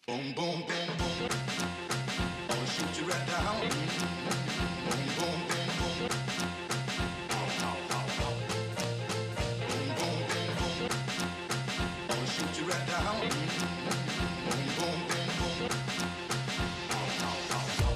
Boom, boom, boom, boom. I'ma shoot you right down. Boom, boom, boom, boom. Ow, ow, ow, ow. Boom, boom, boom, boom. I'ma shoot you right down. Boom, boom, boom, boom. Ow, ow, ow, ow.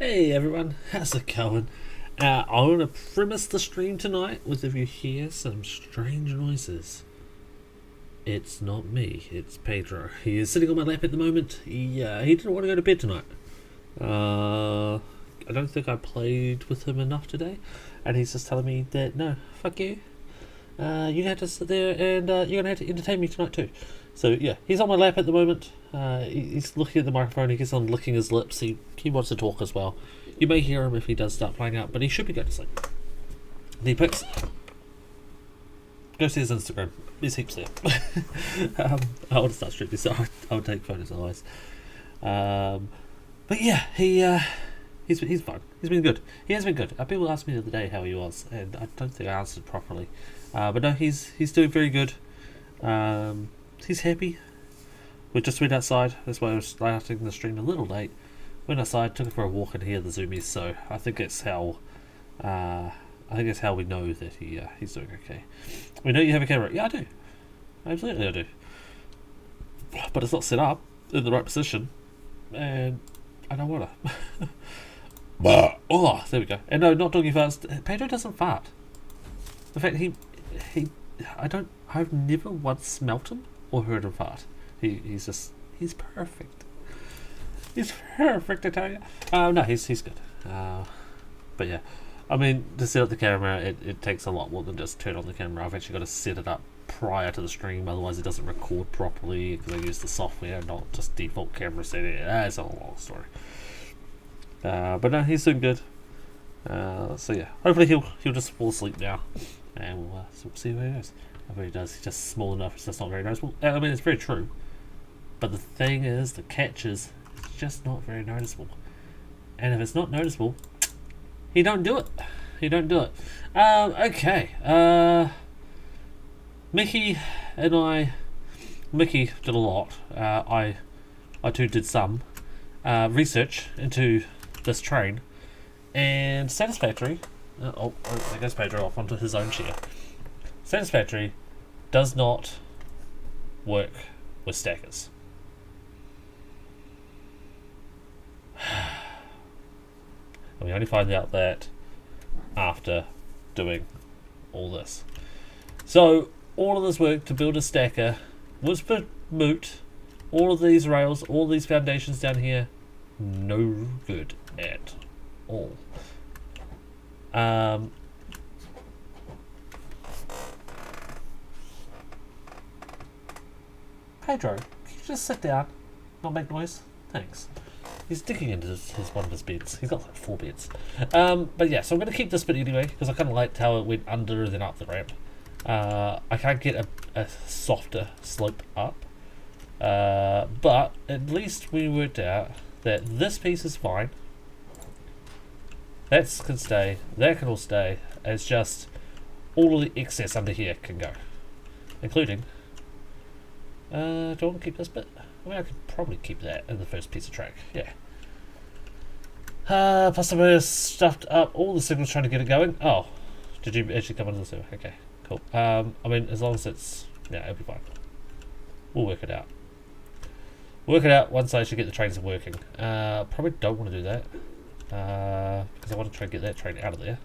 Hey everyone, how's it going? I want to premise the stream tonight with if you hear some strange noises. It's not me, it's Pedro. He is sitting on my lap at the moment. He didn't want to go to bed tonight. I don't think I played with him enough today, and he's just telling me that no, fuck you. You have to sit there and you're gonna have to entertain me tonight too. So yeah, he's on my lap at the moment. He's looking at the microphone. He keeps on licking his lips. He wants to talk as well. You may hear him if he does start playing out, but he should be going to sleep. The picks. Go see his Instagram. There's heaps there. I want to start streaming, so I would take photos otherwise. But yeah, he's fine. He's been good. He has been good. People asked me the other day how he was, and I don't think I answered properly. But no, he's doing very good. He's happy. We just went outside. That's why I was starting the stream a little late. Went outside, took him for a walk, and hear the zoomies. So I think it's how. I think that's how we know that he's doing okay. We know you have a camera. Yeah, I do. Absolutely, I do. But it's not set up in the right position, and I don't want to. Oh, there we go. And no, not doggy farts. Pedro doesn't fart. In fact, I've never once smelt him or heard him fart. He's perfect. He's perfect, I tell you. No, he's good. But yeah, I mean, to set up the camera, it takes a lot more than just turn on the camera. I've actually got to set it up prior to the stream, otherwise it doesn't record properly because I use the software, not just default camera setting. It's a long story. But no, he's doing good. So yeah, hopefully he'll just fall asleep now, and we'll see where he goes. I bet he does. He's just small enough. It's just not very noticeable. I mean, it's very true. But the thing is, the catch is, it's just not very noticeable. And if it's not noticeable, he don't do it. He don't do it. Okay. Mickey and I. Mickey did a lot. I too did some research into this train, and Satisfactory. There goes Pedro off onto his own chair. Satisfactory does not work with stackers. And we only find out that after doing all this. So all of this work to build a stacker was for moot. All of these rails, all these foundations down here, no good at all. Pedro, can you just sit down, not make noise? Thanks. He's digging into one of his beds. He's got like 4 beds. But yeah, so I'm going to keep this bit anyway, because I kind of liked how it went under and then up the ramp. I can't get a softer slope up. But at least we worked out that this piece is fine. That can stay. That can all stay. It's just all of the excess under here can go. Including... do I want to keep this bit? I mean, I could probably keep that in the first piece of track. Yeah. Plus I've stuffed up all the signals trying to get it going. Oh. Did you actually come under the server? Okay. Cool. I mean, as long as it's... Yeah, it'll be fine. We'll work it out. Work it out once I actually get the trains working. Probably don't want to do that. Because I want to try and get that train out of there.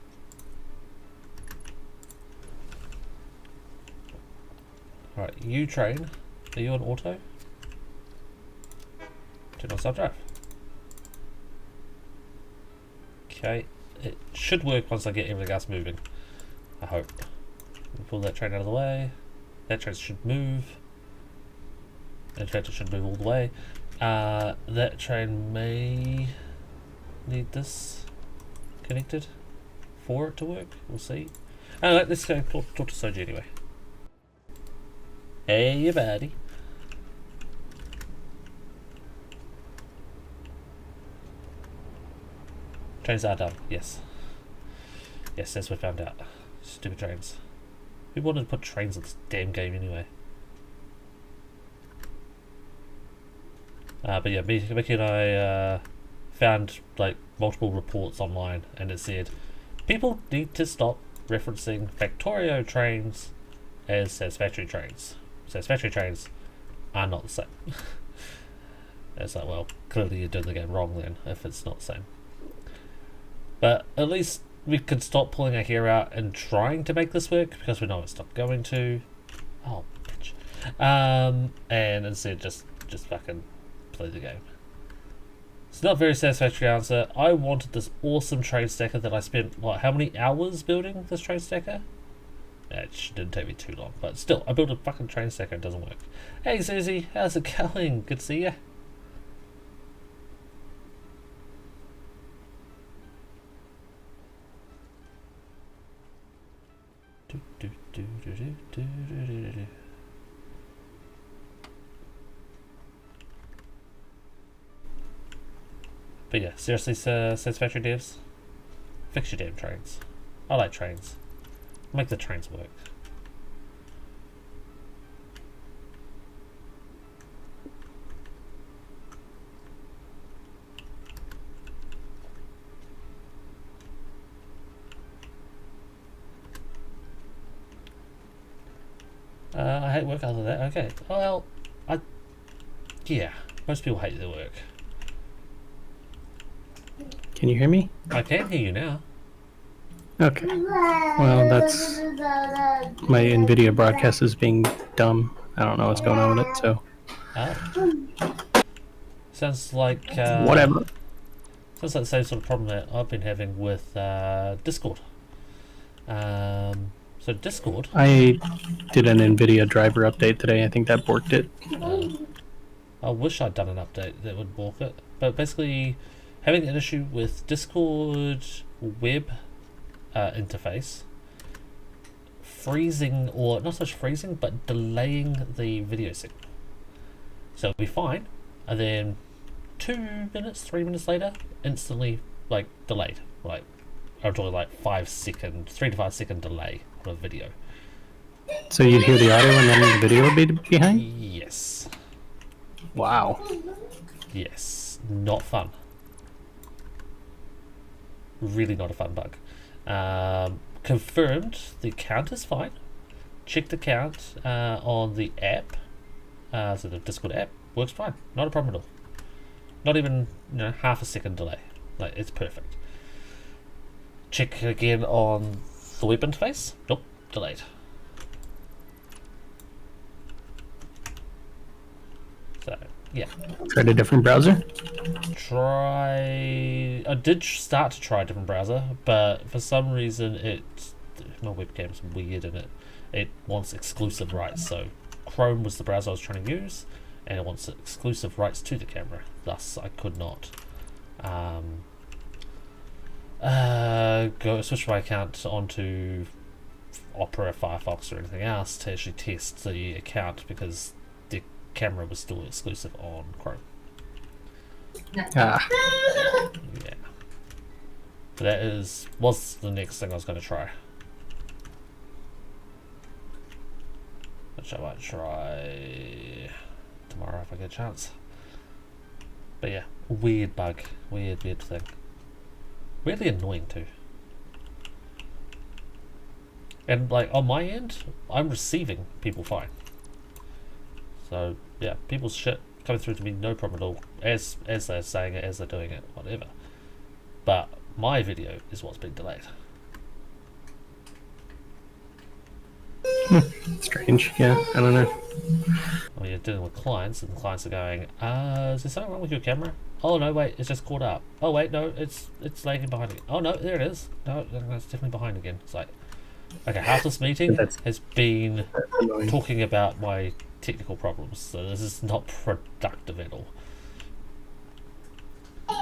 Alright, you train. Are you on auto? Turn on self-drive. Okay. It should work once I get everything else moving. I hope. We'll pull that train out of the way. That train should move. In fact, it should move all the way. That train may need this connected for it to work. We'll see. Alright, let's go talk to Soji anyway. Hey, you buddy. Trains are done, yes. Yes, as we found out. Stupid trains. Who wanted to put trains in this damn game anyway? But yeah, Mickey and I found like multiple reports online, and it said people need to stop referencing Factorio trains as Satisfactory trains. Satisfactory trains are not the same. It's like, well, clearly you're doing the game wrong then, if it's not the same. But at least we could stop pulling our hair out and trying to make this work, because we know it's not going to. Oh, bitch. And instead just fucking play the game. It's not a very satisfactory answer. I wanted this awesome train stacker that I spent, what, how many hours building this train stacker? Yeah, it didn't take me too long, but still, I built a fucking train stacker and it doesn't work. Hey Susie, how's it going? Good to see ya. But yeah, seriously, Satisfactory devs, fix your damn trains. I like trains. Make the trains work. I hate work other than that. Okay. Well, yeah, most people hate their work. Can you hear me? I can hear you now. Okay. Well, that's my NVIDIA broadcast is being dumb. I don't know what's going on with it, so. Sounds like whatever. Sounds like the same sort of problem that I've been having with Discord. So Discord. I did an NVIDIA driver update today. I think that borked it. I wish I'd done an update that would bork it, but basically having an issue with Discord web interface freezing, or not so much freezing, but delaying the video signal. So it'll be fine, and then 2 minutes, 3 minutes later, instantly like delayed. Like I'm talking like 3 to 5 second delay on a video. So you'd hear the audio and then the video would be behind? Yes. Wow. Yes. Not fun. Really not a fun bug. Confirmed the count is fine. Check the count on the app. So the Discord app works fine. Not a problem at all. Not even half a second delay. Like, it's perfect. Check again on the web interface. Nope, delayed. So yeah. Tried a different browser? I did start to try a different browser, but for some reason my webcam's weird and it wants exclusive rights. So Chrome was the browser I was trying to use, and it wants exclusive rights to the camera. Thus, I could not switch my account onto Opera, Firefox, or anything else to actually test the account because the camera was still exclusive on Chrome. Ah. Yeah. But that was the next thing I was going to try. Which I might try tomorrow if I get a chance. But yeah, weird bug. Weird thing. Weirdly annoying too. And like on my end, I'm receiving people fine. So yeah, people's shit coming through to me, no problem at all. As they're saying it, as they're doing it, whatever. But my video is what's been delayed. Strange. Yeah, I don't know. When you're dealing with clients, and the clients are going, is there something wrong with your camera? Oh no, wait, it's just caught up. Oh wait, no, it's lagging behind again. Oh no, there it is. No, it's definitely behind again. It's like, okay, half this meeting has been talking about my technical problems, so this is not productive at all.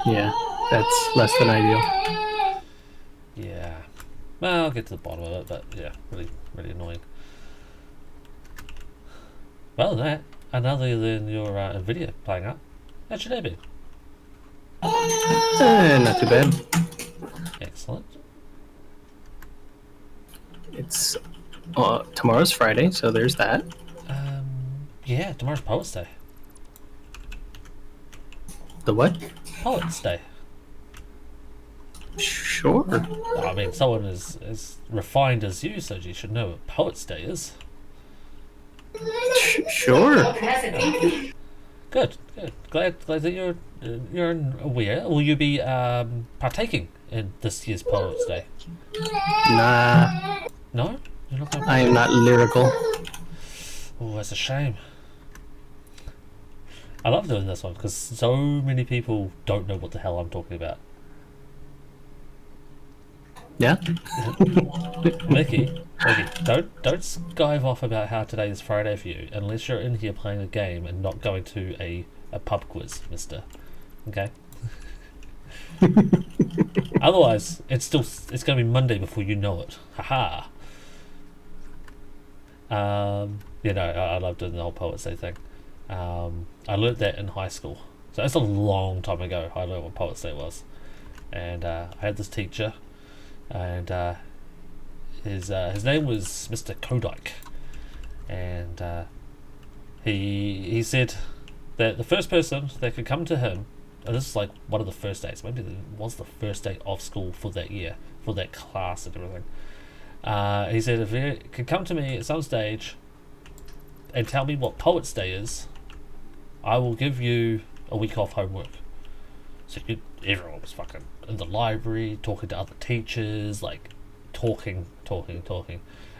Yeah, that's less than ideal. Yeah. Well, I'll get to the bottom of it, but yeah, really annoying. Well, that, and other than your video playing up, how's your day been? Not too bad. Excellent. It's tomorrow's Friday, so there's that. Yeah, tomorrow's Poets' Day. The what? Poets' Day. Sure. I mean, someone as refined as you, so you should know what Poets' Day is. Sure. Good. Glad that you're aware. Will you be partaking in this year's Poets' Day? Nah. No? You're not I am not lyrical. Oh, that's a shame. I love doing this one because so many people don't know what the hell I'm talking about. Yeah? Mickey, don't skive off about how today is Friday for you unless you're in here playing a game and not going to a pub quiz, mister. Okay? Otherwise, it's going to be Monday before you know it. Haha. I love doing the whole Poets' Day thing. I learned that in high school. So that's a long time ago. I learned what Poets' Day was. And I had this teacher, and his name was Mr. Kodike. And he said that the first person that could come to him, and this is like one of the first days, maybe it was the first day of school for that year, for that class and everything. He said, if you could come to me at some stage and tell me what Poets' Day is, I will give you a week off homework. So everyone was fucking in the library, talking to other teachers, like talking. And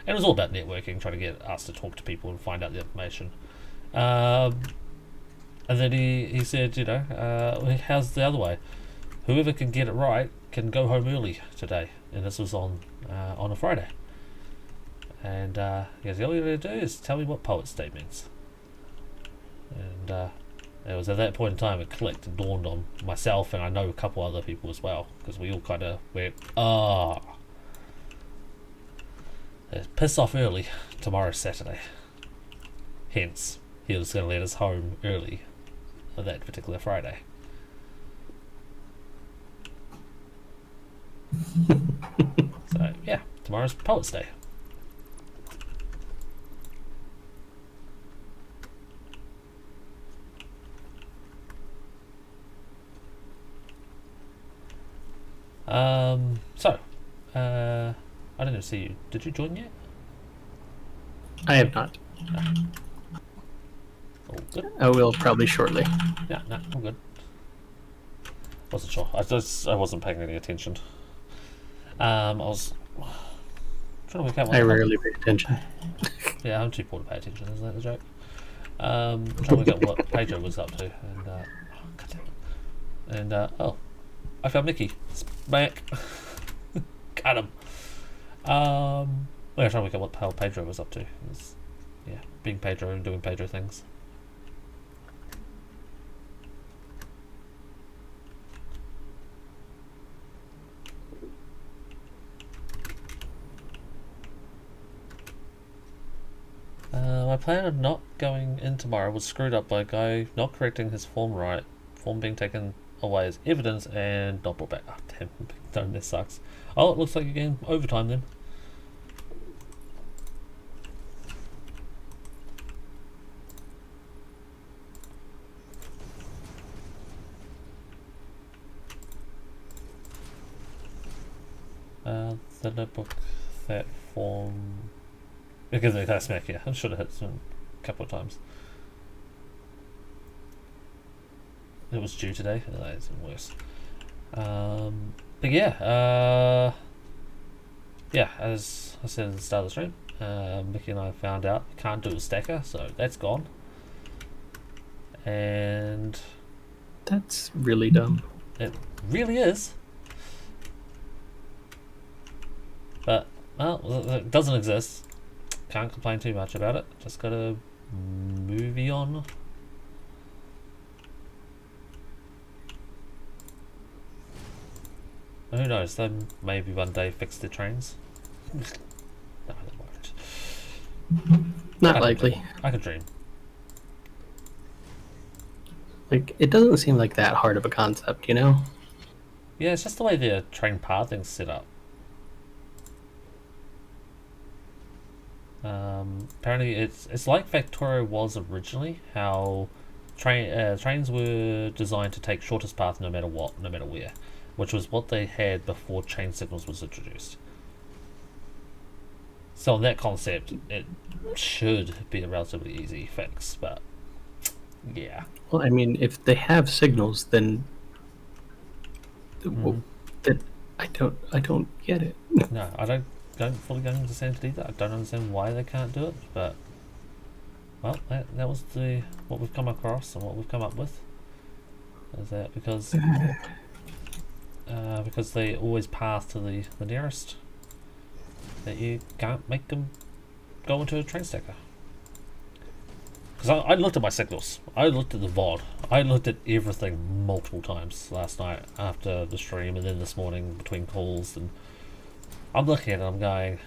it was all about networking, trying to get us to talk to people and find out the information. And then he said, how's the other way? Whoever can get it right can go home early today. And this was on a Friday. And he goes, all you gotta do is tell me what Poets' Day means. And It was at that point in time it clicked and dawned on myself, and I know a couple other people as well, because we all kind of went, piss off early. Tomorrow's Saturday. Hence, he was going to let us home early on that particular Friday. So, yeah, tomorrow's Poets' Day. I didn't see you. Did you join yet? I have not. Oh, good. I will probably shortly. Yeah, no, I'm good. Wasn't sure. I wasn't paying any attention. I was trying to work out what I rarely pay attention. Yeah, I'm too poor to pay attention, isn't that the joke? Trying to work out what Pedro was up to, and God damn it. And I found Mickey. It's back. Got him. We're trying to work out what the hell Pedro was up to. Yeah, being Pedro and doing Pedro things. My plan of not going in tomorrow was screwed up by a guy not correcting his form right, form being taken away as evidence and not brought back. Oh, damn, don't, this sucks. Oh, it looks like you're getting overtime then. The notebook, that form... Because of that smack, yeah. I should have hit some a couple of times. It was due today. That's even worse. But yeah, yeah, as I said at the start of the stream, Mickey and I found out we can't do a stacker, so that's gone. And That's really dumb. it really is. But, well, it doesn't exist. Can't complain too much about it. Just gotta move on. Who knows? They maybe one day fix the trains. No, they won't. Not likely. I could dream. Like, it doesn't seem like that hard of a concept, you know? Yeah, it's just the way the train pathing's set up. Apparently, it's like Factorio was originally. How trains were designed to take shortest path no matter what, no matter where, which was what they had before chain signals was introduced. So in that concept, it should be a relatively easy fix, but yeah. Well, I mean, if they have signals, then then I don't get it. No, I don't fully understand it either. I don't understand why they can't do it, but well, that was what we've come across and what we've come up with. Is that because they always pass to the nearest, that you can't make them go into a train stacker. Because I looked at my signals, I looked at the VOD, I looked at everything multiple times last night after the stream, and then this morning between calls, and I'm looking at it, I'm going,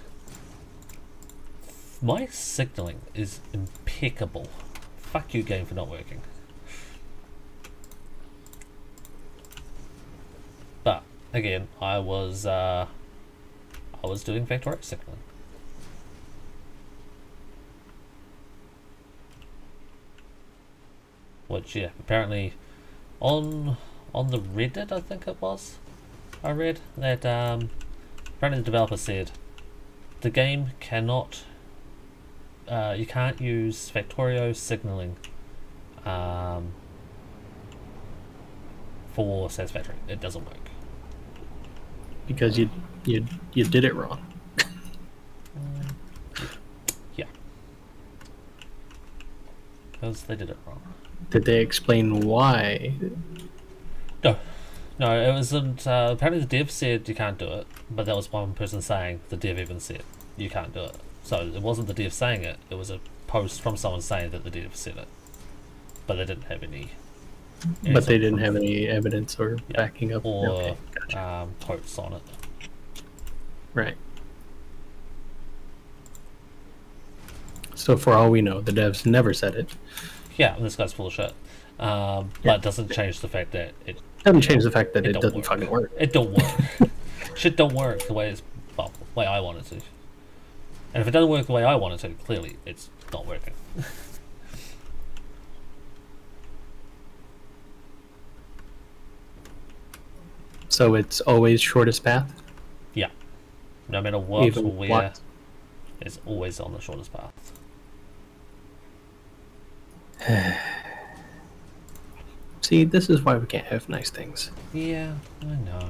my signaling is impeccable. Fuck you, game, for not working. But again, I was doing Factorio signaling. Which, yeah, apparently on the Reddit, I think it was, I read that apparently the developer said the game cannot, you can't use Factorio signaling for Satisfactory. It doesn't work. Because you did it wrong. Yeah. Because they did it wrong. Did they explain why? No, it wasn't. Apparently, the dev said you can't do it, but that was one person saying the dev even said you can't do it. So it wasn't the dev saying it; it was a post from someone saying that the dev said it, but they didn't have any But they didn't have any evidence or backing up. or Okay, gotcha. quotes on it. Right. So for all we know, the devs never said it. Yeah, this guy's full of shit. But it doesn't change the fact that it Doesn't change the fact that it don't doesn't work. fucking work. It don't work. Shit don't work the way the way I want it to. And if it doesn't work the way I want it to, clearly it's not working. So it's always shortest path. Yeah. No matter what Even or where, what? it's always on the shortest path. See, this is why we can't have nice things. Yeah, I know.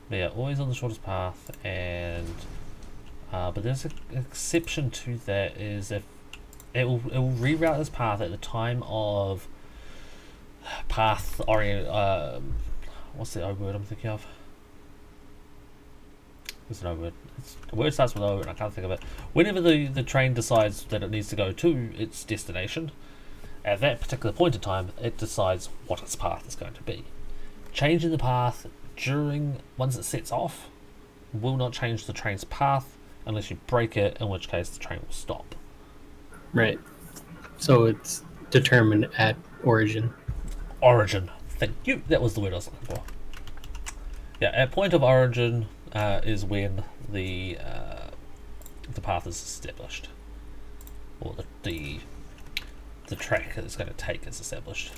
But yeah, always on the shortest path, and but there's an exception to that. Is if it will reroute this path at the time of path orient. What's the O word I'm thinking of? It's an O word. The word starts with O, and I can't think of it. Whenever the train decides that it needs to go to its destination, at that particular point in time, it decides what its path is going to be. Changing the path once it sets off will not change the train's path unless you break it, in which case the train will stop. Right. So it's determined at origin. Origin. Thank you. That was the word I was looking for. Yeah, at point of origin is when the path is established, or the track that it's going to take is established.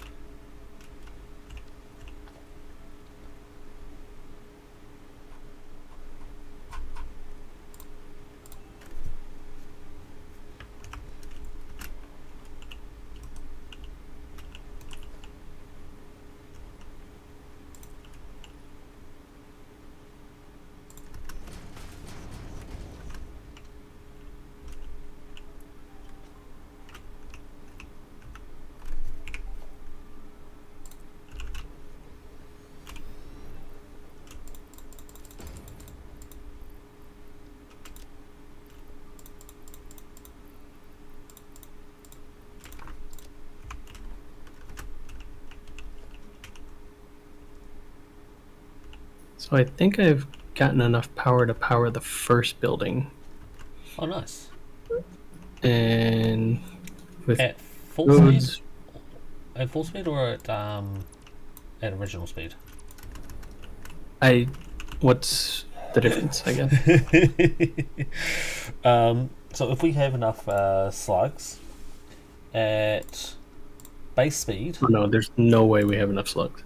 So I think I've gotten enough power to power the first building, Oh, nice. and with At full roads, speed. At full speed or at original speed? what's the difference? I guess. So if we have enough slugs at base speed, Oh, no, there's no way we have enough slugs.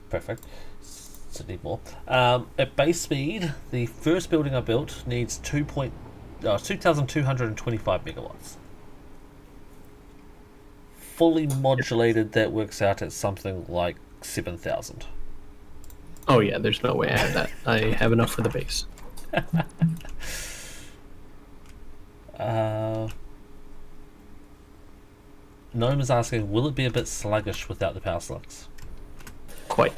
perfect. So need more. At base speed, the first building I built needs 2,225 megawatts. Fully modulated, that works out at something like 7,000. Oh yeah, there's no way I have that. I have enough for the base. Gnome is asking, will it be a bit sluggish without the power slugs? Quite.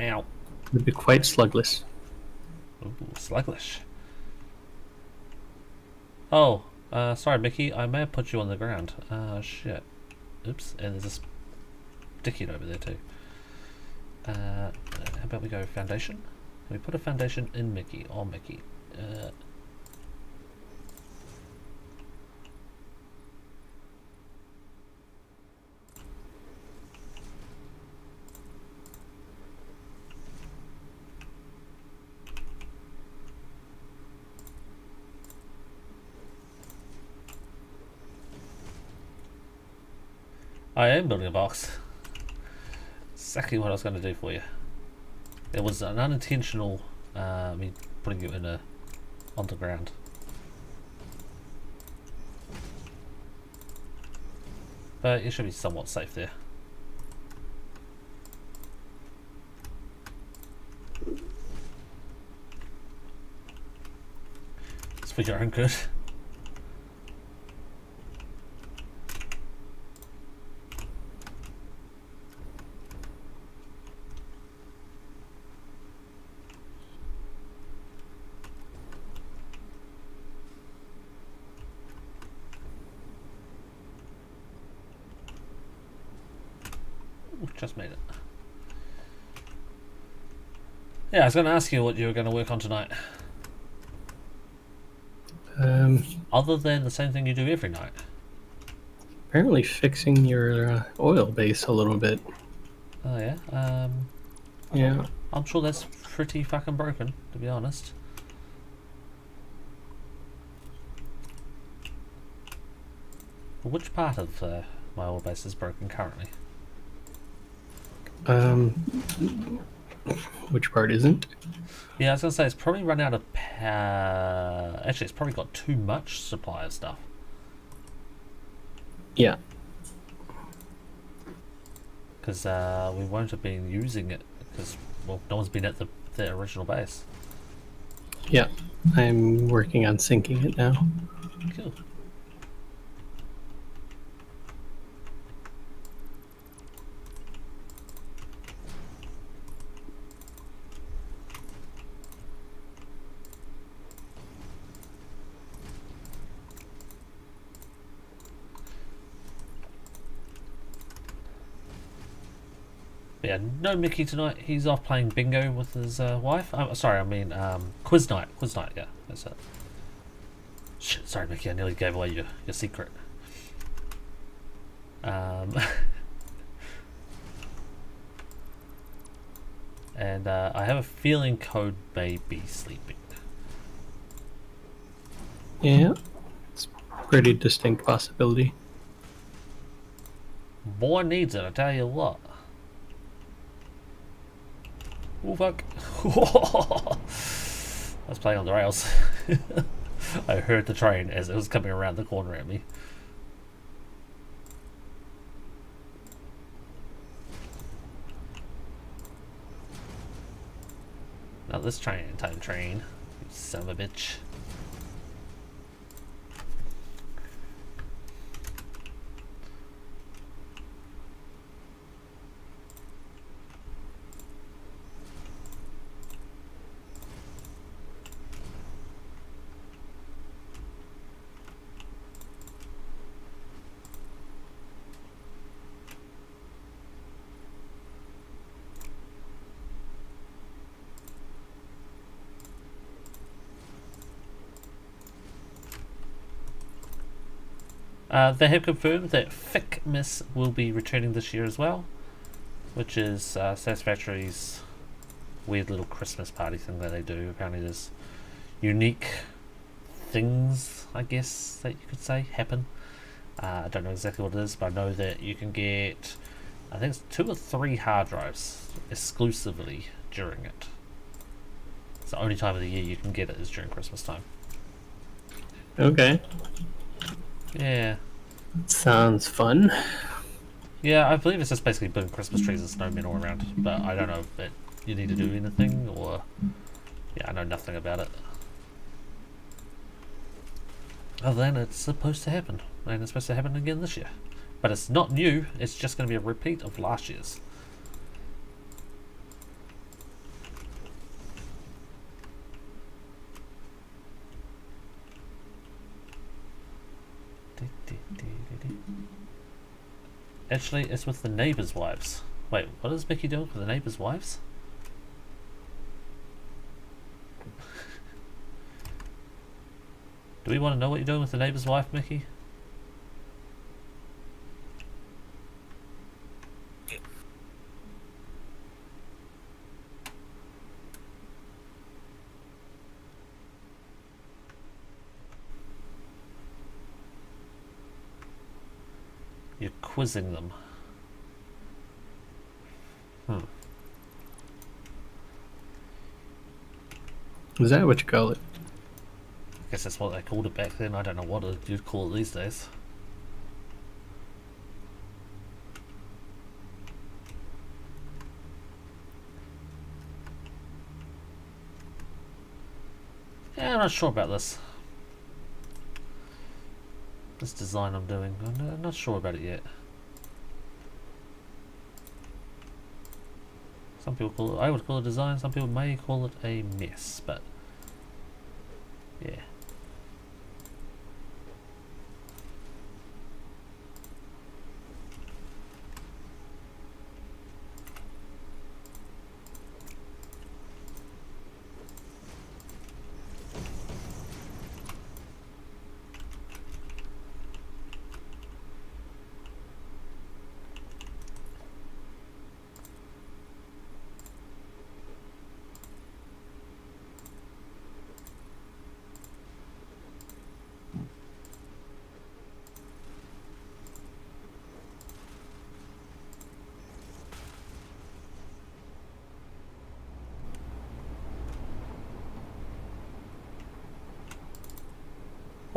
Ow. It'd be quite slugless. Ooh, sluggish. Oh, sorry, Mickey. I may have put you on the ground. Shit. Oops. And there's this dickhead over there too. How about we go foundation? Can we put a foundation in Mickey? On Mickey. I am building a box. Exactly what I was going to do for you. It was an unintentional me putting you on the ground. But you should be somewhat safe there. It's for your own good. Ooh, just made it. Yeah, I was going to ask you what you were going to work on tonight. Other than the same thing you do every night. Apparently fixing your oil base a little bit. Oh yeah. Yeah. I'm sure that's pretty fucking broken, to be honest. Which part of my oil base is broken currently? Which part isn't? Yeah, I was gonna say it's probably run out of power. Actually, it's probably got too much supply of stuff. Yeah. Because we won't have been using it because, well, no one's been at the original base. Yeah. I'm working on syncing it now. Cool. Yeah, no Mickey tonight. He's off playing bingo with his wife. Sorry, I mean quiz night. Quiz night, yeah, that's it. Shit, sorry Mickey, I nearly gave away your secret. And I have a feeling Code may be sleeping. Yeah. It's a pretty distinct possibility. Boy needs it, I tell you what. Oh fuck. I was playing on the rails. I heard the train as it was coming around the corner at me. Not this train, you son of a bitch. They have confirmed that Fickmas will be returning this year as well, which is Satisfactory's weird little Christmas party thing that they do. Apparently there's unique things, I guess, that you could say, happen. I don't know exactly what it is, but I know that you can get, I think it's 2 or 3 hard drives exclusively during it. It's the only time of the year you can get it is during Christmas time. Okay. Yeah. Sounds fun. Yeah, I believe it's just basically putting Christmas trees and snowmen all around, but I don't know if you need to do anything or... Yeah, I know nothing about it. Other than it's supposed to happen, and it's supposed to happen again this year. But it's not new, it's just going to be a repeat of last year's. Actually, it's with the neighbours' wives. Wait, what is Mickey doing with the neighbours' wives? Do we want to know what you're doing with the neighbour's wife, Mickey? You're quizzing them. Is that what you call it? I guess that's what they called it back then. I don't know what you'd call it these days. Yeah, I'm not sure about this. This design I'm doing. I'm not sure about it yet. Some people call it, I would call it design, some people may call it a mess, but yeah.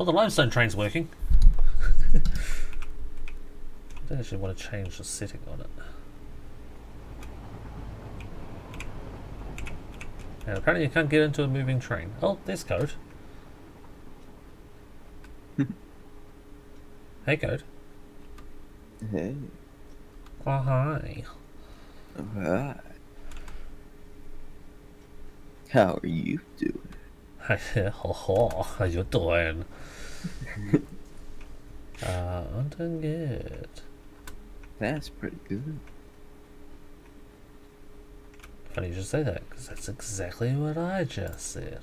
Well, the limestone train's working. I don't actually want to change the setting on it. And apparently you can't get into a moving train. Oh, there's Code. Hey, Code. Hey. Oh, hi. Alright. How are you doing? How you doing? I'm doing good. That's pretty good. Funny you should say that, because that's exactly what I just said.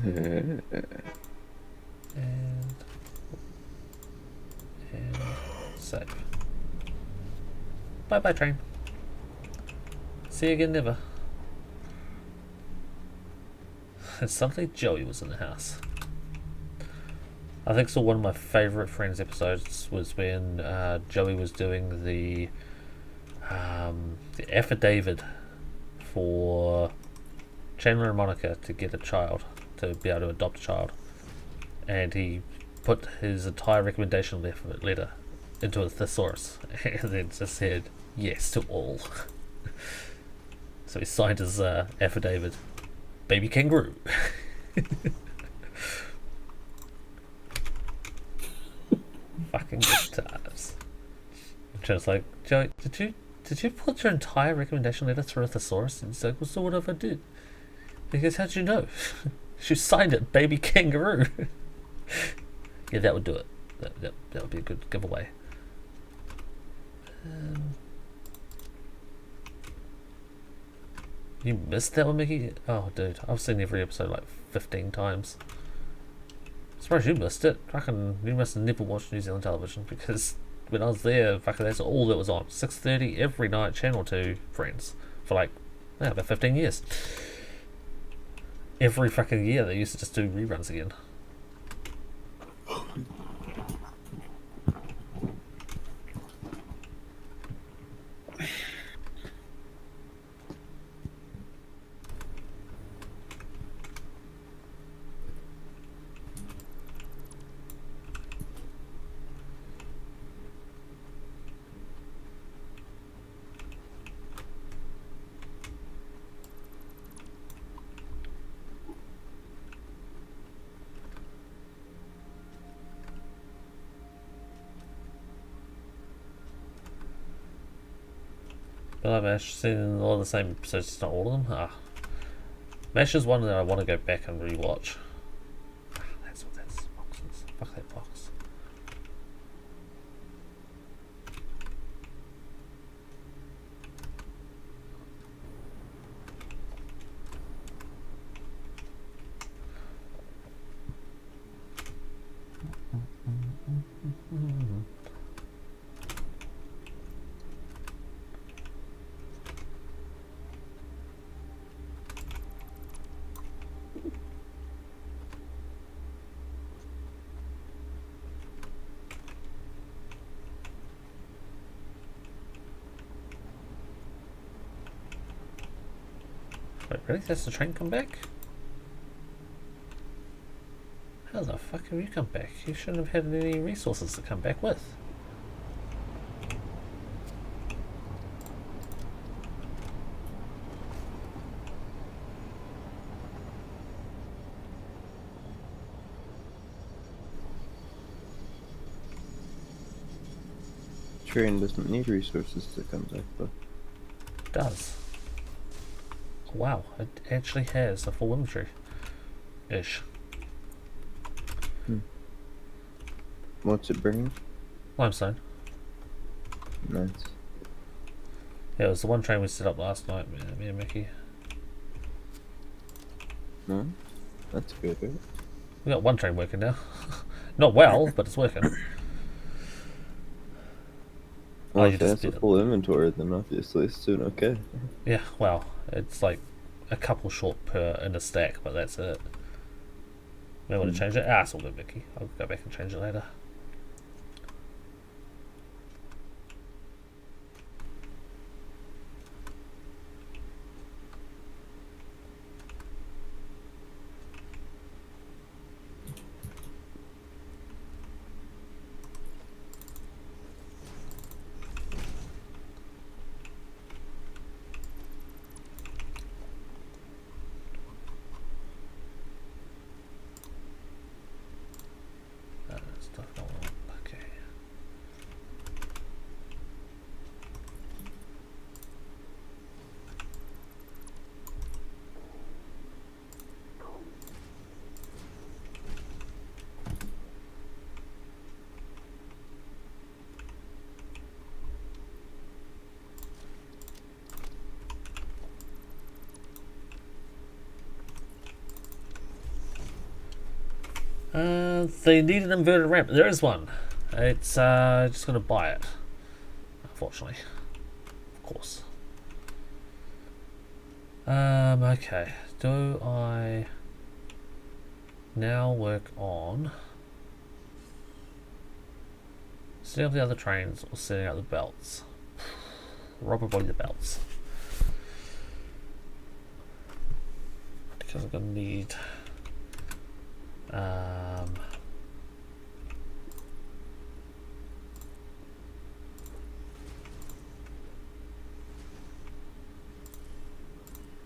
And save. Bye bye, train. See you again, never. And suddenly Joey was in the house. I think so. One of my favourite Friends episodes was when Joey was doing the affidavit for Chandler and Monica to get a child, to be able to adopt a child, and he put his entire recommendation letter into a thesaurus and then just said yes to all. So he signed his affidavit, baby kangaroo. Fucking good times. Just like, Joey, did you put your entire recommendation letter through a thesaurus? And he's like, well, so what if I did? Because how'd you know? She signed it, baby kangaroo. Yeah, that would do it. That would be a good giveaway. You missed that one, Mickey? Oh, dude, I've seen every episode like 15 times. I'm surprised you missed it. Fucking, you must have never watched New Zealand television, because when I was there, fucking, that's all that was on. 6:30 every night, Channel 2 Friends, for like, about 15 years. Every fucking year they used to just do reruns again. But I've actually seen all the same episodes, just not all of them. MASH is one that I want to go back and rewatch. That's what that box is. Fuck that box. Wait, really? That's the train come back? How the fuck have you come back? You shouldn't have had any resources to come back with. Train doesn't need resources to come back, though. It does. Wow, it actually has a full inventory. Ish. What's it bringing? Limestone. Nice. Yeah, it was the one train we set up last night, me and Mickey. No? That's good, right? We got one train working now. Not well, but it's working. Well, you if just that's a did it. full inventory, then obviously it's doing okay. Yeah, well, it's like a couple short per in a stack, but that's it. May want to change it. It's all good, Mickey. I'll go back and change it later. They need an inverted ramp. There is one. It's just gonna buy it. Unfortunately, of course. Okay. Do I now work on setting up the other trains or setting up the belts? Probably the belts. Because I'm gonna need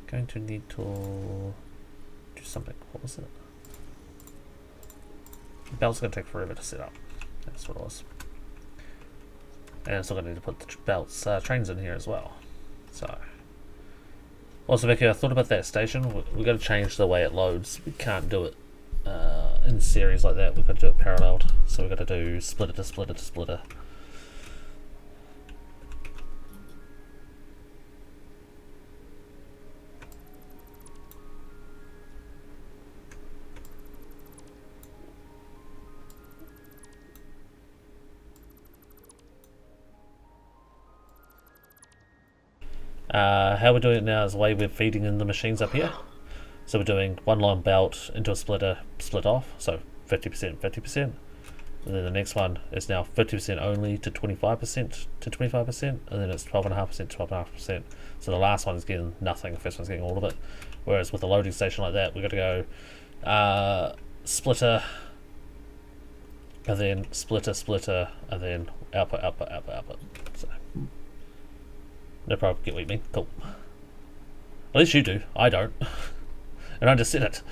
going to need to do something. What was it? The belt's gonna take forever to set up. That's what it was. And I'm still gonna need to put the trains in here as well. So also, Vicky, I thought about that station. We've got to change the way it loads. We can't do it in series like that. We've got to do it paralleled. So we've got to do splitter to splitter to splitter. How we're doing it now is the way we're feeding in the machines up here. So we're doing one line belt into a splitter, split off, so 50%, 50%. And then the next one is now 50% only to 25% to 25%, and then it's 12.5% to 12.5%. So the last one is getting nothing, the first one's getting all of it. Whereas with a loading station like that, we've got to go splitter, and then splitter, splitter, and then output, output, output, output. So no problem, get what you mean. Cool. At least you do. I don't. And I just said it.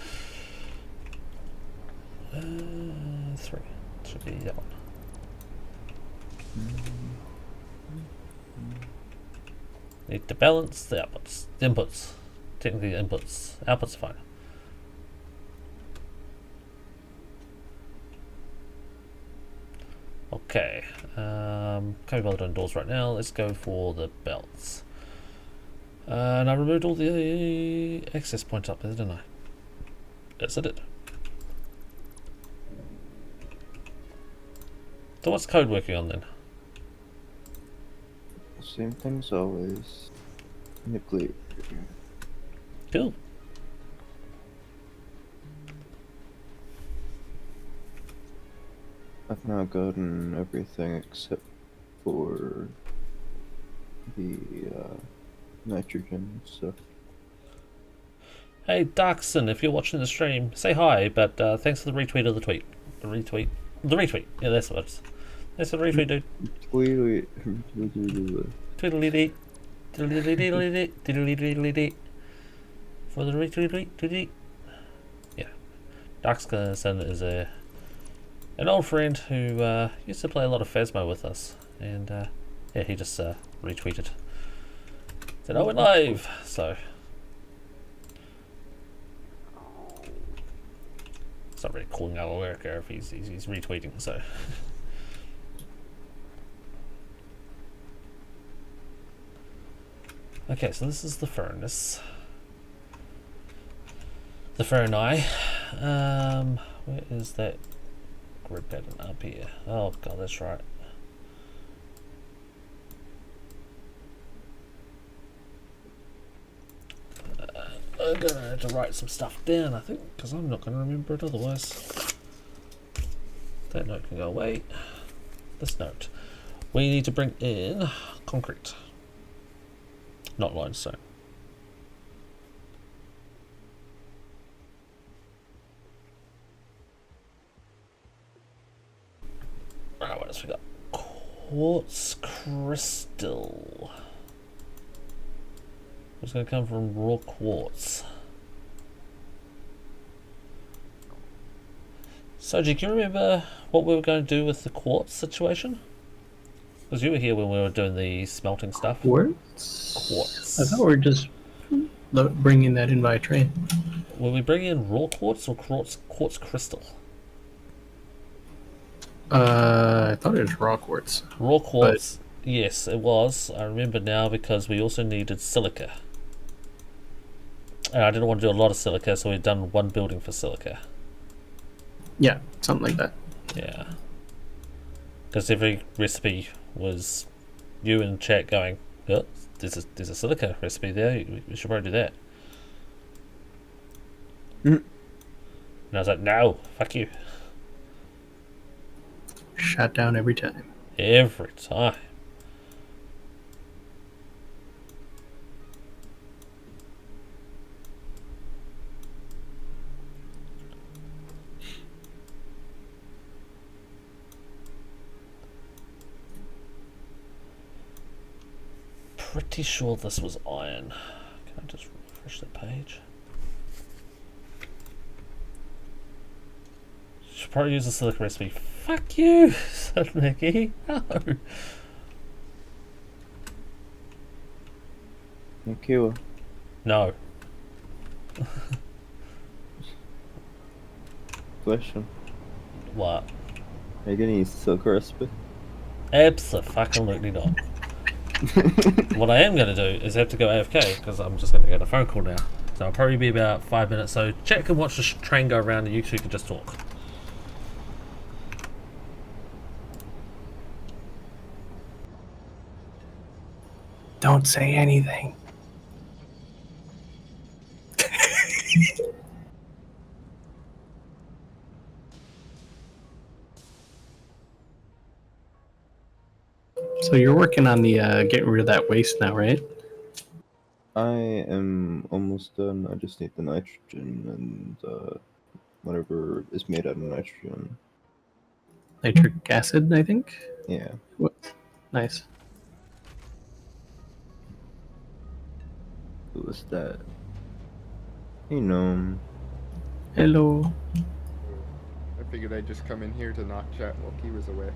3. Should be that one. Need to balance the outputs. The inputs. Technically the inputs. Outputs are fine. Okay. Can't be bothered doing doors right now. Let's go for the belts. And I removed all the access points up there, didn't I? Yes, I did. So what's code working on then? Same thing as always. Nuclear. Cool. I've now gotten everything except for the nitrogen stuff. Hey Darkson, if you're watching the stream, say hi, but thanks for the retweet of the tweet. The retweet. The retweet. Yeah, that's what it's. That's the retweet, dude. Tweet. Tweedledee. Tweedledee. For the retweet. Yeah. Darkson is an old friend who used to play a lot of Phasmo with us, and yeah, he just retweeted. Said, "Oh, we're live!" So it's not really calling out a worker if he's retweeting. So okay, so this is the furnace, the furnace. Where is that grid pattern up here? Oh god, that's right. I'm gonna have to write some stuff down, I think, because I'm not gonna remember it otherwise. That note can go away. This note. We need to bring in concrete, not limestone. Alright, what else we got? Quartz crystal. It's going to come from raw quartz. Soji, can you remember what we were going to do with the quartz situation? Because you were here when we were doing the smelting stuff. Quartz. I thought we were just bringing that in by train. Will we bring in raw quartz or quartz crystal? I thought it was raw quartz. Raw quartz, yes, it was. I remember now because we also needed silica. And I didn't want to do a lot of silica, so we've done one building for silica. Yeah, something like that. Yeah. Because every recipe was you in chat going, oh, there's a silica recipe there, we should probably do that. Mm. And I was like, no, fuck you. Shut down every time. Every time. Pretty sure this was iron. Can I just refresh the page? Should probably use the silica recipe. Fuck you, said Mickey. No. Thank you. No. Question. What? Are you gonna use silk recipe? Absolutely not. What I am going to do is have to go AFK because I'm just going to get a phone call now. So I'll probably be about 5 minutes. So chat can watch the train go around and you two can just talk. Don't say anything. So you're working on the getting rid of that waste now, right? I am almost done. I just need the nitrogen and whatever is made out of nitrogen. Nitric acid, I think. Yeah. What? Nice. Who was that? Hey, gnome. Hello. I figured I'd just come in here to not chat while he was away.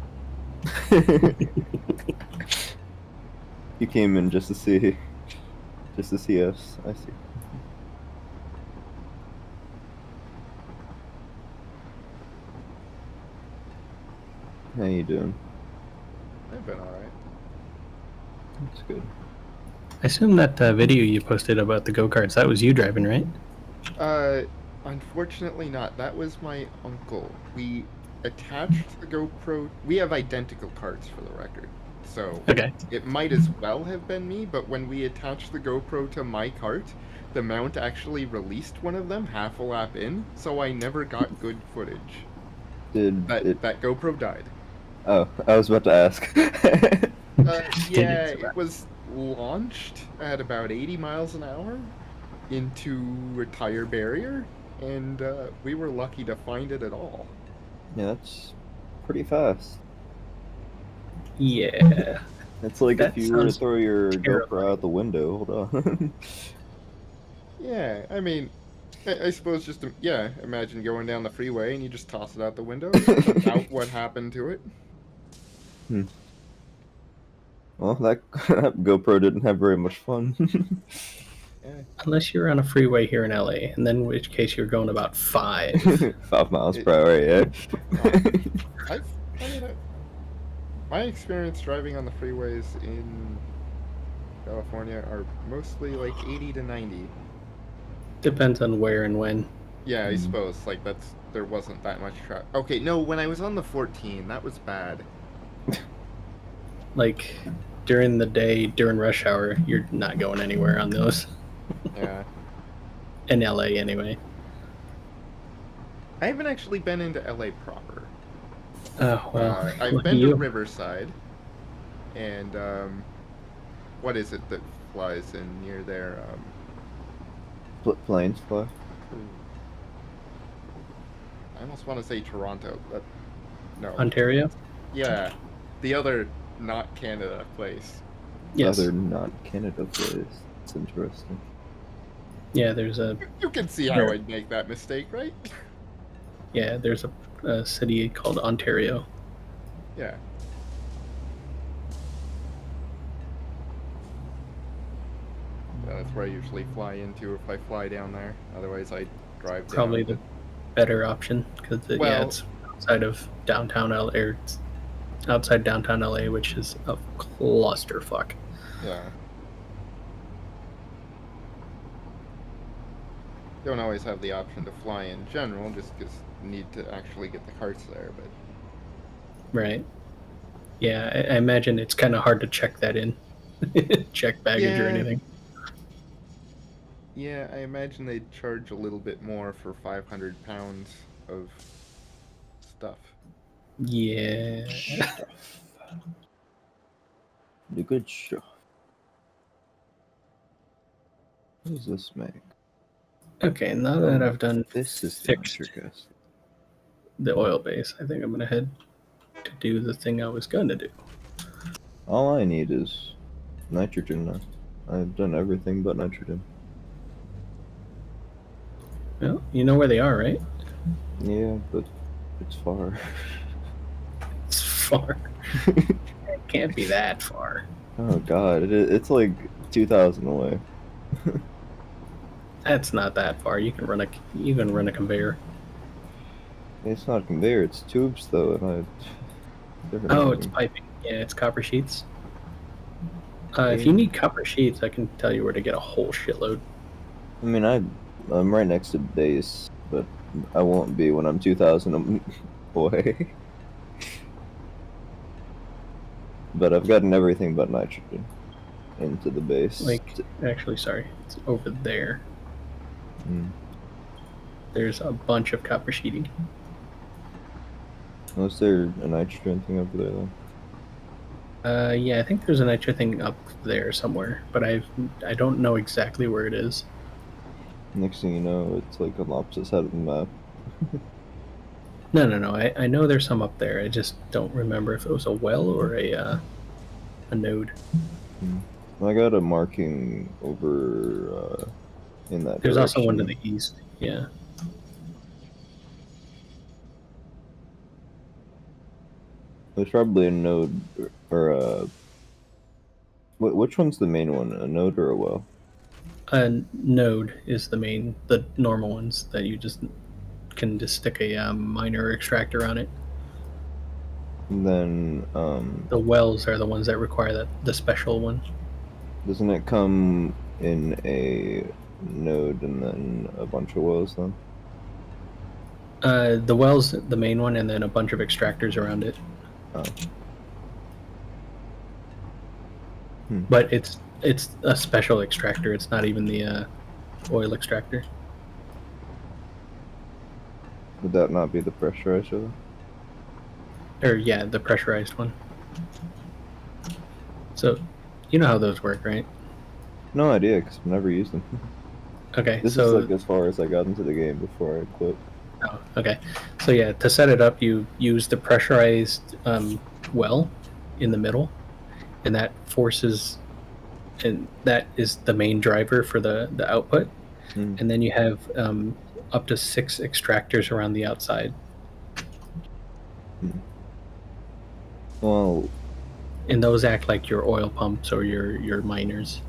You came in just to see us. I see. How you doing? I've been alright. That's good. I assume that video you posted about the go-karts, that was you driving, right? Unfortunately not. That was my uncle. We attached the GoPro. We have identical carts for the record. So Okay. it might as well have been me, but when we attached the GoPro to my cart, the mount actually released one of them half a lap in, so I never got good footage. That GoPro died. Oh, I was about to ask. Yeah, it was launched at about 80 miles an hour into a tire barrier, and we were lucky to find it at all. Yeah, that's pretty fast. Yeah. It's like That if you were to sounds throw your terrifying. GoPro out the window. Hold on. Yeah, I mean, I suppose just, imagine going down the freeway and you just toss it out the window. About what happened to it. Well, that GoPro didn't have very much fun. Yeah. Unless you're on a freeway here in LA, and then in which case you're going about 5. 5 miles per hour, yeah. My experience driving on the freeways in California are mostly like 80 to 90. Depends on where and when. Yeah, I suppose. Like, there wasn't that much traffic. Okay, no, when I was on the 14, that was bad. Like, during the day, during rush hour, you're not going anywhere on those. Yeah. In LA, anyway. I haven't actually been into LA proper. Oh, well. I've lucky been you. to Riverside, and what is it that flies in near there? Planes fly. I almost want to say Toronto, but no. Ontario? Yeah, the other not Canada place. Yes. Other not Canada place. It's interesting. Yeah, there's a You can see how I'd make that mistake, right? there's a city called Ontario. Yeah. Yeah, that's where I usually fly into if I fly down there. Otherwise, I drive down. Probably the better option because Well- it's outside of downtown LA, or it's outside downtown LA, which is a clusterfuck. Yeah. Don't always have the option to fly in general, just because need to actually get the carts there, but Right. Yeah, I imagine it's kind of hard to check that in. Check baggage or yeah, anything. yeah, I imagine they'd charge a little bit more for 500 pounds of stuff. Yeah. Stuff. The good stuff. What does this make? Okay, now that I've done This is the fixed nitric acid. the oil base, I think I'm gonna head to do the thing I was gonna do. All I need is nitrogen now. I've done everything but nitrogen. Well, you know where they are, right? Yeah, but it's far. It's far. It can't be that far. Oh god, it's like 2,000 away. That's not that far. You can run a conveyor. It's not a conveyor, it's tubes though, and different Oh, it's thing. piping. Yeah, it's copper sheets. If you need copper sheets, I can tell you where to get a whole shitload. I mean, I'm right next to base, but I won't be when I'm 2,000 away. But I've gotten everything but nitrogen into the base. Actually, sorry, it's over there. Mm. There's a bunch of copper sheeting. Was there a nitrogen thing over there though? Yeah, I think there's a nitro thing up there somewhere, but I don't know exactly where it is. Next thing you know, it's like on the opposite side of the map. No. I know there's some up there. I just don't remember if it was a well or a node. I got a marking over in that There's also one to direction. the east. Yeah. There's probably a node or a. Which one's the main one? A node or a well? A node is the normal ones that you just can just stick a miner extractor on it. And then The wells are the ones that require the special one. doesn't it come in a node and then a bunch of wells then? The well's the main one, and then a bunch of extractors around it. Oh. But it's a special extractor. It's not even the oil extractor. Would that not be the pressurizer? Or yeah, the pressurized one. So, you know how those work, right? No idea, because I've never used them. Okay, This so is like as far as I got into the game before I quit. oh, okay. So yeah, to set it up, you use the pressurized well in the middle, and that forces, and that is the main driver for the output. And then you have up to 6 extractors around the outside. Well, And those act like your oil pumps or your miners.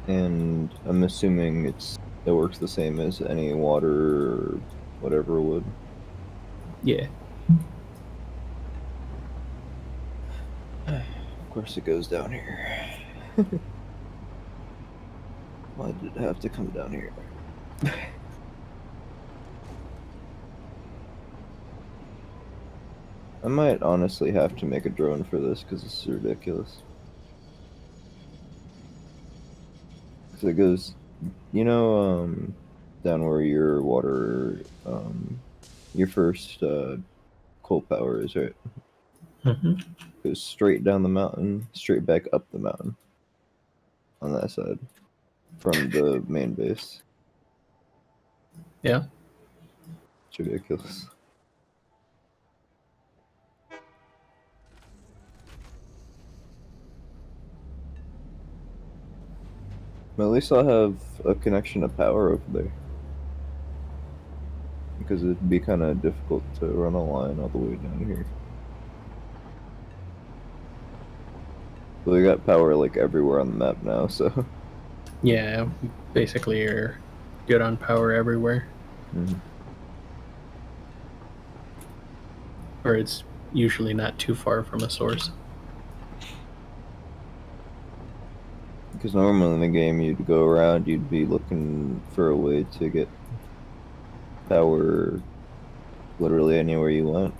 and I'm assuming it works the same as any water or whatever would. Yeah. Of course it goes down here. Why did it have to come down here? I might honestly have to make a drone for this because this is ridiculous. Because it goes, down where your water, your first coal power is, right? Mm-hmm. Goes straight down the mountain, straight back up the mountain. On that side. From the main base. Yeah. It's ridiculous. But at least I'll have a connection to power over there. Because it'd be kind of difficult to run a line all the way down here. But we got power like everywhere on the map now, so. Yeah, basically you're good on power everywhere. Mm-hmm. Or it's usually not too far from a source. Because normally in the game you'd go around, you'd be looking for a way to get power literally anywhere you went.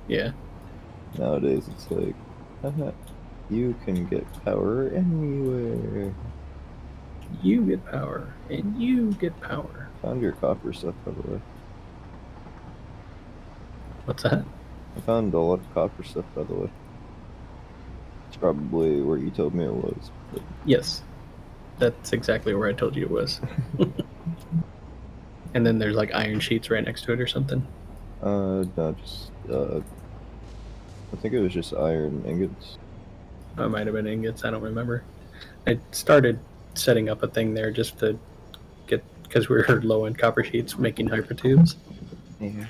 Yeah. Nowadays, it's like, haha, you can get power anywhere. You get power, and you get power. Found your copper stuff, by the way. What's that? I found a lot of copper stuff, by the way. It's probably where you told me it was. But... Yes. That's exactly where I told you it was. And then there's like iron sheets right next to it or something. No, just, I think it was just iron ingots. It might have been ingots, I don't remember. I started setting up a thing there just to get, because we were low on copper sheets, making hypertubes. Yeah.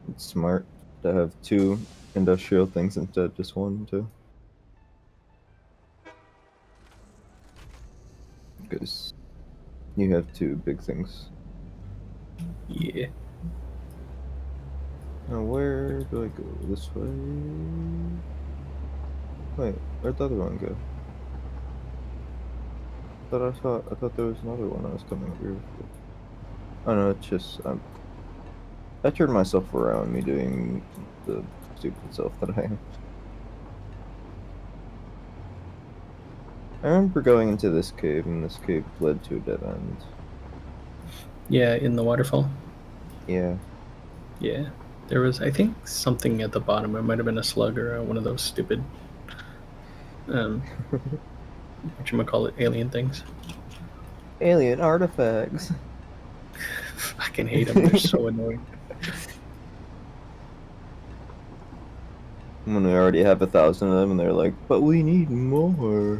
It's smart to have 2 industrial things instead of just 1, too. Because you have 2 big things. Yeah. Now where do I go? This way? Wait, where'd the other one go? I thought there was another one I was coming over here with. Oh no, it's just I turned myself around, me doing the stupid self that I am. I remember going into this cave, and this cave led to a dead end. Yeah, in the waterfall. Yeah. Yeah. There was, I think, something at the bottom. It might have been a slug or one of those stupid, whatchamacallit, alien things. Alien artifacts. Fucking hate them. They're so annoying. When we already have 1,000 of them, and they're like, but we need more.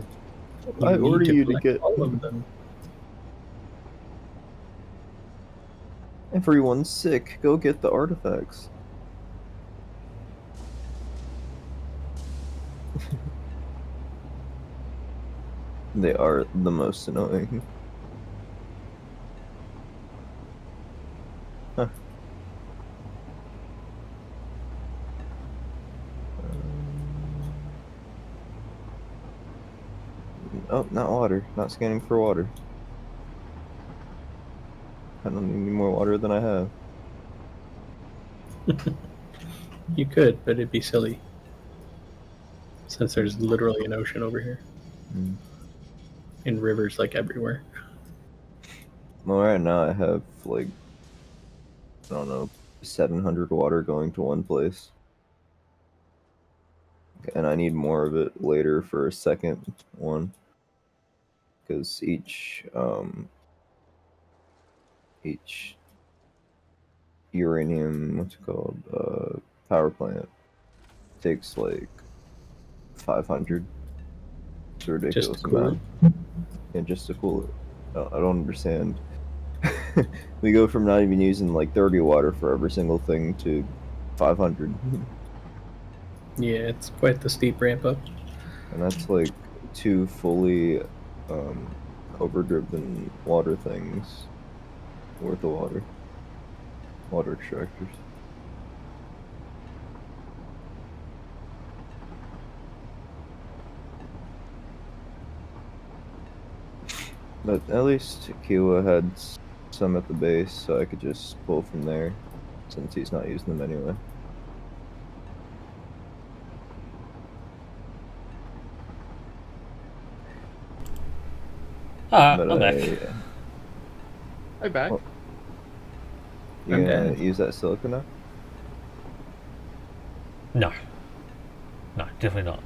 I need order you to collect get all of them. Everyone's sick. Go get the artifacts. They are the most annoying. Huh. Oh, not water. Not scanning for water. I don't need any more water than I have. You could, but it'd be silly. Since there's literally an ocean over here. Mm. And rivers like everywhere. Well, right now I have like, I don't know, 700 water going to one place. And I need more of it later for a second one. Because each uranium, what's it called, power plant takes like 500. It's a ridiculous Just to cool amount. And just to cool it. I don't understand. We go from not even using like 30 water for every single thing to 500. Yeah, it's quite the steep ramp up. And that's like 2 fully overdriven water things worth of water. Water extractors. But at least Kiwa had some at the base, so I could just pull from there, since he's not using them anyway. But I'm back. Hi, back. Oh. You I'm gonna dead. use that silica now? No. No, definitely not.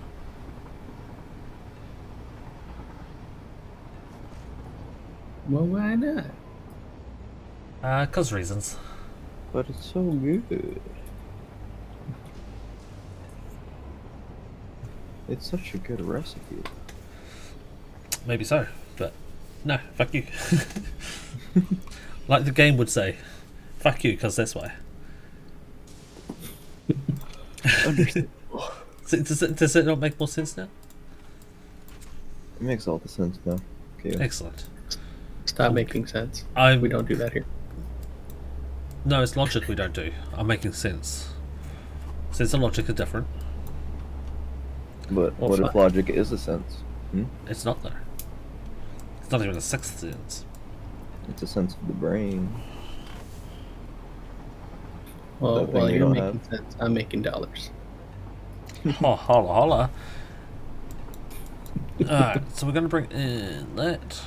Well, why not? 'Cause reasons. But it's so good. It's such a good recipe. Maybe so, but no, fuck you. Like the game would say, fuck you, because that's why. Understandable. Does it not make more sense now? It makes all the sense now. Okay. Excellent. Stop making sense. I'm, We don't do that here. No, it's logic we don't do. I'm making sense. Sense and logic are different. But Well, what if fuck. logic is a sense? It's not though. It's not even a sixth sense. It's a sense of the brain. Well, That thing while you you're don't making have? sense, I'm making dollars. Holla holla. Alright, so we're gonna bring in that.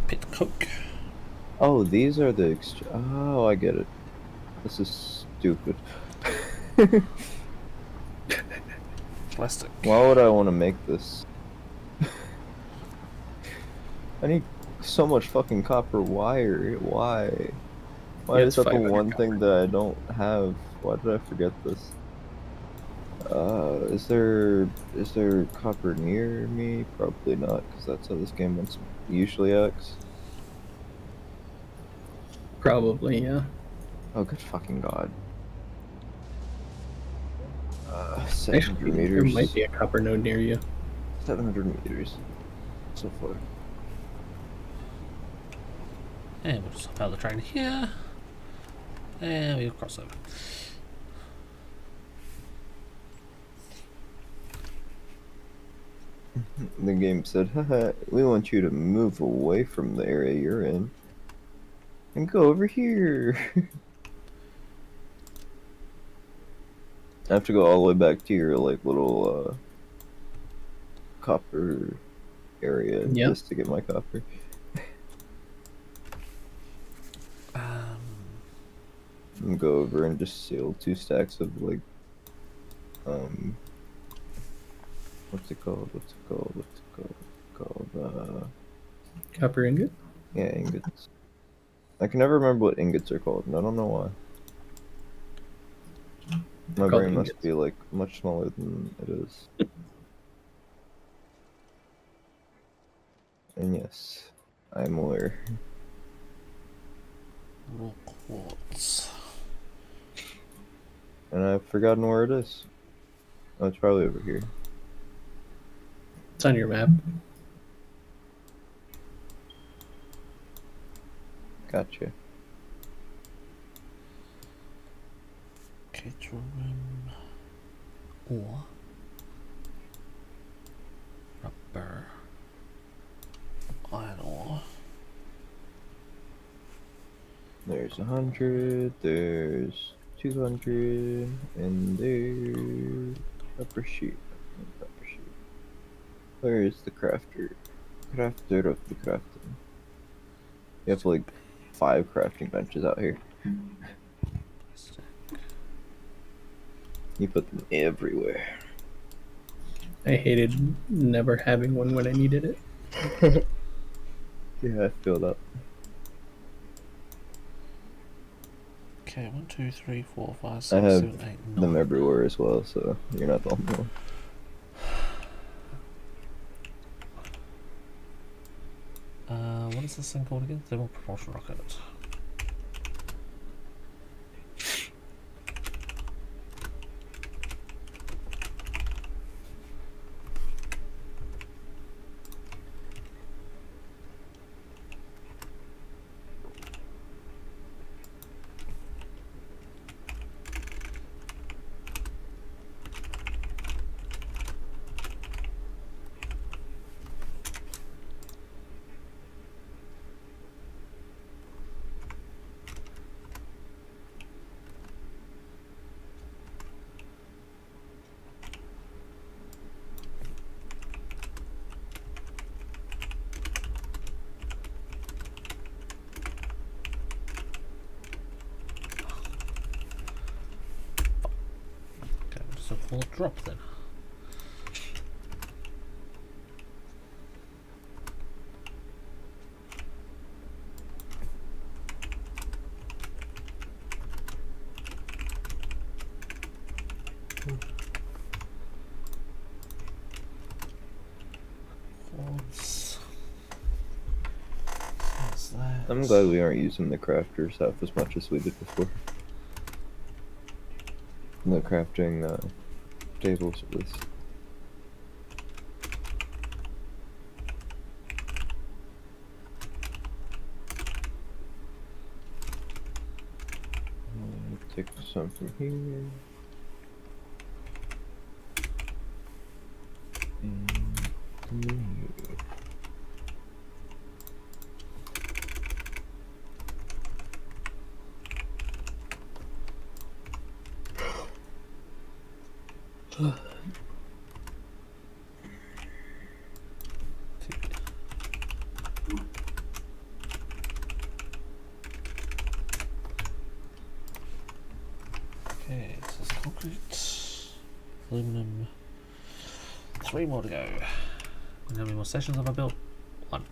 Pit Coke. Oh, these are the oh, I get it. This is stupid. Plastic. Why would I want to make this? I need so much fucking copper wire. Why? Why Yeah, is it's that the 500 one thing copper. that I don't have? Why did I forget this? Is there copper near me? Probably not, because that's how this game usually acts. Probably, yeah. Oh, good fucking god. 700 Actually, there might meters. be a copper node near you. 700 meters so far. And we'll just hop out of the train here. And we'll cross over. The game said, haha, we want you to move away from the area you're in and go over here. I have to go all the way back to your like little copper area Yep. just to get my copper. And go over and just seal 2 stacks of like what's it called? Copper ingot? Yeah, ingots. I can never remember what ingots are called, and I don't know why. My Called brain must ingots. be like much smaller than it is. And yes, I'm aware. Raw quartz. And I've forgotten where it is. Oh, it's probably over here. It's on your map. Gotcha. Caterham. Or rubber. Iron ore. There's 100, there's 200, and there's rubber sheet. Rubber sheet. Where is the crafter? Crafter of the crafting. You have like 5 crafting benches out here. You put them everywhere. I hated never having one when I needed it. Yeah, I feel that. Okay, 1, 2, 3, 4, 5, I 6, have 7, 8, 9. them everywhere as well, so you're not the only one. What is this thing called again? Thermal propulsion rocket. Okay, so full drop then. Quartz. What's that? I'm glad we aren't using the crafters half as much as we did before. The crafting tables at least. Take some from here. And from here. Okay, this is concrete. Aluminum. 3 more to go. And how many more sessions have I built? 1.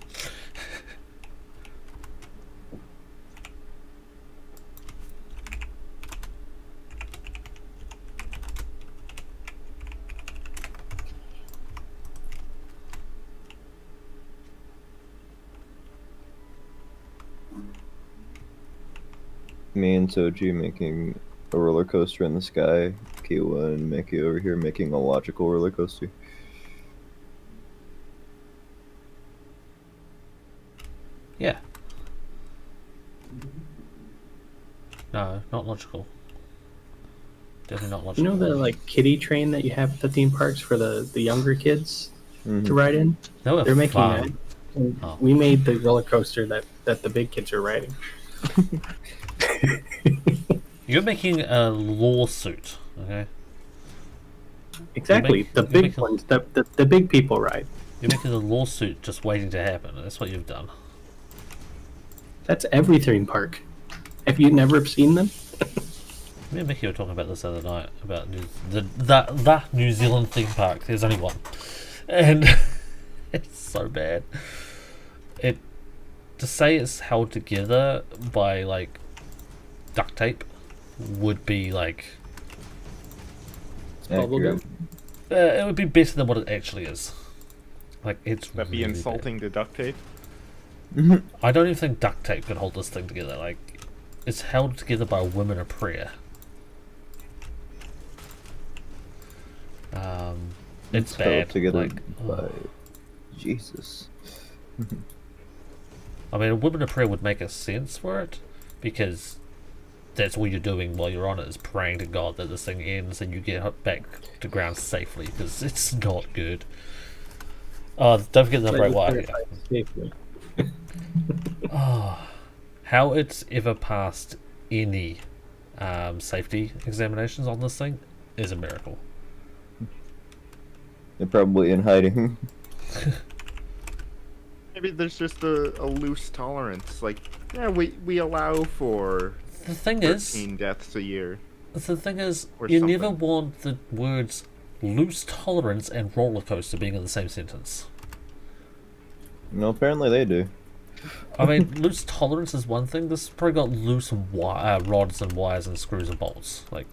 Me and Soji making a roller coaster in the sky. Kiwa and Mickey over here making a logical roller coaster. Yeah. No, not logical. Definitely not You logical. know the like kiddie train that you have at the theme parks for the younger kids to ride in? They were They're making fun. that. And Oh. we made the roller coaster that the big kids are riding. You're making a lawsuit, okay? Exactly. You're The big making- ones, the big people ride. You're making a lawsuit just waiting to happen. That's what you've done. That's every theme park. Have you never seen them? Me and Mickey were talking about this the other night about the New Zealand theme park. There's only one, and it's so bad. It to say it's held together by like duct tape would be like Accurate. it would be better than what it actually is. Like it's That be really insulting to duct tape. bad. I don't even think duct tape could hold this thing together. Like it's held together by women of prayer. It's held bad. together Like, by Jesus. I mean, a woman of prayer would make a sense for it because that's all you're doing while you're on it is praying to God that this thing ends and you get back to ground safely because it's not good. Oh, don't forget the bright wire. Safely. Oh, how it's ever passed any safety examinations on this thing is a miracle. They're probably in hiding. Maybe there's just a loose tolerance. Like, yeah, we allow for The thing is, 13 deaths a year. the thing is, Or you never something. want the words loose tolerance and roller coaster being in the same sentence. No, apparently they do. I mean, loose tolerance is one thing. This has probably got loose rods and wires and screws and bolts. Like,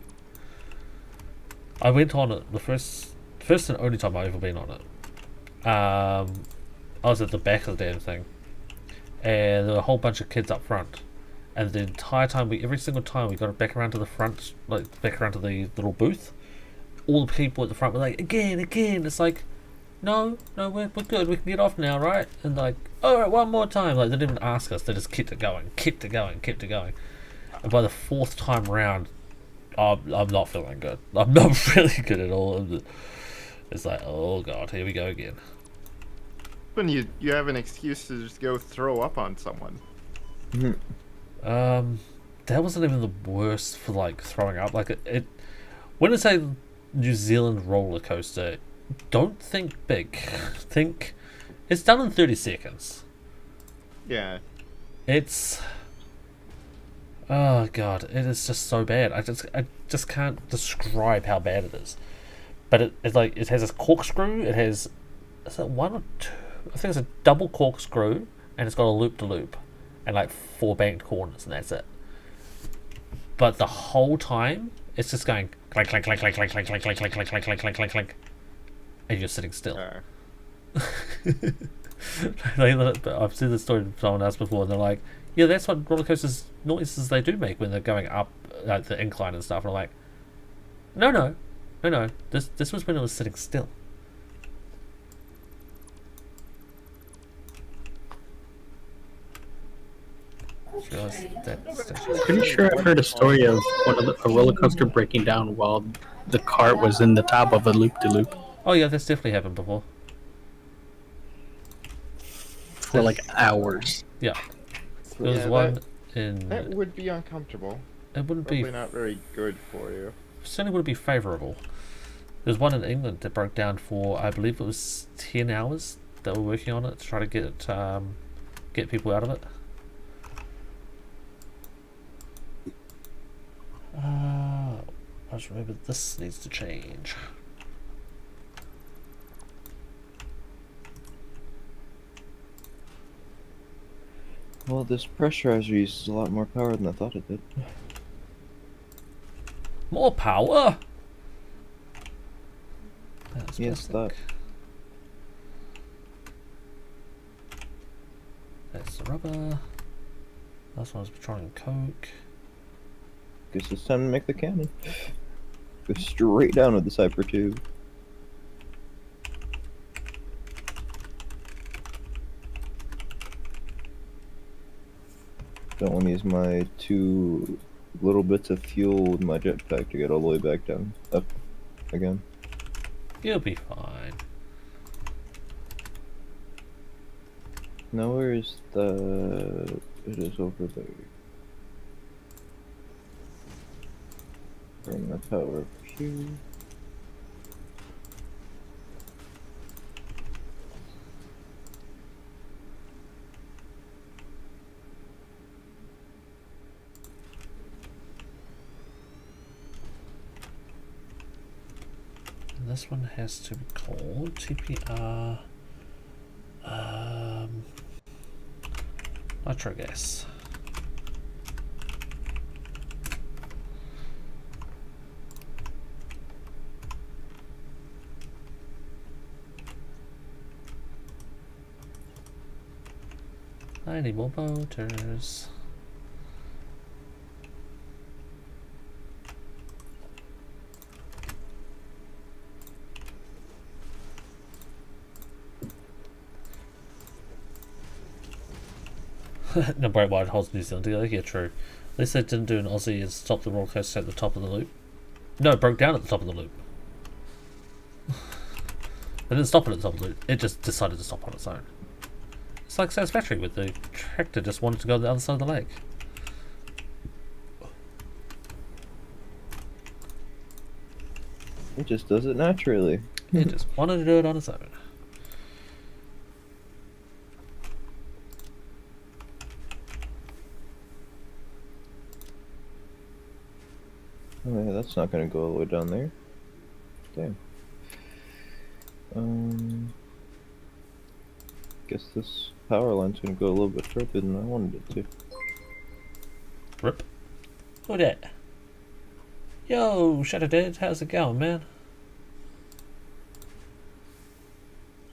I went on it the first and only time I've ever been on it. I was at the back of the damn thing, and there were a whole bunch of kids up front. And the entire time, every single time we got it back around to the front, like back around to the little booth, all the people at the front were like, again. It's like, no, we're good. We can get off now, right? And like, all right, one more time. Like, they didn't even ask us. They just kept it going. And by the 4th time round, I'm not feeling good. I'm not really good at all. It's like, oh god, here we go again. When you have an excuse to just go throw up on someone. That wasn't even the worst for like throwing up. Like it when it's a New Zealand roller coaster, don't think big. Think it's done in 30 seconds. Yeah. It's oh god, it is just so bad. I just can't describe how bad it is. But it's like it has a corkscrew. It has is it 1 or 2? I think it's a double corkscrew, and it's got a loop to loop, and like 4 banked corners, and that's it. But the whole time, it's just going clank, clank, clank, clank, clank, clank, clank, clank, clank, clank, clank, clank, clank, clank, clank, and you're sitting still. I've seen this story from someone else before, and they're like, "Yeah, that's what roller coasters noises they do make when they're going up like the incline and stuff." And I'm like, "No. This was when it was sitting still." Pretty sure I've heard a story of a roller coaster breaking down while the cart was in the top of a loop-de-loop Oh yeah, that's definitely happened before. for like hours. Yeah, there was Yeah, one in. That would be uncomfortable. It wouldn't Probably be not very good for you. certainly wouldn't be favourable. There's one in England that broke down for, I believe it was 10 hours that were working on it to try to get people out of it. I just remember this needs to change. Well, this pressurizer uses a lot more power than I thought it did. More power? That's Yes, plastic. That's the rubber. Last one was petroleum coke. Guess it's time to make the cannon. Go straight down with the Cypher tube. Don't want to use my 2 little bits of fuel with my jetpack to get all the way back down, up again. You'll be fine. Now where is the... It is over there. Bring the power up here. And this one has to be called TPR nitro gas. I need more motors. No, bright white holds New Zealand together. Yeah, true. At least they didn't do an Aussie and stop the roller coaster at the top of the loop. No, it broke down at the top of the loop. They didn't stop it at the top of the loop. It just decided to stop on its own. It's like Satisfactory with the tractor just wanted to go to the other side of the lake. It just does it naturally. It just wanted to do it on its own. Oh yeah, that's not gonna go all the way down there. Damn. Guess this power line's gonna go a little bit further than I wanted it to. Rip. Who dat? Yo, Shadow Dead, how's it going, man?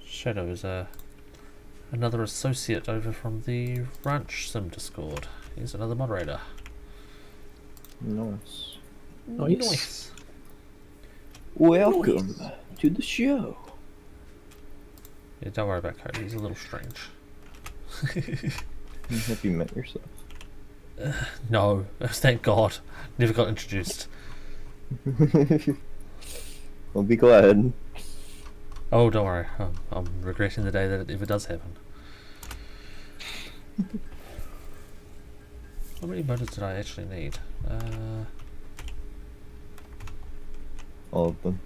Shadow is another associate over from the Ranch Sim Discord. He's another moderator. Nice. Nice. Welcome to the show. Yeah, don't worry about Cody, he's a little strange. Have you met yourself? No, thank God. Never got introduced. Well, be glad. Oh, don't worry. I'm regretting the day that it ever does happen. How many motors did I actually need? All of them.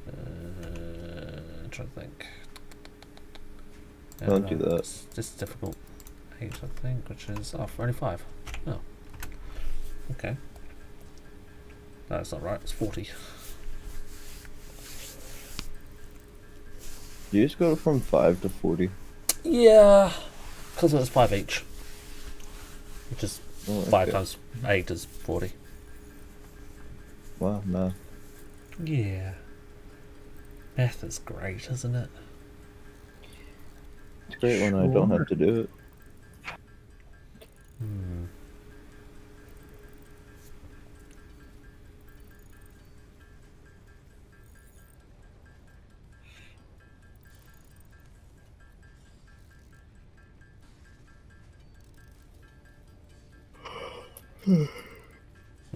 I'm trying to think. Don't do that. It's just difficult. 8, I think, which is only 5. Oh, okay. No, that's not right. It's 40. You just go from 5 to 40. Yeah, because it's 5 each, which is Oh, 5 okay. times 8 is 40. Wow, math. Yeah. Math is great, isn't it? It's great when I don't have to do it. Hmm.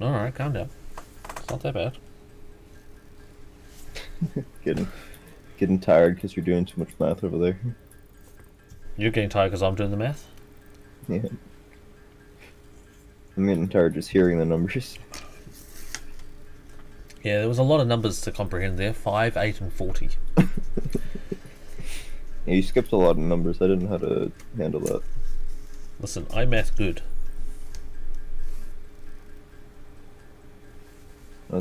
Alright, calm down. It's not that bad. Getting tired because you're doing too much math over there. You're getting tired because I'm doing the math? Yeah. I'm getting tired just hearing the numbers. Yeah, there was a lot of numbers to comprehend there. 5, 8, and 40. Yeah, you skipped a lot of numbers. I didn't know how to handle that. Listen, I math good.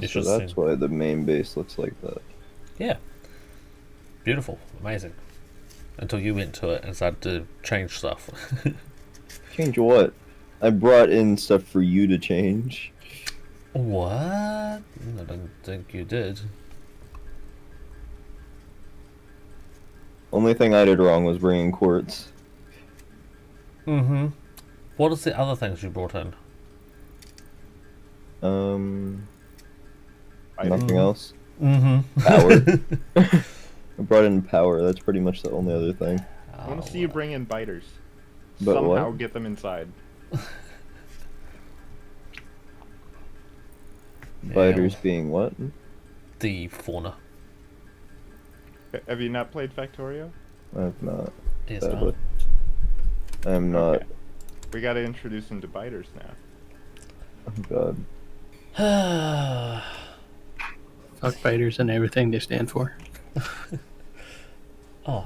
So that's why the main base looks like that. Yeah. Beautiful. Amazing. Until you went to it and started to change stuff. Change what? I brought in stuff for you to change. What? I don't think you did. Only thing I did wrong was bringing quartz. Mm-hmm. What is the other things you brought in? Nothing else. Mm-hmm. Power. I brought in power. That's pretty much the only other thing. I want to see you bring in biters. But Somehow what? get them inside. Biters being what? The fauna. Have you not played Factorio? I've not. Yes, Sadly. I'm not. Okay. We gotta introduce them to biters now. Oh god. Fuck fighters and everything they stand for. Oh,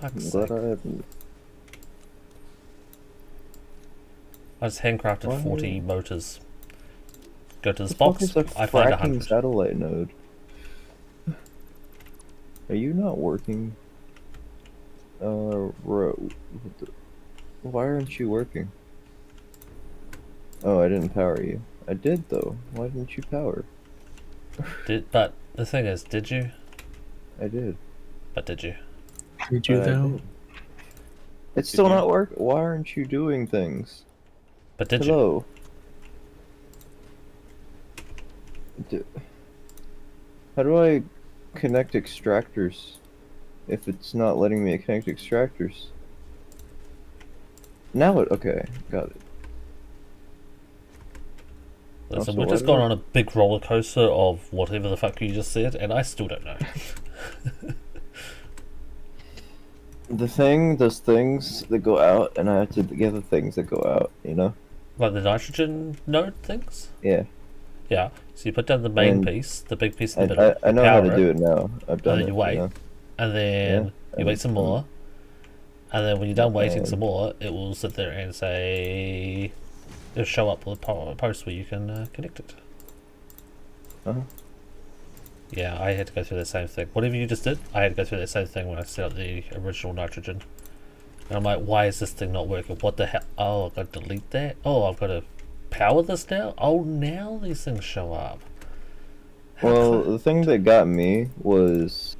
fuck's Glad sake. I haven't. I just handcrafted Why? 40 motors. Go to this What box, is a I find fracking 100. satellite node? Are you not working? Why aren't you working? Oh, I didn't power you. I did though. Why didn't you power? But the thing is, did you? I did. But did you? Did you But I though? did. It's still not working. Why aren't you doing things? But did you? Hello. How do I connect extractors if it's not letting me connect extractors? Now it. Okay, got it. Listen, Also, we've why just do gone I- on a big roller coaster of whatever the fuck you just said, and I still don't know. The thing does things that go out, and I have to get the things that go out, you know? Like the nitrogen node things? Yeah. Yeah. So you put down the main And piece, the big piece in the middle. I know you how power to do it now. I've done and then it. you wait, know? and then Yeah, you wait some more, and then when you're done waiting and- some more, it will sit there and say, it'll show up with a post where you can connect it. Uh-huh. Yeah, I had to go through the same thing. Whatever you just did, I had to go through the same thing when I set up the original nitrogen. And I'm like, why is this thing not working? What the hell? Oh, I've got to delete that? Oh, I've got to power this now? Oh, now these things show up. Well, the thing that got me was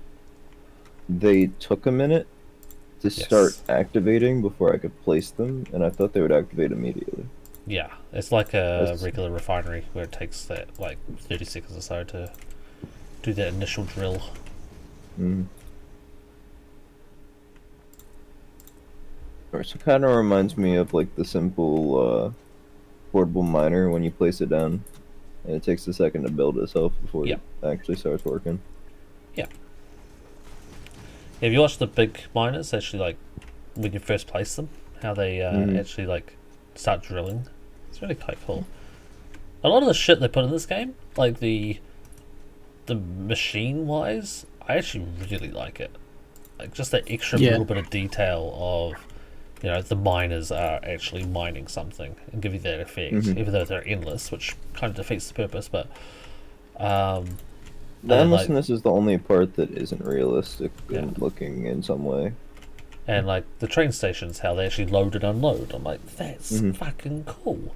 they took a minute to start activating before I could place them, and I thought they would activate immediately. Yeah, it's like a That's- regular refinery where it takes that like 30 seconds or so to do that initial drill. Mm. So it kind of reminds me of like the simple portable miner when you place it down, and it takes a second to build itself before Yeah. it actually starts working. Yeah. If you watch the big miners, actually, like when you first place them, how they actually like start drilling, it's really quite cool. A lot of the shit they put in this game, like the machine wise, I actually really like it. Like just that extra Yeah. little bit of detail of, you know, the miners are actually mining something and give you that effect, even though they're endless, which kind of defeats the purpose. But The then, like, endlessness is the only part that isn't realistic Yeah. in looking in some way. and like the train stations, how they actually load and unload. I'm like, that's fucking cool.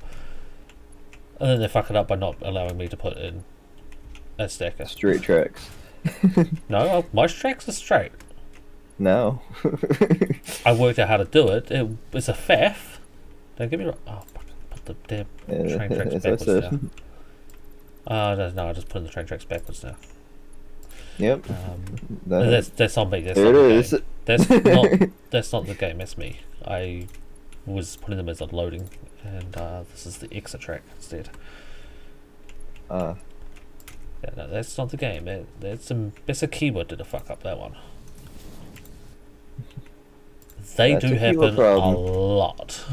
And then they fuck it up by not allowing me to put in a stacker. Straight tracks. No, my tracks are straight. Now. I worked out how to do it. It's a faff. Don't get me wrong. Oh, fuck, put the damn train tracks As I backwards said. now. No, I just put the train tracks backwards now. Yep. That's on me. That's There not it the is. game. That's not the game. That's me. I was putting them as a loading, and this is the exit track instead. Yeah, no, that's not the game. That's a keyword to fuck up that one. They That's do a keyword happen a problem. lot.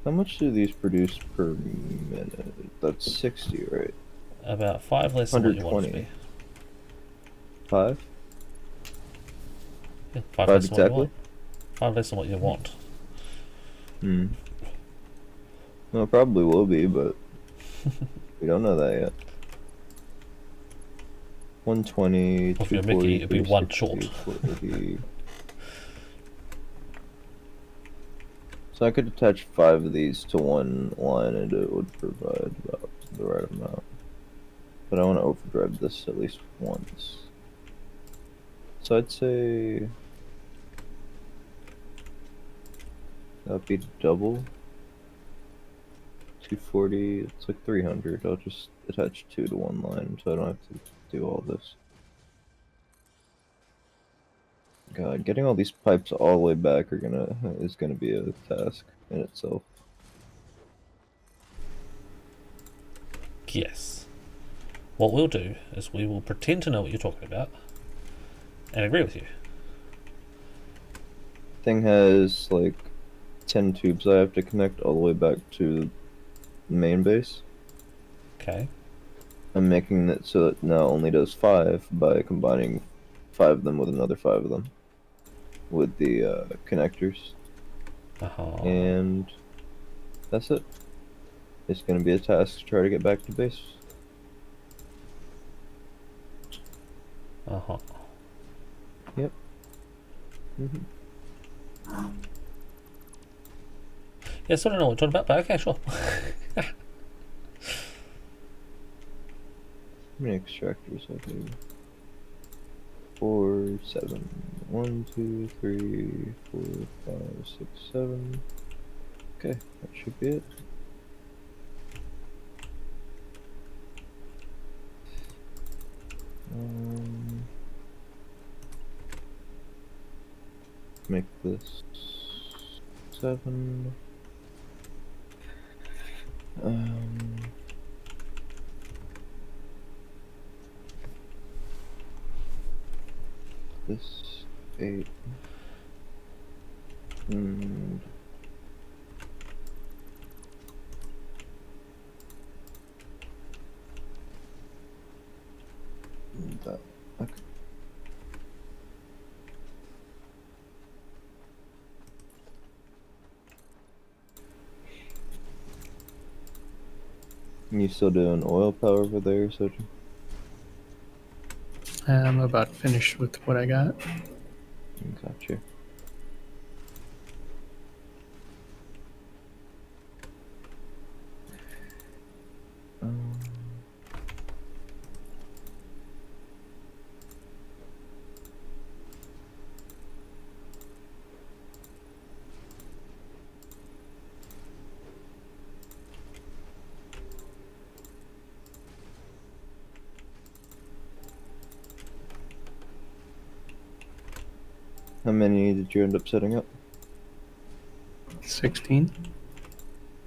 How much do these produce per minute? That's 60, right? About 5 less than what you want it to be. 5? Yeah, 5 5 less than what you exactly? want. 5 less than what you want. Hmm. Well, it probably will be, but we don't know that yet. 120, Well, if you're Mickey, 240, it'd be 1 360, short. 480. So I could attach 5 of these to one line and it would provide about the right amount. But I want to overdrive this at least once. So I'd say that'd be double. 240, it's like 300. I'll just attach 2 to one line so I don't have to do all this. God, getting all these pipes all the way back is gonna be a task in itself. Yes. What we'll do is we will pretend to know what you're talking about and agree with you. Thing has like 10 tubes I have to connect all the way back to the main base. Okay. I'm making it so it now only does 5 by combining 5 of them with another 5 of them with the connectors. And that's it. It's going to be a task to try to get back to base. Yep. Yeah, so I don't know what you're talking about, but okay, sure. How many extractors I do? 4, 7. 1, 2, 3, 4, 5, 6, 7. Okay, that should be it. Make this 7. This 8. And that. Okay. You still doing oil power over there, Soji? I'm about finished with what I got. Gotcha. How many did you end up setting up? 16.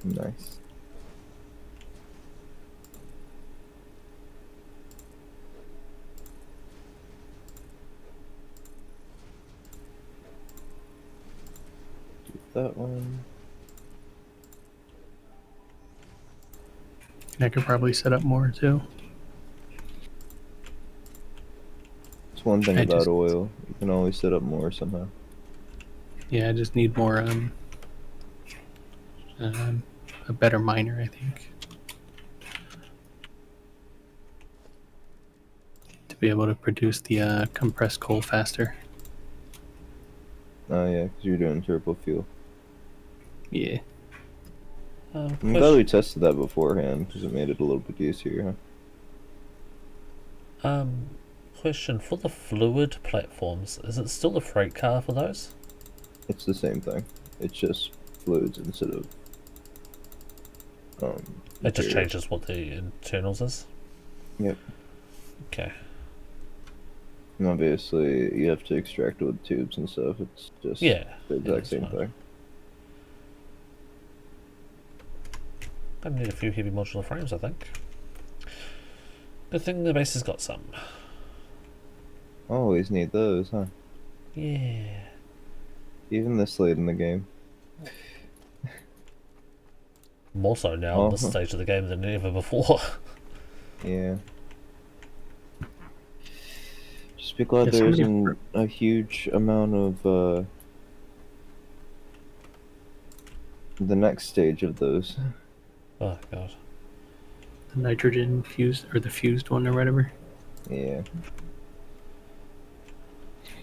Nice. Do that one. I could probably set up more too. It's one thing I about just- oil. You can always set up more somehow. Yeah, I just need more a better miner, I think, to be able to produce the compressed coal faster. Oh yeah, because you're doing turbo fuel. Yeah. I'm glad we tested that beforehand because it made it a little bit easier, huh? Question, for the fluid platforms, is it still the freight car for those? It's the same thing. It's just fluids instead of It just materials. changes what the internals is? Yep. Okay. And obviously, you have to extract it with tubes and stuff. It's just Yeah. the Yeah, exact that's same fine. thing. I need a few heavy modular frames, I think. Good thing the base has got some. Always need those, huh? Yeah. Even this late in the game. More so now in this stage of the game than ever before. Yeah. Just be glad Yeah, there somebody- isn't a huge amount of the next stage of those. Oh god. The nitrogen fused, or the fused one or whatever. Yeah.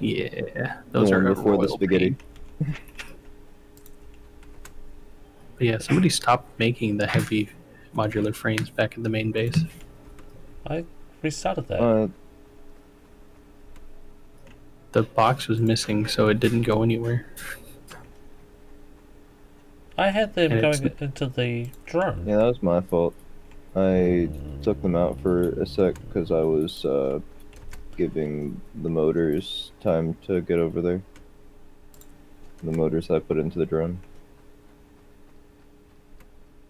Yeah, The those one are a before the royal spaghetti. pain. But yeah, somebody stopped making the heavy modular frames back in the main base. I restarted that. The box was missing, so it didn't go anywhere. I had them And going into the drone. Yeah, that was my fault. I took them out for a sec because I was giving the motors time to get over there. The motors I put into the drone.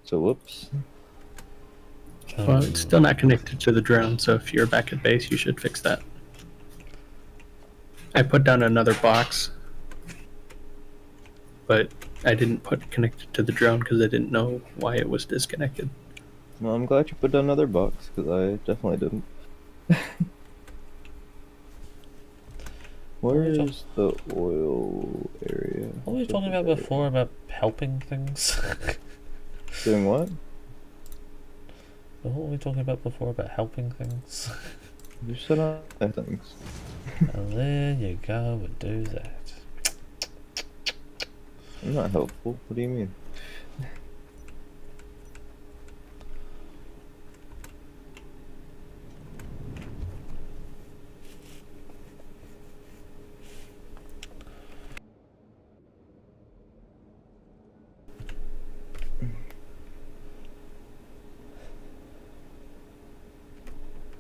So whoops. Well, it's still not connected to the drone, so if you're back at base, you should fix that. I put down another box, but I didn't put connected to the drone because I didn't know why it was disconnected. Well, I'm glad you put down another box because I definitely didn't. Where is the oil area? What were we talking about before about helping things? Doing what? What were we talking about before about helping things? You said other things. And there you go and do that. I'm not helpful. What do you mean?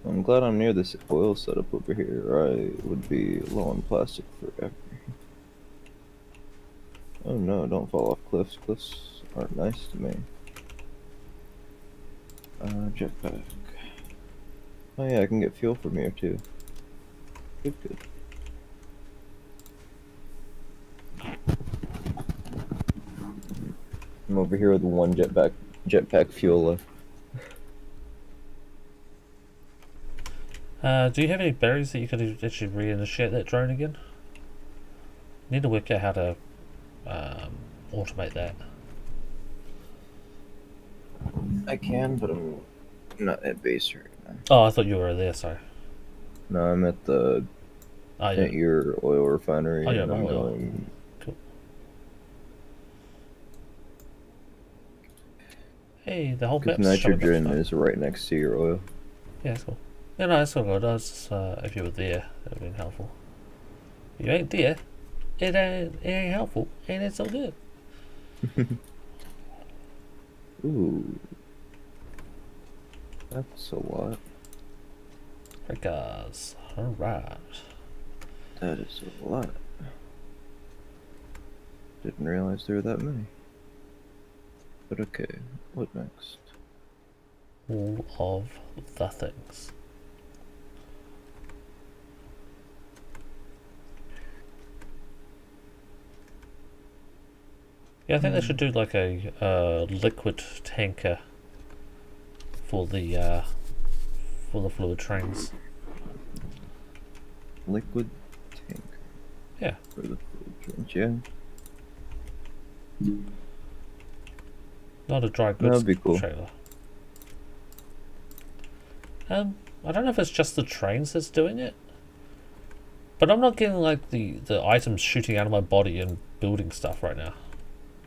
I'm glad I'm near this oil setup over here, or I would be low on plastic forever. Oh no, don't fall off cliffs. Cliffs aren't nice to me. Jetpack. Oh yeah, I can get fuel from here too. Good, good. I'm over here with one jetpack fuel left. Do you have any berries that you could actually reinitiate that drone again? Need to work out how to automate that. I can, but I'm not at base right now. Oh, I thought you were there, sorry. No, I'm at the at your oil refinery. Oh, yeah, and my I'm oil. going. Cool. Hey, the whole map's Nitrogen is right next to your oil. Yeah, that's cool. Yeah, no, that's all good. I was just, if you were there, that would have been helpful. You ain't there, it ain't helpful, and it's all good. Ooh. That's a lot. Frickers. Alright. That is a lot. Didn't realize there were that many. But okay, what next? All of the things. Yeah, I think they should do like a liquid tanker for the fluid trains. Liquid tank. Yeah. For the fluid trains, yeah. Not a dry goods That'd be cool. trailer. I don't know if it's just the trains that's doing it, but I'm not getting like the items shooting out of my body and building stuff right now.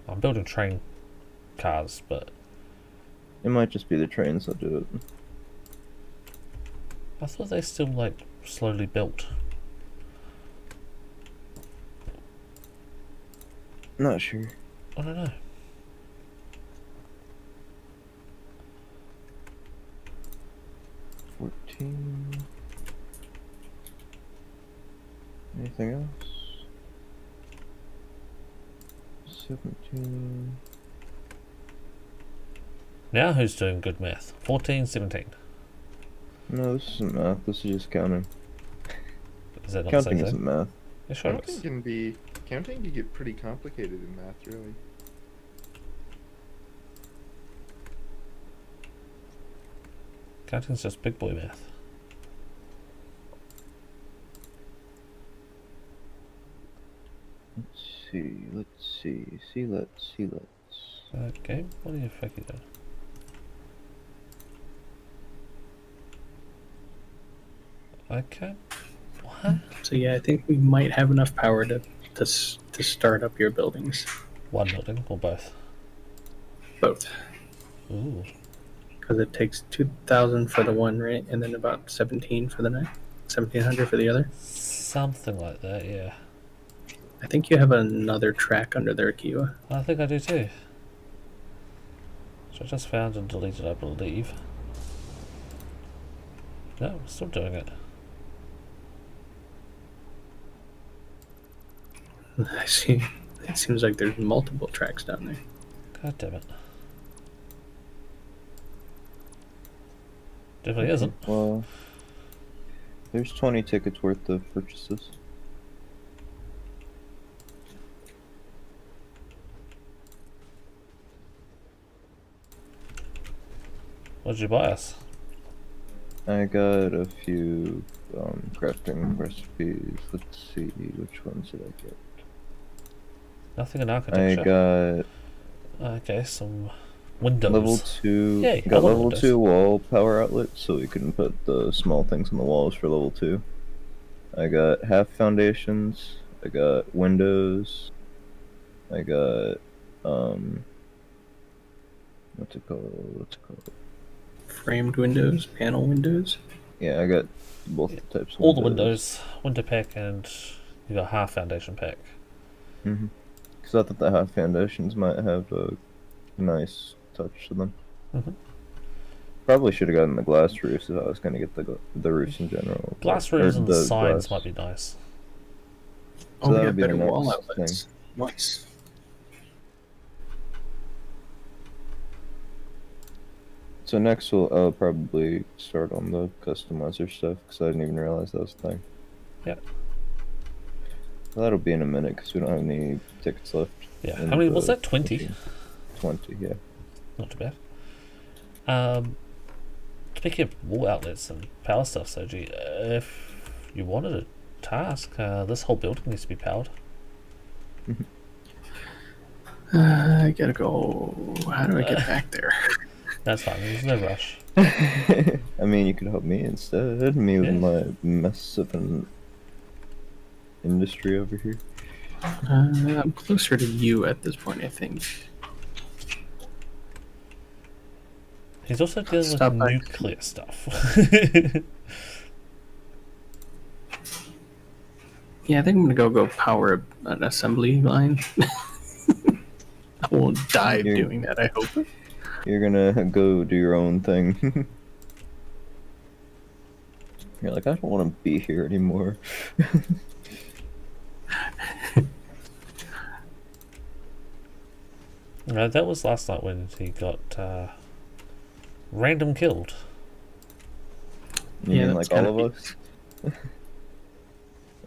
I'm building train cars, but It might just be the trains that do it. I thought they still like slowly built. Not sure. I don't know. Anything else? 17. Now who's doing good math? 14, 17. No, this isn't math. This is just counting. Is that not Counting the same isn't thing? math. Yeah, sure it Counting is. counting can get pretty complicated in math, really. Counting's just big boy math. Let's see. Okay, what are you fucking doing? Okay. What? So yeah, I think we might have enough power to start up your buildings. One building or both? Both. Ooh. Because it takes 2,000 for the one, right? And then about 17 for the night. 1,700 for the other. Something like that, yeah. I think you have another track under there, Kiwa. I think I do too. So I just found and deleted, I believe. No, I'm still doing it. I see. It seems like there's multiple tracks down there. God damn it. Definitely isn't. Well, there's 20 tickets worth of purchases. What did you buy us? I got a few crafting recipes. Let's see, which ones did I get? Nothing in architecture. I got Okay, some windows. level 2. Yay, I got love level windows. 2 wall power outlets, so we can put the small things on the walls for level 2. I got half foundations. I got windows. I got what's it called? Framed windows, panel windows. Yeah, I got both types of All the windows, window pack, and you got half foundation pack. Because I thought the half foundations might have a nice touch to them. Probably should have gotten the glass roofs if I was going to get the roofs in general. Glass roofs Or and the signs glass. might be nice. So Oh, that we would got be the better wall next outlets. Nice. So next I'll probably start on the customizer stuff because I didn't even realize that was a thing. Yeah. Well, that'll be in a minute because we don't have any tickets left. Yeah. in How many was the that? 20? 20, yeah. Not too bad. Speaking of wall outlets and power stuff, Soji, if you wanted a task, this whole building needs to be powered. I gotta go. How do I get back there? That's fine. There's no rush. I mean, you could help me instead. Me with Yeah. my mess of an industry over here. I'm closer to you at this point, I think. He's also dealing Stop with by. nuclear stuff. Yeah, I think I'm gonna go power an assembly line. I won't die You're- doing that, I hope. You're gonna go do your own thing. You're like, I don't want to be here anymore. No, that was last night when he got random killed. You Yeah, mean that's like all gotta of us?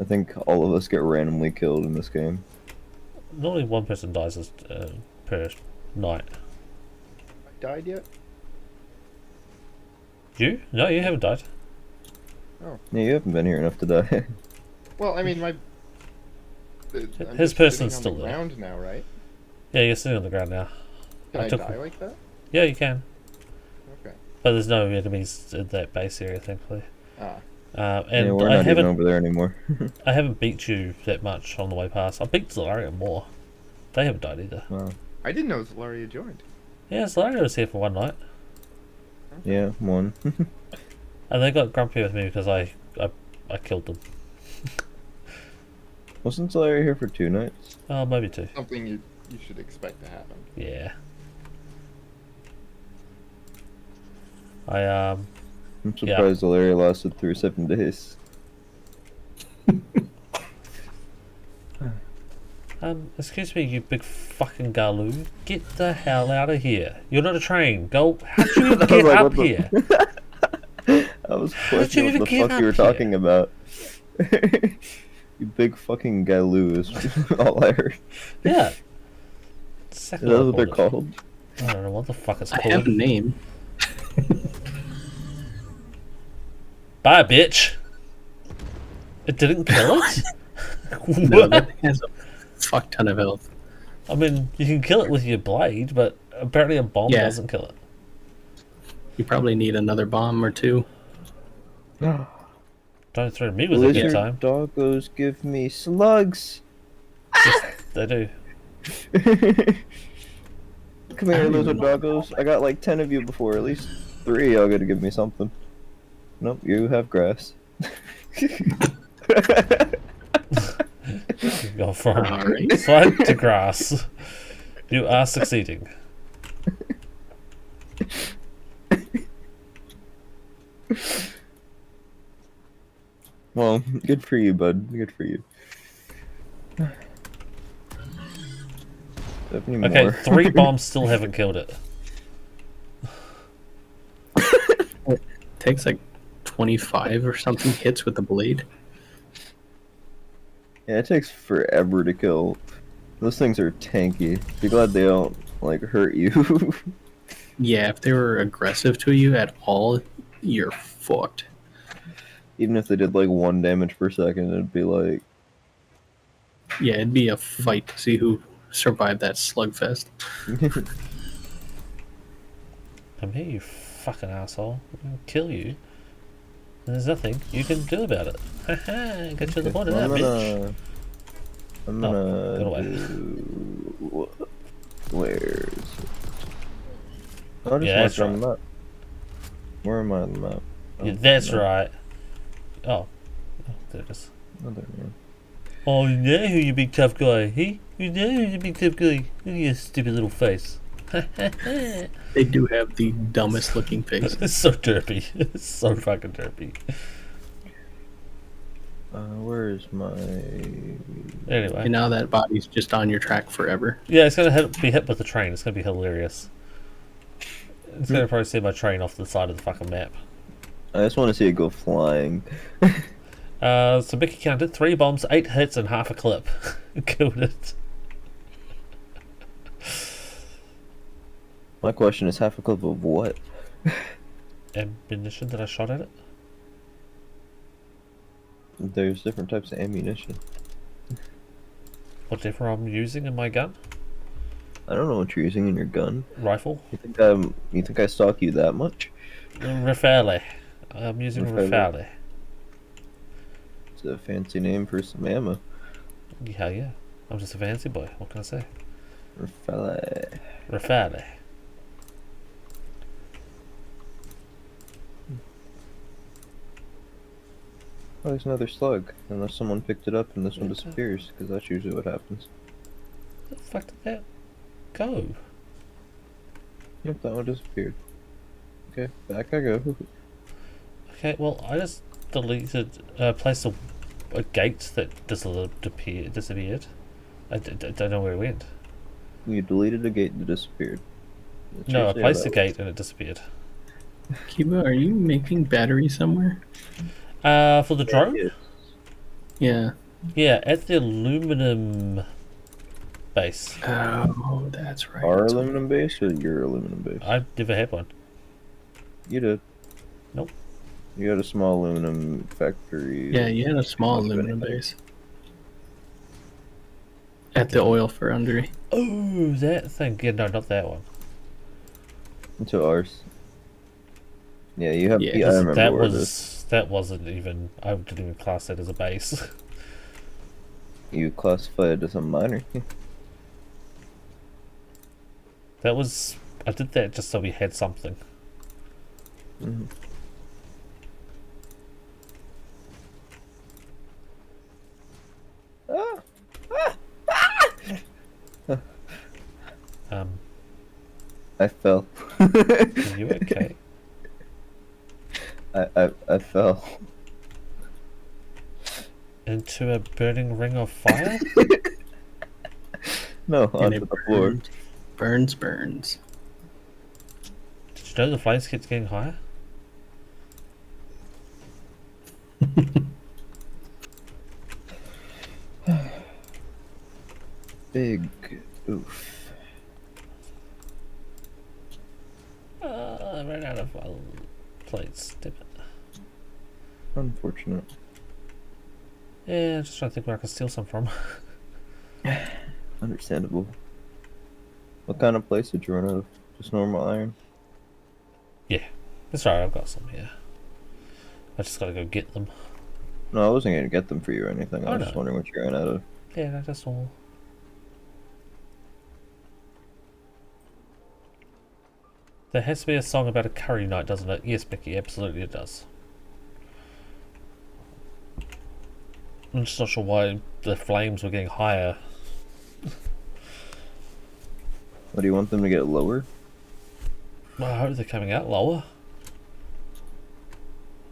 I think all of us get randomly killed in this game. Normally one person dies per night. I died yet? You? No, you haven't died. Yeah, you haven't been here enough to die. Well, I mean, I'm His just person's sitting still on the there. ground now, right? Yeah, you're sitting on the ground now. Can I I took- die like that? Yeah, you can. Okay. But there's no enemies in that base area, thankfully. Ah. And yeah, we're I not even haven't over there anymore. I haven't beat you that much on the way past. I beat Zolaria more. They haven't died either. Wow. I didn't know Zolaria joined. Yeah, Zolaria was here for one night. Yeah, one. And they got grumpy with me because I killed them. Wasn't Solaria here for 2 nights? Oh, maybe two. Something you should expect to happen. Yeah. I'm surprised Solaria lasted through 7 days. Excuse me, you big fucking galoo. Get the hell out of here. You're not a train. Go. How'd you even I was get like, up what the- here? I was did you questioning even what the get fuck you were up here? talking about. You big fucking galoo is all I heard. Yeah. Is Exactly that what they're I called called? it. I don't know what the fuck it's I called. have a name. Bye, bitch. It didn't kill it? No, What? that thing has a fuck ton of health. I mean, you can kill it with your blade, but apparently a bomb Yeah. doesn't kill it. You probably need another bomb or two. Don't throw me with a good Lizard time. doggos give me slugs. Yes, they do. Come here, lizard doggos. I got like 10 of you before. At least 3 y'all gotta give me something. Nope, you have grass. You go from Alright. slide to grass. You are succeeding. Well, good for you, bud. Good for you. Definitely Okay, more. 3 bombs still haven't killed it. Takes like 25 or something hits with the blade. Yeah, it takes forever to kill. Those things are tanky. Be glad they don't like hurt you. Yeah, if they were aggressive to you at all, you're fucked. Even if they did like 1 damage per second, it'd be like, Yeah, it'd be a fight to see who survived that slugfest. Come here, you fucking asshole. I'm gonna kill you. And there's nothing you can do about it. Haha, get you the point of that, bitch. I'm No, gonna get away. do... Where's it? Oh, just Yeah, mark that's it on the map. Where am I on the map? Yeah, that's no. right. Oh, there it is. Oh, there we are. Oh, you know who you big tough guy, hey? You know who you big tough guy. Look at your stupid little face. They do have the dumbest looking face. It's so derpy. It's so fucking derpy. Where is my... Anyway. And now that body's just on your track forever. Yeah, it's gonna be hit with the train. It's gonna be hilarious. It's gonna probably see my train off the side of the fucking map. I just want to see it go flying. So Mickey counted 3 bombs, 8 hits, and half a clip. Killed it. My question is half a clip of what? Ammunition that I shot at it? There's different types of ammunition. Whatever I'm using in my gun? I don't know what you're using in your gun. Rifle? You think I stalk you that much? Rafale. I'm using Rafale. Rafale. It's a fancy name for some ammo. Hell yeah. I'm just a fancy boy. What can I say? Rafale. Rafale. Oh, there's another slug. Unless someone picked it up and this one disappears, because that's usually what happens. Where the fuck did that go? Yep, that one disappeared. Okay, back I go. Okay, well, I just deleted, placed a gate that disappeared. I don't know where it went. You deleted a gate that disappeared. That's No, I usually how placed that a gate and it disappeared. Kiba, are you making batteries somewhere? For the drone? works. Yeah. Yeah, at the aluminum base. Oh, that's right. Our aluminum base or your aluminum base? I never had one. You did. Nope. You had a small aluminum factory. Yeah, you had a small Must have been aluminum anything. base. At the oil foundry. Oh, that thing. Yeah, no, not that one. Into ours. Yeah, you have. Yeah, Yeah, I remember That where it is. that wasn't even. I didn't even class that as a base. You classify it as a miner. That was. I did that just so we had something. Mhm. I fell. Are you okay? I fell. Into a burning ring of fire? No, And onto it the floor. burns. Did you know the flames keeps getting higher? Big oof. I ran out of plates. Damn it. Unfortunate. Yeah, I'm just trying to think where I can steal some from. Understandable. What kind of place did you run out of? Just normal iron? Yeah, that's right, I've got some here. I just gotta go get them. No, I wasn't gonna get them for you or anything. I Oh, was just no. wondering what you ran out of. Yeah, no, that's all. There has to be a song about a curry night, doesn't it? Yes, Mickey, absolutely it does. I'm just not sure why the flames were getting higher. What, do you want them to get lower? Well, I hope they're coming out lower.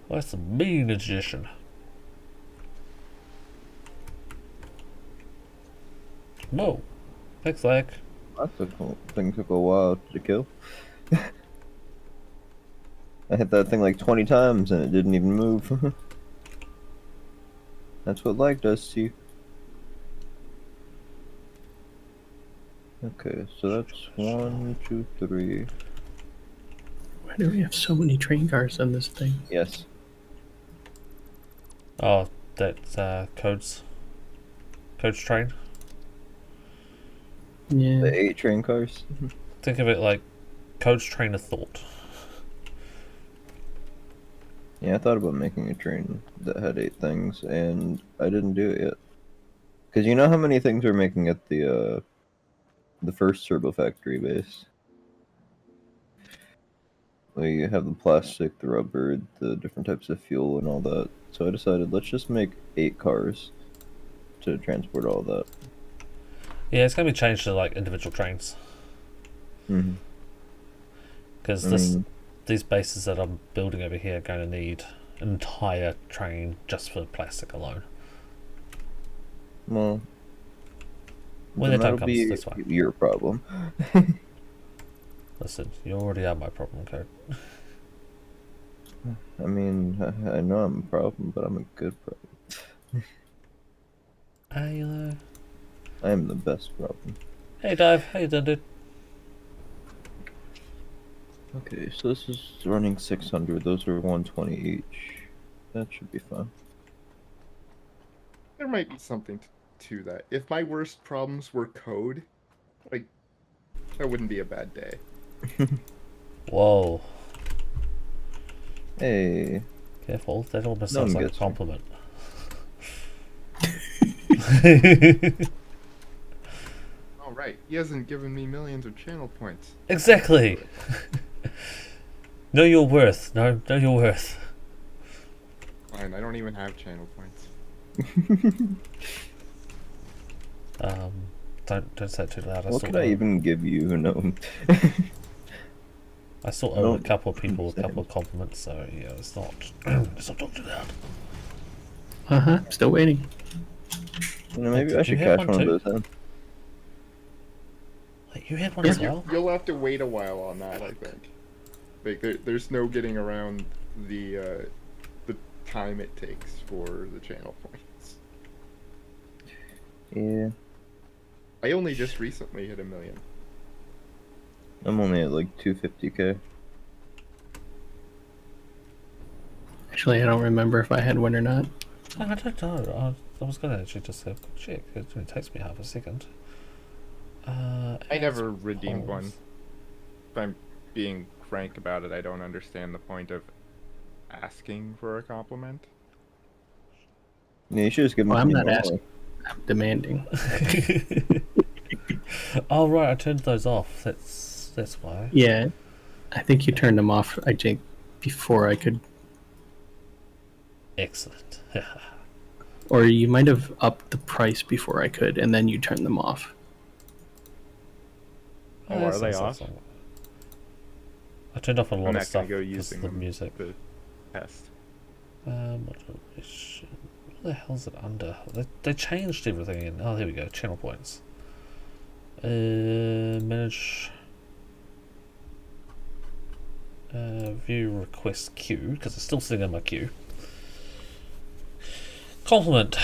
Well, that's a mean addition. Whoa. Thanks, lag. That thing took a while to kill. I hit that thing like 20 times and it didn't even move. That's what lag does to you. Okay, so that's 1, 2, 3. Why do we have so many train cars on this thing? Yes. Oh, that's Code's train. Yeah. The 8 train cars. Think of it like Code's train of thought. Yeah, I thought about making a train that had 8 things, and I didn't do it yet. Because you know how many things we're making at the first Turbo Factory base? We have the plastic, the rubber, the different types of fuel, and all that. So I decided, let's just make 8 cars to transport all that. Yeah, it's gonna be changed to like individual trains. Mm-hmm. Because these bases that I'm building over here are going to need an entire train just for plastic alone. Well, When then the time that'll comes, be that's fine. your problem. Listen, you already are my problem, Code. I mean, I know I'm a problem, but I'm a good problem. Hey, I am the best problem. hey, Dave. How you doing, dude? Okay, so this is running 600. Those are 120 each. That should be fine. There might be something to that. If my worst problems were code, like, that wouldn't be a bad day. Whoa. Hey. Careful, that almost No sounds one like a gets me. compliment. All right, he hasn't given me millions of channel points. Exactly. Know your worth. Know your worth. Fine, I don't even have channel points. Don't say it too loud. What could I even give you? No. I still owe a couple of people a couple of compliments, so yeah, it's not talk too loud. Still waiting. You know, maybe Did I should you have cash one one of too? those in. Like, you had one as well? You'll have to wait a while on that, I think. Like, there's no getting around the time it takes for the channel points. Yeah. I only just recently hit 1 million. I'm only at like 250k. Actually, I don't remember if I had one or not. I don't know. I was gonna actually just have a quick check. It only takes me half a second. I never redeemed one. If I'm being frank about it, I don't understand the point of asking for a compliment. Yeah, you should just give them Well, to I'm me not normally. asking. I'm demanding. Oh right, I turned those off. That's why. Yeah, I think you turned them off. I think before I could, Excellent. or you might have upped the price before I could, and then you turned them off. Oh, are they off? I turned off a lot I'm of not stuff gonna go because using of the music. the test. What the hell's it under? They changed everything in. Oh, there we go. Channel points. Manage. View request queue because it's still sitting in my queue. Compliment,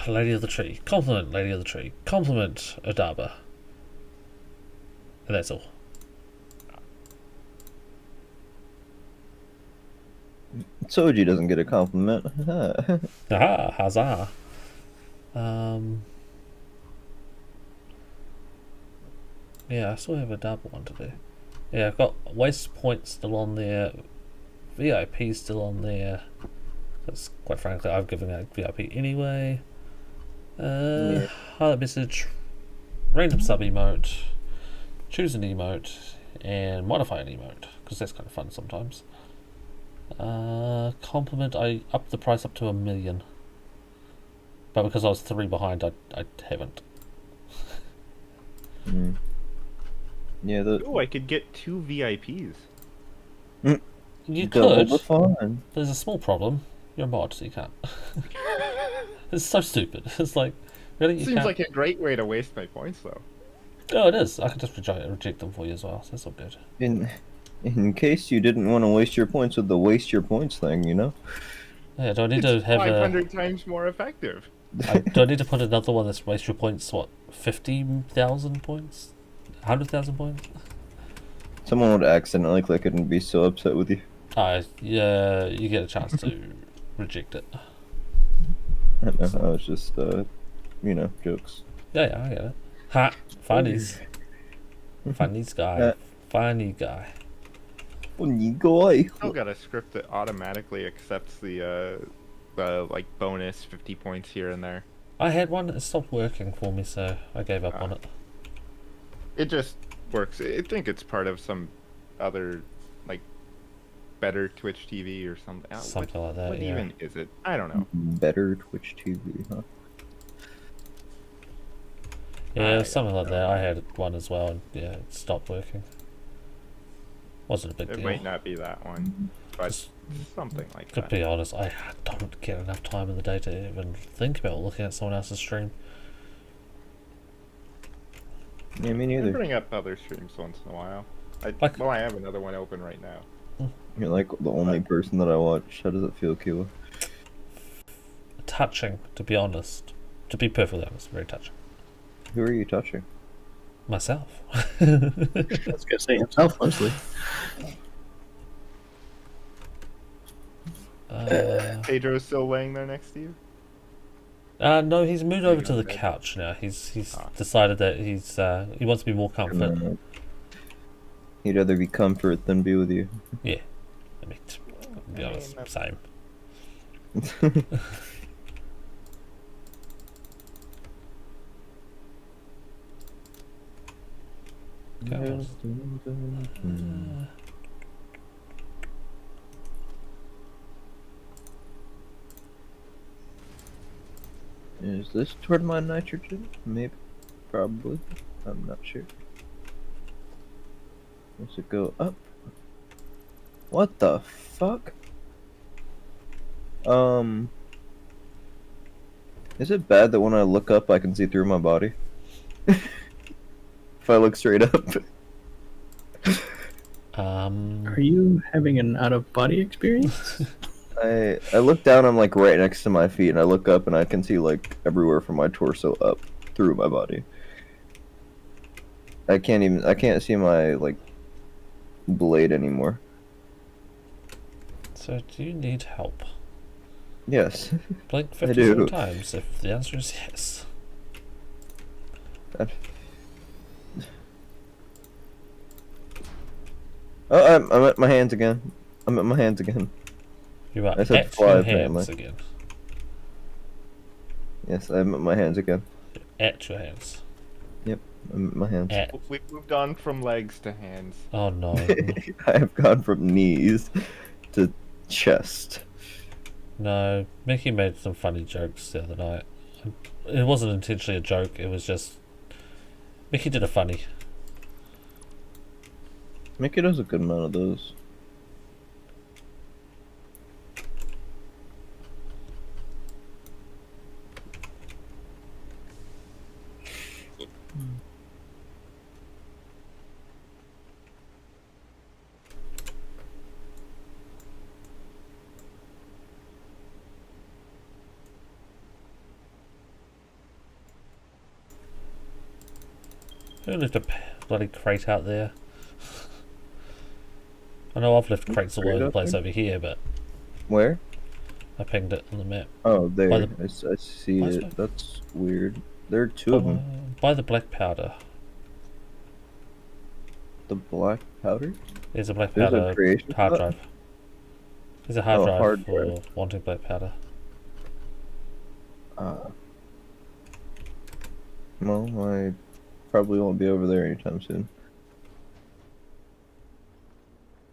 Lady of the Tree. Compliment, Lady of the Tree. Compliment, Adaba. And that's all. Soji doesn't get a compliment. Aha, huzzah. Yeah, I still have a double one to do. Yeah, I've got waste points still on there, VIP still on there. Because quite frankly, I've given out VIP anyway. Yeah. Highlight message, random sub emote, choose an emote, and modify an emote, because that's kind of fun sometimes. Compliment, I upped the price up to 1 million. But because I was 3 behind, I haven't. Mm. Yeah, Oh, I could get 2 VIPs. You double could. the fun. There's a small problem. You're a mod, so you can't. It's so stupid. It's like, really? You Seems can't? like a great way to waste my points, though. Oh, it is. I can just reject them for you as well, so that's all good. In case you didn't want to waste your points with the waste your points thing, you know? Yeah, do I need It's to have 500 times more effective. do I need to put another one that's waste your points, what, 50,000 points? 100,000 points? Someone would accidentally click it and be so upset with you. Yeah, you get a chance to reject it. I know, I was just, jokes. Yeah, I get it. Ha! Funnies. Funnies guy. Funny guy. Funny guy. Still got a script that automatically accepts the like bonus 50 points here and there. I had one that stopped working for me, so I gave up on it. It just works. I think it's part of some other, like, better Twitch TV or something. Something like that, What yeah. even is it? I don't know. Better Twitch TV, huh? Yeah, I something like don't that. know. I had one as well, and yeah, it stopped working. Wasn't a big It deal. might not be that one, but Just- something like To that. be honest, I don't get enough time in the day to even think about looking at someone else's stream. Yeah, me I neither. bring up other streams once in a while. Like- I have another one open right now. You're like the only person that I watch. How does it feel, Kiwa? Touching, to be honest. To be perfectly honest, very touching. Who are you touching? Myself. I was gonna say himself mostly. Pedro's still laying there next to you? No, he's moved over to the Okay. couch now. He's Ah. decided that he wants to be more comfort. He'd rather be comfort than be with you. Yeah, I mean, to be I mean, honest, that's- same. Come on. Is this toward my nitrogen? Maybe. Probably. I'm not sure. Does it go up? What the fuck? Is it bad that when I look up I can see through my body? If I look straight up. Are you having an out of body experience? I look down, I'm like right next to my feet, and I look up and I can see like everywhere from my torso up through my body. I can't see my like blade anymore. So, do you need help? Yes. Blink I 54 do. times if the answer is yes. Oh, I'm at my hands again. I'm at my hands again. You are I said at your five, hands apparently. again. Yes, I'm at my hands again. At your hands. I'm at my hands. At. We've moved on from legs to hands. Oh no. I have gone from knees to chest. No, Mickey made some funny jokes the other night. It wasn't intentionally a joke, it was just... Mickey did a funny. Mickey does a good amount of those. Who left a bloody crate out there? I know I've left crates all Crate over the out place there? over here, but Where? I pinged it on the map. Oh, there. By I see Why is it. it- That's weird. There are two of them. By the black powder. The black powder? There's a black There's a powder creation hard spot? drive. There's a hard Oh, drive hard for drive. wanting black powder. Well, I probably won't be over there anytime soon.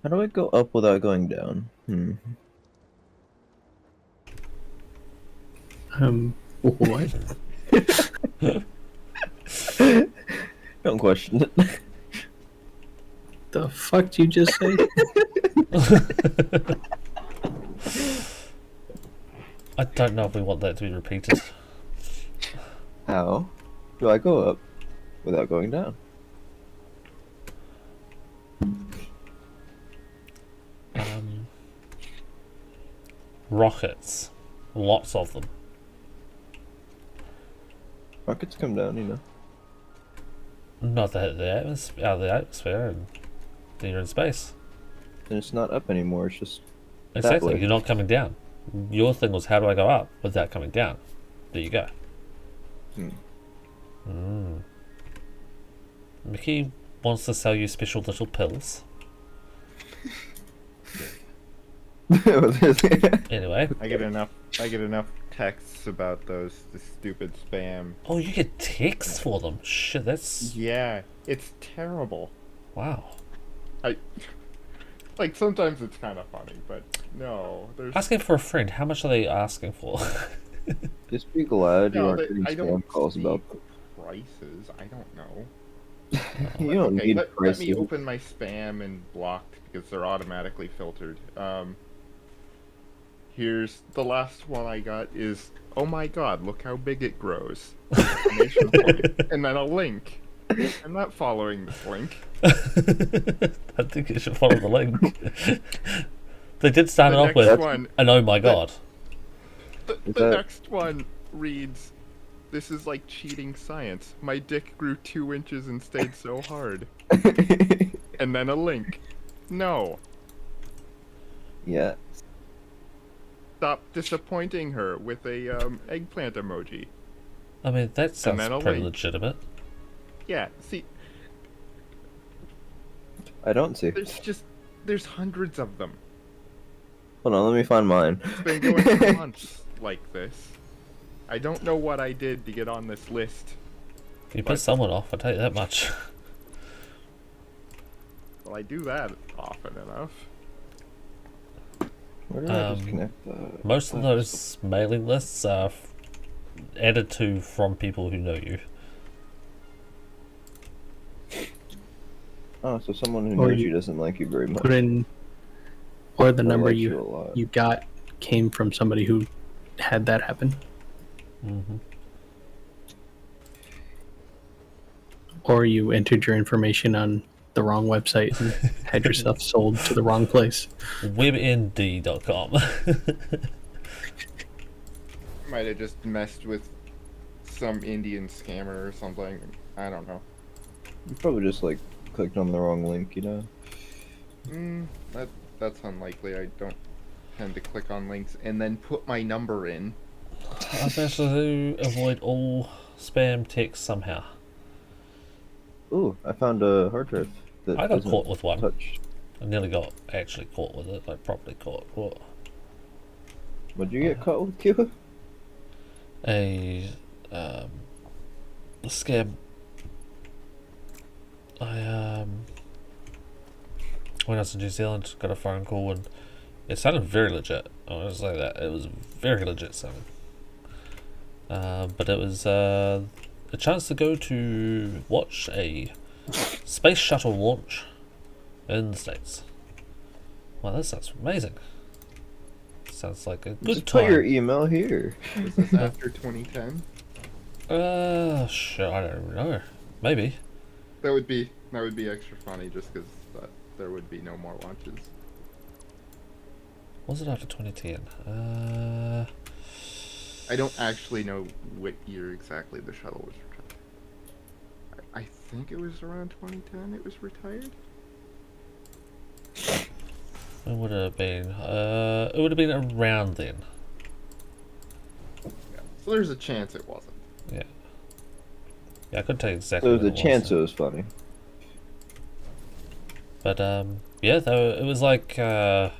How do I go up without going down? What? Don't question it. The fuck did you just say? I don't know if we want that to be repeated. How do I go up without going down? Rockets. Lots of them. Rockets come down, you know. Not the atmosphere, out of the atmosphere, and then you're in space. And it's not up anymore, it's just Exactly, way. you're not coming down. Your thing was, how do I go up without coming down? There you go. Mickey wants to sell you special little pills. Anyway. I get enough texts about the stupid spam. Oh, you get texts for them? Shit, that's... Yeah, it's terrible. Wow. Like, sometimes it's kind of funny, but no, there's... Asking for a friend, how much are they asking for? Just be glad you No, aren't getting I don't spam calls see about them. prices. I don't know. You don't Okay, need let prices. me open my spam and blocked because they're automatically filtered. Here's the last one I got is, oh my god, look how big it grows. Exclamation point. And then a link. I'm not following this link. I think you should follow the link. They did start it The off with, next one, and oh my god. the next one reads, this is like cheating science. My dick grew 2 inches and stayed so hard. And then a link. No. Yeah. Stop disappointing her with a eggplant emoji. I mean, that sounds then a pretty link. legitimate. Yeah, see, I don't see. there's hundreds of them. Hold on, let me find mine. It's been going for months like this. I don't know what I did to get on this list. You pissed someone off, I'll tell you that much. Well, I do that often enough. Where do I disconnect the... Most of those mailing lists are added to from people who know you. Oh, so someone who Or knows you- you doesn't like you very much. Put in, or the Or number likes you a lot. you got came from somebody who had that happen, Mm-hmm. or you entered your information on the wrong website and had yourself sold to the wrong place. WebND.com. Might have just messed with some Indian scammer or something. I don't know. You probably just like clicked on the wrong link, you know? That's unlikely. I don't tend to click on links and then put my number in. I've managed to avoid all spam text somehow. Ooh, I found a hard drive that I got isn't caught with one. touched. I nearly got actually caught with it, like properly caught. What'd you get caught with, Cuba? A scam. I when I was in New Zealand, got a phone call and it sounded very legit. I was say that it was very legit sounding. But it was a chance to go to watch a space shuttle launch in the States. Well, that sounds amazing. Sounds like a good Just put your time. email here. Was this after 2010? Sure, I don't know. Maybe. That would be extra funny just because there would be no more launches. Was it after 2010? I don't actually know what year exactly the shuttle was retired. I think it was around 2010 it was retired. When would it have been? It would have been around then. Yeah. So there's a chance it wasn't. Yeah. Yeah, I couldn't tell you So exactly there's when a it chance was. it was funny. But yeah, though it was like you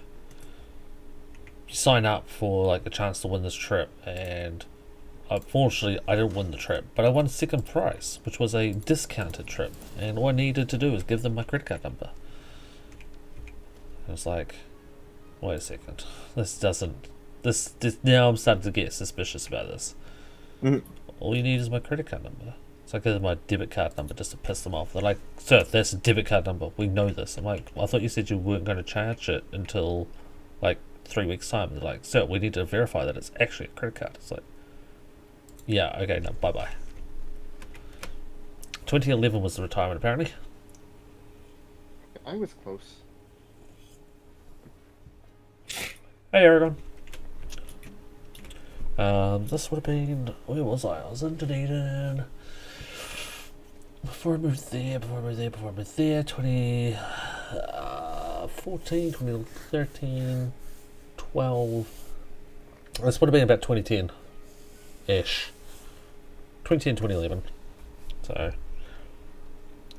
sign up for like a chance to win this trip, and unfortunately I didn't win the trip, but I won second prize, which was a discounted trip, and all I needed to do was give them my credit card number. I was like, wait a second, this now I'm starting to get suspicious about this. Mhm. All you need is my credit card number. So I give them my debit card number just to piss them off. They're like, sir, that's a debit card number. We know this. I'm like, well, I thought you said you weren't going to charge it until like 3 weeks' time. They're like, sir, we need to verify that it's actually a credit card. It's like, yeah, okay, no, bye-bye. 2011 was the retirement, apparently. I was close. Hey, Aragon. This would have been, where was I? I was in Dunedin. Before I moved there, 2014, 2013, 12. This would have been about 2010-ish. 2010, 2011. So,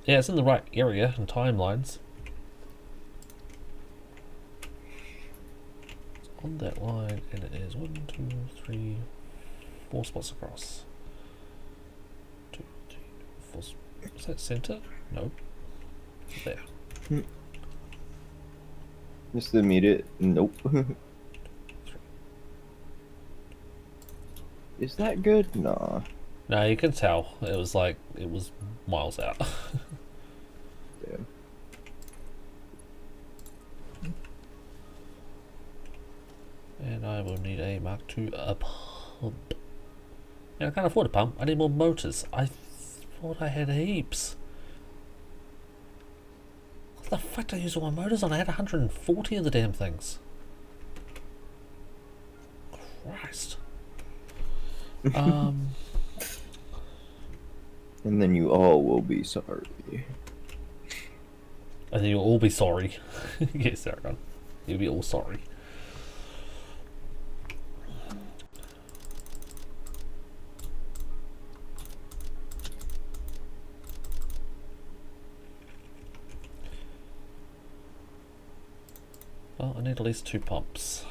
yeah, it's in the right area and timelines. It's on that line, and it is 1, 2, 3, 4 spots across. 2, 3, 4 spots. Is that center? No. There. Just immediate. Nope. Is that good? Nah. No, you can tell. It was like, it was miles out. Damn. And I will need a Mark II pump. Yeah, I can't afford a pump. I need more motors. I thought I had heaps. What the fuck did I use all my motors on? I had 140 of the damn things. Christ. And then you all will be sorry. I think you'll all be sorry. Yes, Aragon. You'll be all sorry. Well, I need at least 2 pumps.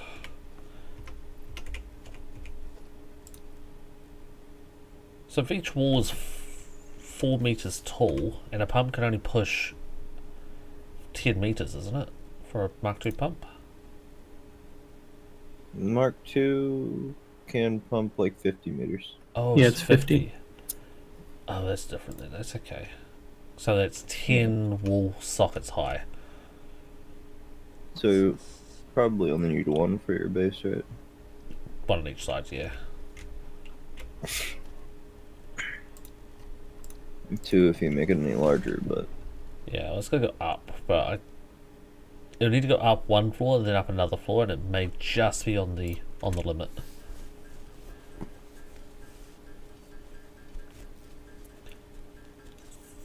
So if each wall is 4 meters tall, and a pump can only push 10 meters, isn't it? For a Mark II pump? Mark II can pump like 50 meters. Oh, Yeah, it's 50. Oh, that's different then. That's okay. So that's 10 wall sockets high. So probably only need 1 for your base, right? 1 on each side, yeah. 2 if you make it any larger, but Yeah, let's go up, but it'll need to go up 1 floor and then up another floor, and it may just be on the limit.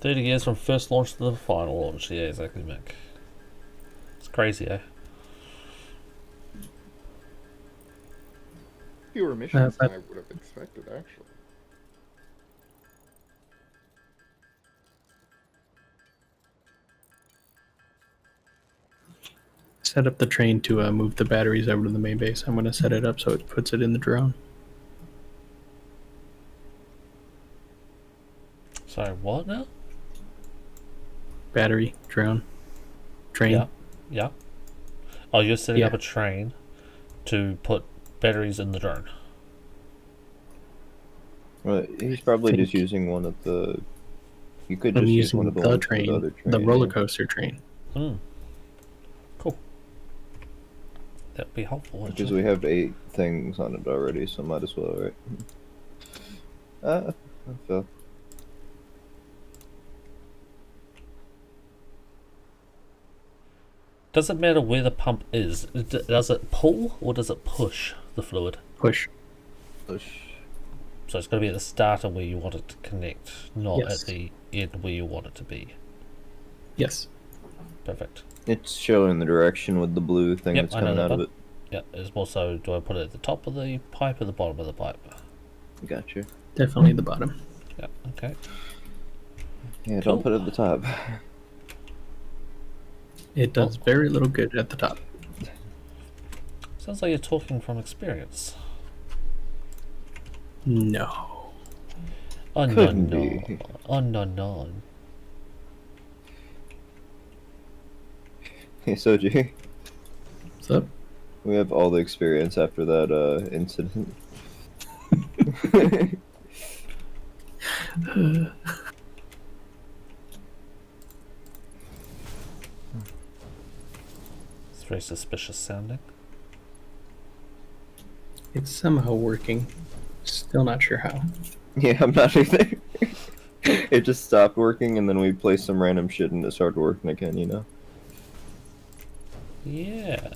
"30 years from first launch to the final launch." Yeah, exactly, Mick. It's crazy, eh? Fewer missions but- than I would have expected, actually. Set up the train to move the batteries over to the main base. I'm going to set it up so it puts it in the drone. Sorry, what now? Battery, drone, train. Yeah. Yeah. Oh, you're setting Yeah. up a train to put batteries in the drone. well, he's probably Think- just using one of the. You could I'm just use using one of the the ones for train, the other train. the yeah. roller coaster train. Hmm. Cool. That'd be helpful, Because actually. we have 8 things on it already, so might as well, right? I feel. Does it matter where the pump is? Does it pull or does it push the fluid? Push. Push. So it's got to be at the starter where you want it to connect, not Yes. at the end where you want it to be. Yes. Perfect. It's showing the direction with the blue thing Yep, that's I know coming that out of one. it. Yeah, it's also, do I put it at the top of the pipe or the bottom of the pipe? Gotcha. Definitely the bottom. Yeah, okay. Yeah, Cool. don't put it at the top. It does very little good at the top. Sounds like you're talking from experience. No. Oh, no, Couldn't no. be. Oh, no, no. Hey, Soji, What's up? we have all the experience after that incident. It's very suspicious sounding. It's somehow working. Still not sure how. Yeah, I'm not either. It just stopped working, and then we placed some random shit, and it started working again. You know. Yeah.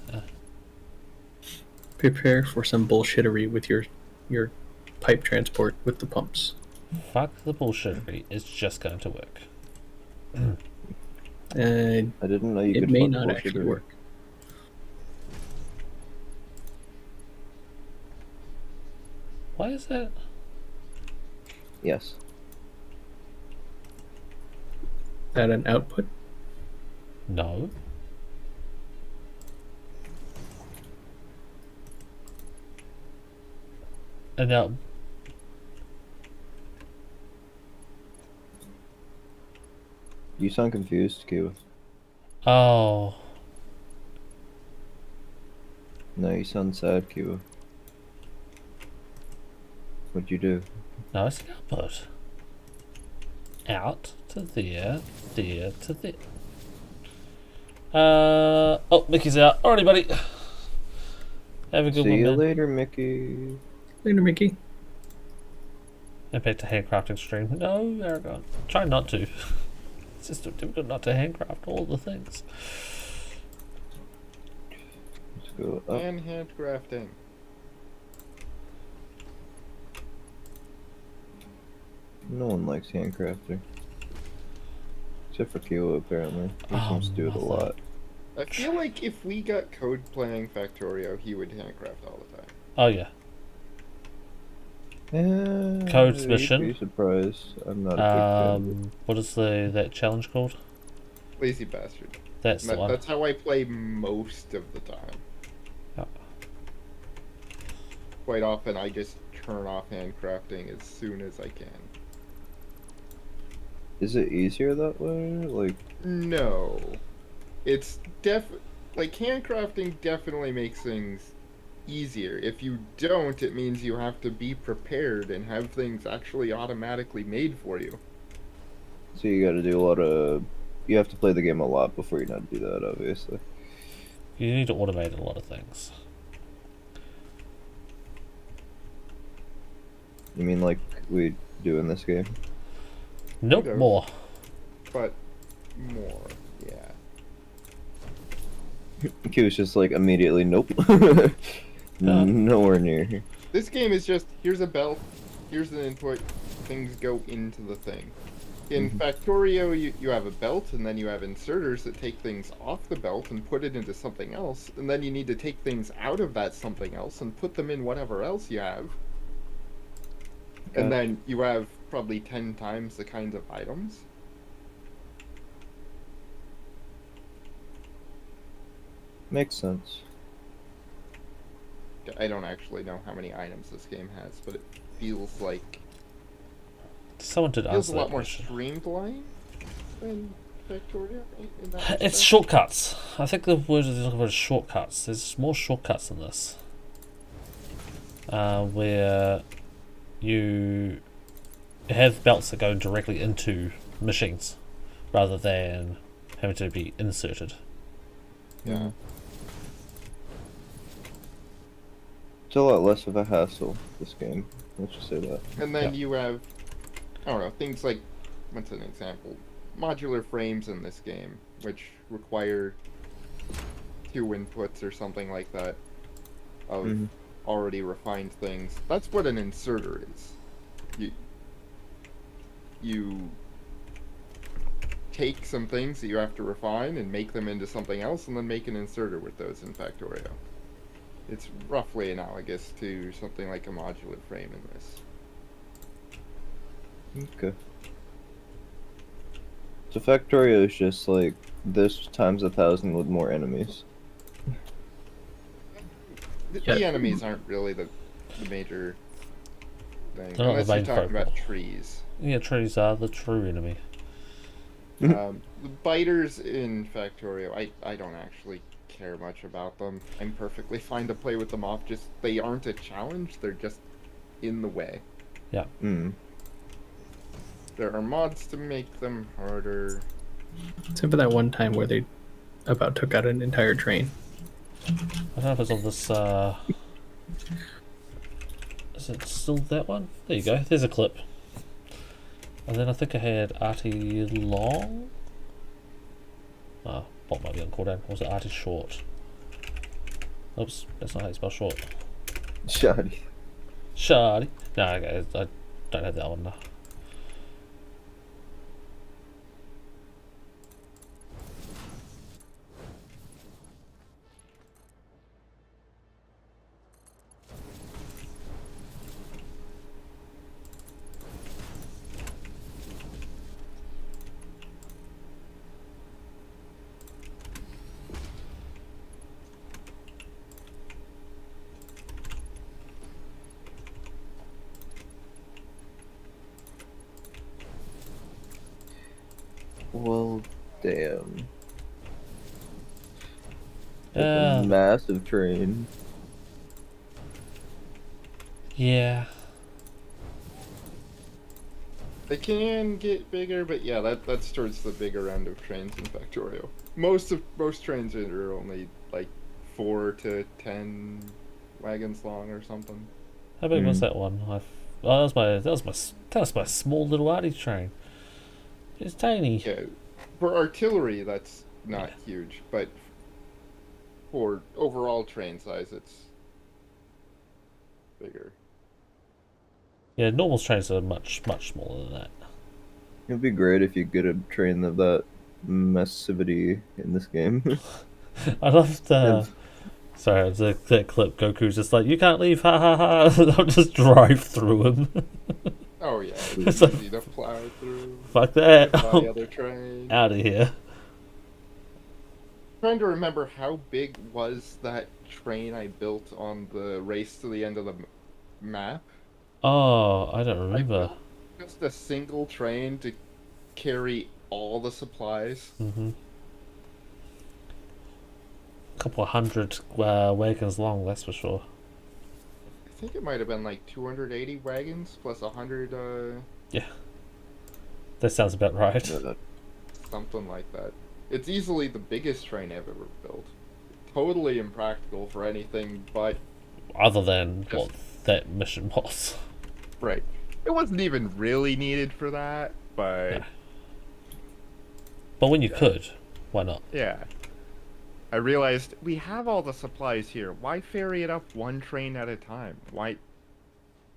Prepare for some bullshittery with your pipe transport with the pumps. Fuck the bullshittery. It's just going to work. Uh, I didn't know you it could. may fuck not bullshit actually or- work. Why is that? Yes. That an output? No. And now, You sound confused, Q. oh, No, you sound sad, Q. What'd you do? no, it's an output. Out to there, there to there. Oh, Mickey's out. Alrighty, buddy. Have a good See one, you man. later, Mickey. Later, Mickey. And back to handcrafting stream. No, Aragon. Try not to. It's just difficult not to handcraft all the things. Let's go up. And handcrafting. No one likes handcrafting. Except for Kilo, apparently. He Oh, seems to do it a mother. lot. I feel like if we got Code playing Factorio, he would handcraft all the time. Oh, yeah. Code's You'd mission. be surprised. I'm not a big fan of it. What is that challenge called? Lazy bastard. That's the one. That's how I play most of the time. Yeah. Quite often, I just turn off handcrafting as soon as I can. Is it easier that way? Like, No. It's like handcrafting definitely makes things easier. If you don't, it means you have to be prepared and have things actually automatically made for you. so you gotta do a lot of... You have to play the game a lot before you know how to do that, obviously. You need to automate a lot of things. You mean like we do in this game? Nope, Okay. more. But more, yeah. Q's just like immediately, nope. Nowhere near. This game is just, here's a belt, here's an input, things go into the thing. In Factorio, you have a belt, and then you have inserters that take things off the belt and put it into something else, and then you need to take things out of that something else and put them in whatever else you have. And then you have probably 10 times the kinds of items. Makes sense. I don't actually know how many items this game has, but it feels like Someone did feels answer a that lot more question. streamlined than Factorio. In that It's respect. shortcuts. I think the word is looking for shortcuts. There's more shortcuts in this. Where you have belts that go directly into machines rather than having to be inserted. Yeah. It's a lot less of a hassle, this game. Let's just say that. And then you have, I don't know, things like, what's an example? Modular frames in this game, which require 2 inputs or something like that of already refined things. That's what an inserter is. You take some things that you have to refine and make them into something else, and then make an inserter with those in Factorio. It's roughly analogous to something like a modular frame in this. Okay. So Factorio is just like this times 1,000 with more enemies. The enemies aren't really the major thing, They're not the unless you're main talking about focal. trees. Yeah, trees are the true enemy. The biters in Factorio, I don't actually care much about them. I'm perfectly fine to play with them off. Just they aren't a challenge. They're just in the way. Yeah. There are mods to make them harder. Except for that one time where they about took out an entire train. I don't know if it's on this. Is it still that one? There you go. There's a clip. And then I think I had Artie Long. What might be on cooldown? Or was it Artie Short? Oops, that's not how you spell short. Shoddy. Shoddy. No, okay, I don't have that one now. Well, damn. That's a massive train. Yeah. They can get bigger, but yeah, that's towards the bigger end of trains in Factorio. Most trains are only like 4 to 10 wagons long or something. How big was that one? That was my small little Artie train. It's tiny. Yeah, for artillery that's not huge, but for overall train size it's bigger. Yeah, normal trains are much smaller than that. It'd be great if you get a train of that massivity in this game. I love the. Sorry, that clip. Goku's just like, you can't leave, ha ha ha. I'll just drive through him. Oh yeah, it's easy to plow through. Fuck that. By the other train. Out of here. Trying to remember how big was that train I built on the race to the end of the map. Oh, I don't remember. Just a single train to carry all the supplies. Couple of hundred wagons long, that's for sure. I think it might have been like 280 wagons plus 100. Yeah, that sounds about right. Something like that. It's easily the biggest train I've ever built. Totally impractical for anything but... Other than what that mission was. Right. It wasn't even really needed for that, but... Yeah. But when you could, why not? Yeah. I realized, we have all the supplies here. Why ferry it up one train at a time? Why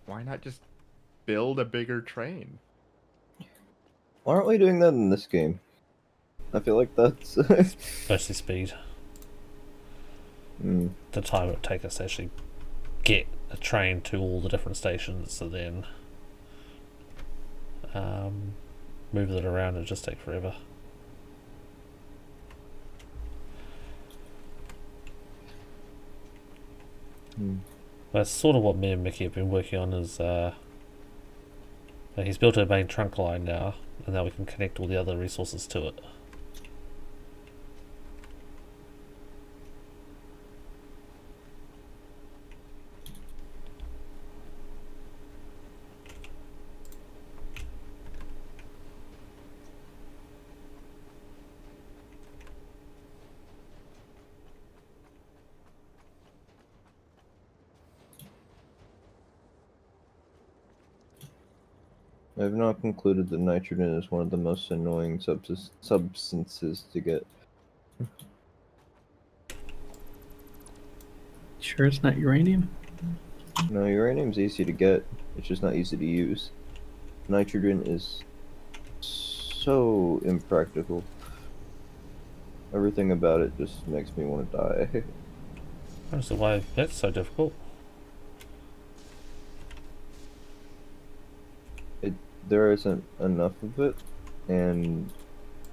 not just build a bigger train? Why aren't we doing that in this game? I feel like that's... Mostly speed. The time it would take us to actually get a train to all the different stations, so then move it around and just take forever. That's sort of what me and Mickey have been working on. Is he's built a main trunk line now, and now we can connect all the other resources to it. I have not concluded that nitrogen is one of the most annoying substances to get. Sure it's not uranium? No, uranium's easy to get. It's just not easy to use. Nitrogen is so impractical. Everything about it just makes me want to die. I don't see why that's so difficult. There isn't enough of it, and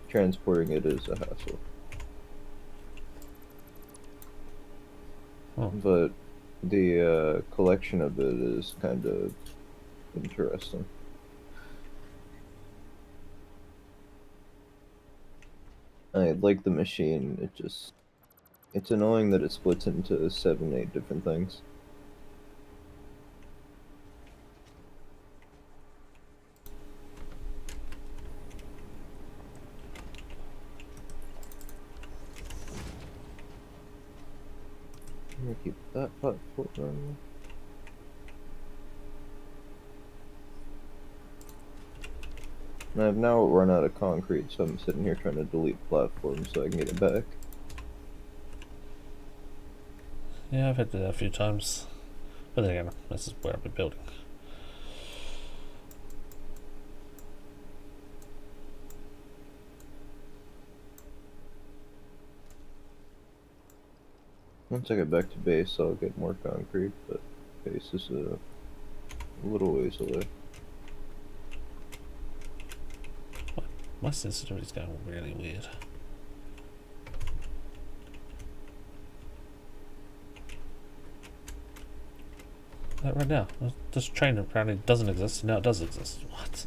transporting it is a hassle. Oh. But the collection of it is kind of interesting. I like the machine. It's annoying that it splits into 7, 8 different things. I'm gonna keep that platform. And I've now run out of concrete, so I'm sitting here trying to delete platforms so I can get it back. Yeah, I've had to do that a few times. But then again, this is where I've been building. Once I get back to base, I'll get more concrete, but base is a little ways away. My sensitivity's going really weird. Like right now, this train apparently doesn't exist, and now it does exist. What?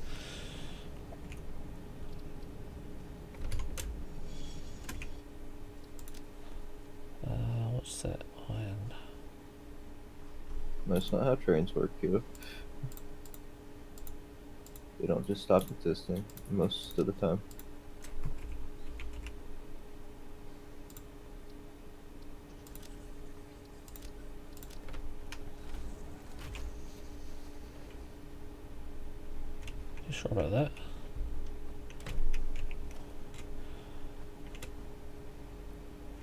What's that? Iron. That's not how trains work, Kyo. They don't just stop existing most of the time. You sure about that?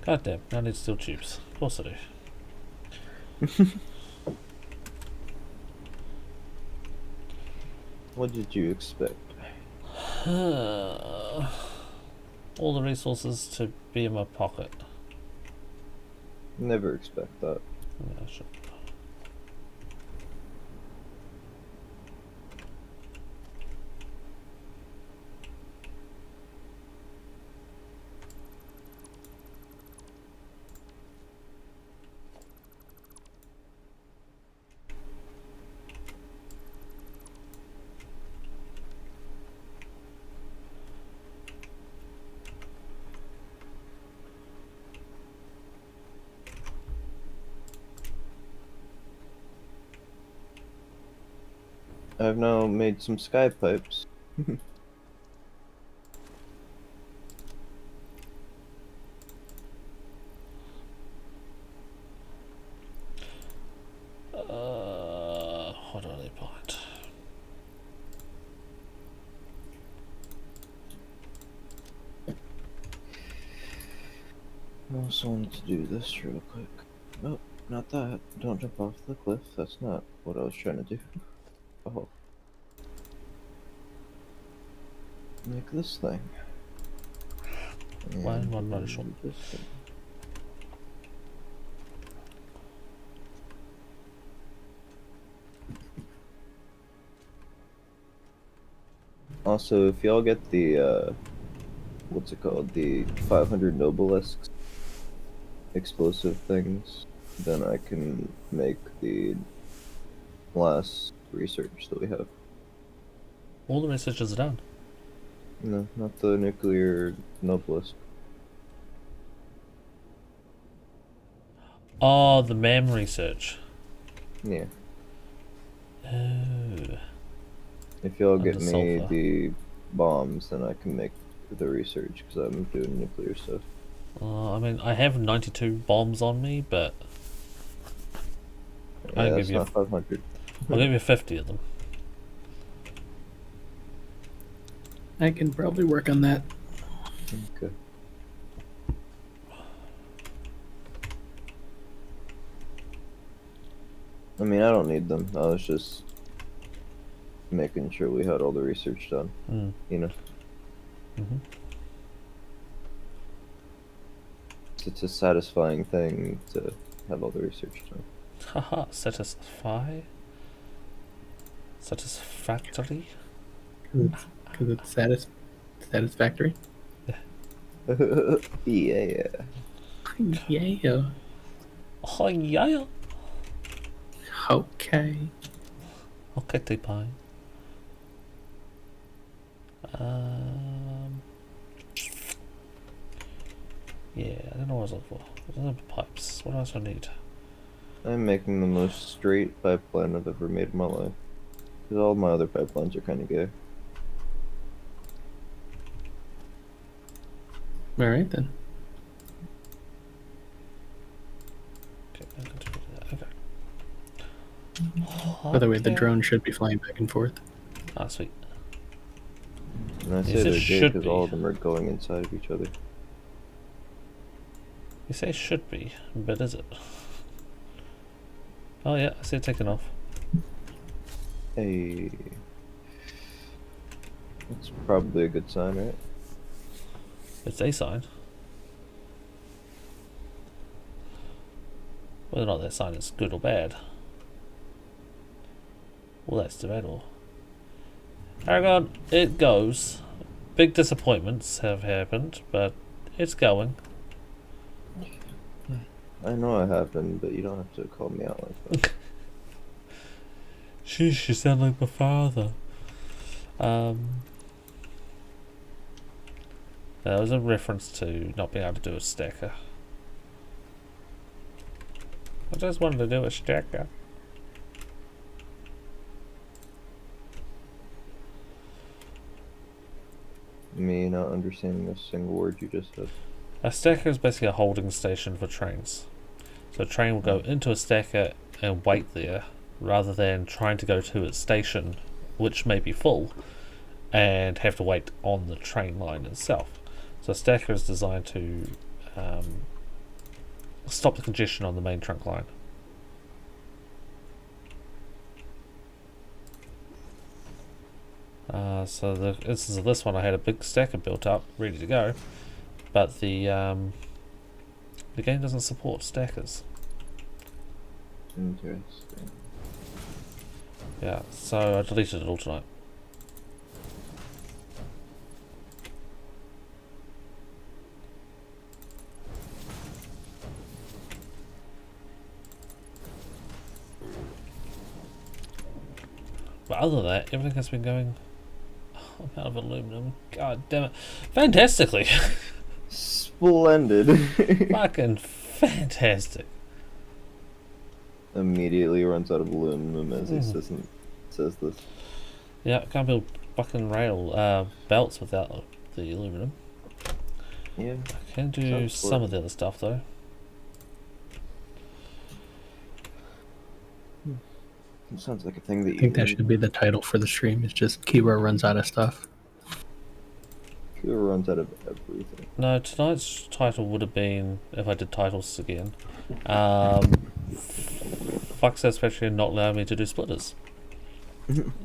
God damn, I need steel tubes. Of course I do. What did you expect? All the resources to be in my pocket. Never expect that. Yeah, sure. I've now made some sky pipes. What are they point? I also wanted to do this real quick. Oh, not that. Don't jump off the cliff. That's not what I was trying to do. Oh. Make this thing. One run short. This thing. Also, if y'all get the, what's it called? The 500 Nobelisks explosive things, then I can make the last research that we have. All the researchers are done. No, not the nuclear Nobelisk. Oh, the MAM research. Yeah. Oh. If y'all get Under me sulfur. the bombs, then I can make the research, because I'm doing nuclear stuff. I mean, I have 92 bombs on me, but Yeah, I'll that's give you. not 500. I'll give you 50 of them. I can probably work on that. Okay. I mean, I don't need them. I was just making sure we had all the research done. Mm. You know. Mm-hmm. It's a satisfying thing to have all the research done. Haha, Satisfactory? Because it's satisfactory. Yeah. Yeah. Oh, yeah. Okay. Okay, pie. Yeah, I don't know what I was looking for. What are pipes? What else do I need? I'm making the most straight pipeline I've ever made in my life. Because all my other pipelines are kind of gay. All right then. Okay, I'm going to do that. Okay. By the way, the Okay. drone should be flying back and forth. Ah, sweet. And I say Yes, it they're gay should because be. all of them are going inside of each other. You say should be, but is it? Oh yeah, I see it taking off. Hey. That's probably a good sign, right? It's a sign. Whether or not that sign is good or bad. Well, that's debatable. Aragon, it goes. Big disappointments have happened, but it's going. I know it happened, but you don't have to call me out like that. Sheesh, you sound like my father. That was a reference to not being able to do a stacker. I just wanted to do a stacker. Me not understanding a single word you just said. A stacker is basically a holding station for trains. So a train will go into a stacker and wait there, rather than trying to go to its station, which may be full, and have to wait on the train line itself. So a stacker is designed to stop the congestion on the main trunk line. So the instance of this one, I had a big stacker built up, ready to go, but the game doesn't support stackers. Interesting. Yeah, so I deleted it all tonight. But other than that, everything has been going. I'm out of aluminum. God damn it. Fantastically. Splendid. Fucking fantastic. Immediately runs out of aluminum as he Mm. says this. Yeah, can't build fucking rail belts without the aluminum. Yeah. I can do Sounds some of the other stuff though. It sounds like a thing that I you think that need. should be the title for the stream. It's just Kira runs out of stuff. Kira runs out of everything. No, tonight's title would have been, if I did titles again, fuck Satisfactory and not allow me to do splitters.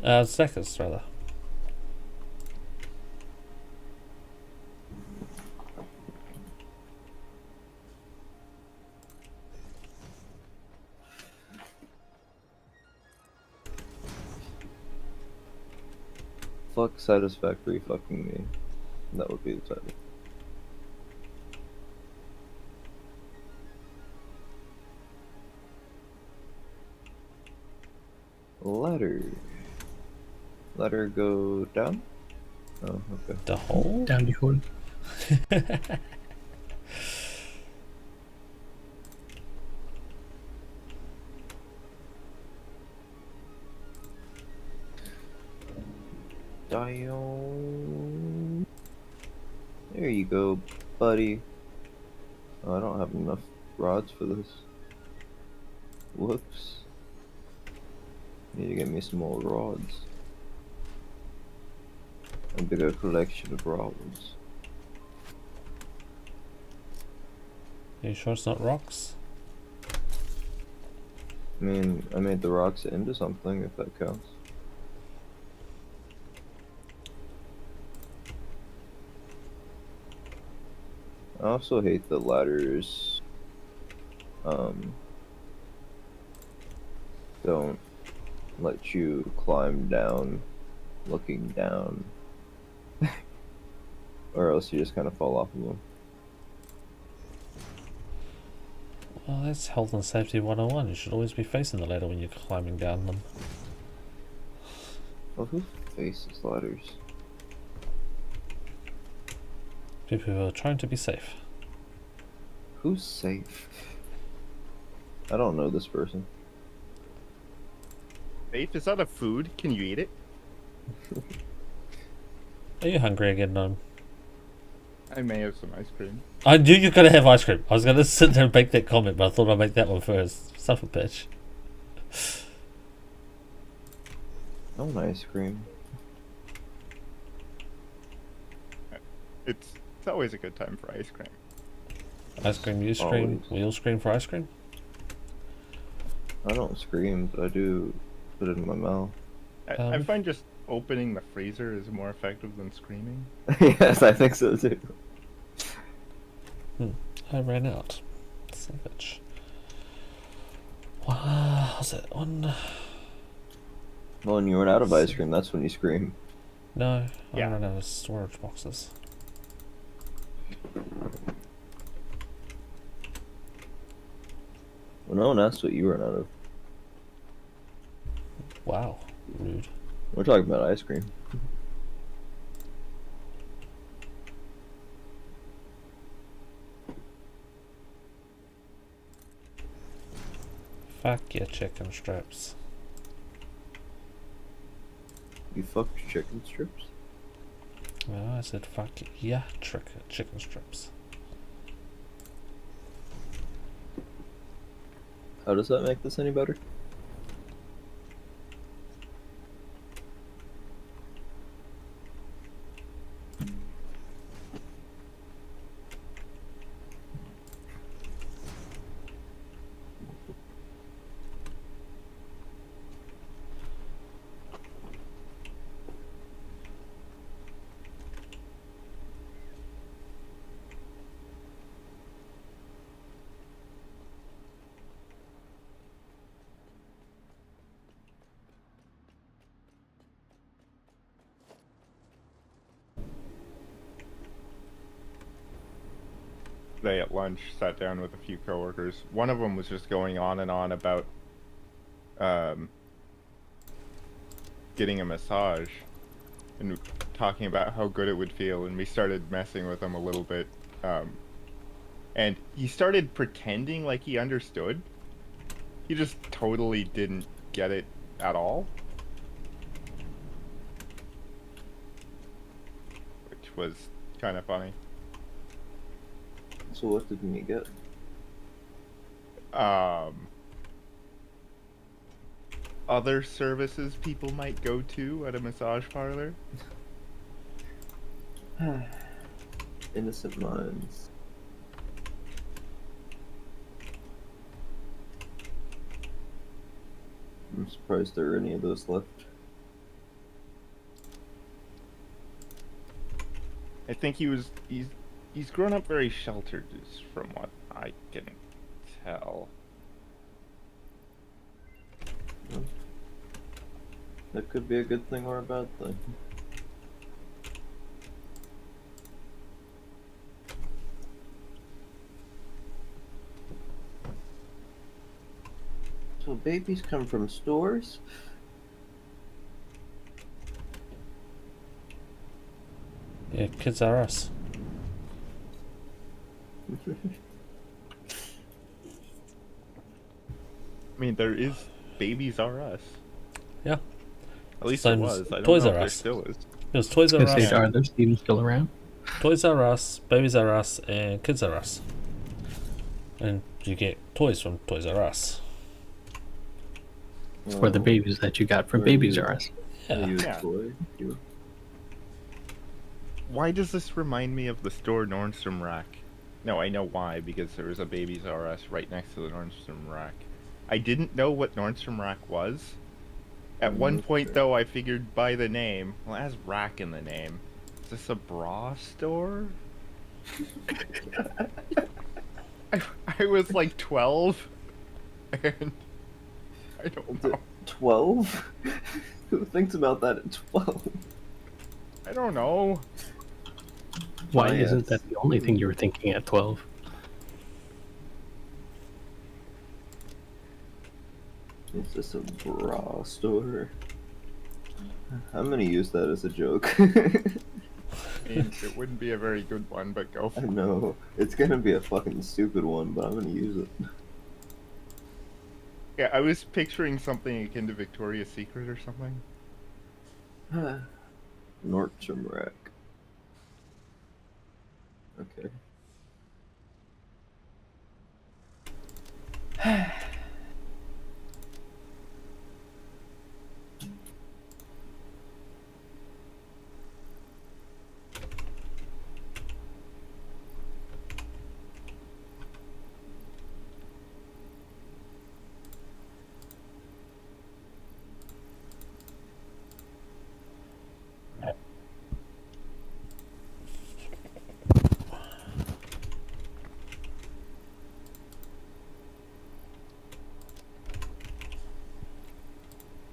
Stackers, rather. Fuck Satisfactory fucking me. That would be the title. Ladder. Ladder go down? Oh, okay. The hole? Down the hole. Dial. There you go, buddy. Oh, I don't have enough rods for this. Whoops. Need to get me some more rods. A bigger collection of rods. Are you sure it's not rocks? I mean, I made the rocks into something, if that counts. also hate that ladders don't let you climb down looking down, or else you just kind of fall off of them. Well, that's health and safety 101. You should always be facing the ladder when you're climbing down them. Well, who faces ladders? People who are trying to be safe. Who's safe? I don't know this person. Faith, is that a food? Can you eat it? Are you hungry again, Gnome? I may have some ice cream. I knew you were going to have ice cream. I was going to sit there and make that comment, but I thought I'd make that one first. Son of a bitch. I want ice cream. It's always a good time for ice cream. Ice cream, you scream. Always. We all scream for ice cream? I don't scream, but I do put it in my mouth. I find just opening the freezer is more effective than screaming. Yes, I think so too. I ran out. Savage. Wow, was it one? Well, when you run out of ice cream, that's when you scream. No, I Yeah. ran out of storage boxes. Well, no one asked what you run out of. Wow, rude. We're talking about ice cream. Fuck your chicken strips. You fucked chicken strips? Well, I said fuck yeah, chicken strips. How does that make this any better? Today at lunch, sat down with a few coworkers. One of them was just going on and on about getting a massage and talking about how good it would feel, and we started messing with him a little bit. And he started pretending like he understood. He just totally didn't get it at all. Which was kind of funny. So what didn't you get? Other services people might go to at a massage parlor. Innocent minds. I'm surprised there are any of those left. I think he's grown up very sheltered, is from what I can tell. That could be a good thing or a bad thing. So babies come from stores? Yeah, kids are us. I mean, there is Babies R Us. Yeah. At least Same it as was. I don't Toys know R if there Us. still is. It was Toys R Yes, Us, are those even still around? Toys R Us, Babies R Us, and Kids R Us. And you get toys from Toys R Us. For the babies that you got from Babies R Us. Yeah. Yeah. Toy? Why does this remind me of the store Nordstrom Rack? No, I know why, because there was a Babies R Us right next to the Nordstrom Rack. I didn't know what Nordstrom Rack was. At one point, though, I figured by the name, well, it has Rack in the name. Is this a bra store? I was like 12, and I don't know. 12? Who thinks about that at 12? I don't know. Why yes. isn't that the only thing you were thinking at 12? Is this a bra store? I'm gonna use that as a joke. I mean, it wouldn't be a very good one, but go I for it. know. It's gonna be a fucking stupid one, but I'm gonna use it. Yeah, I was picturing something akin to Victoria's Secret or something. Nordstrom Rack. Okay.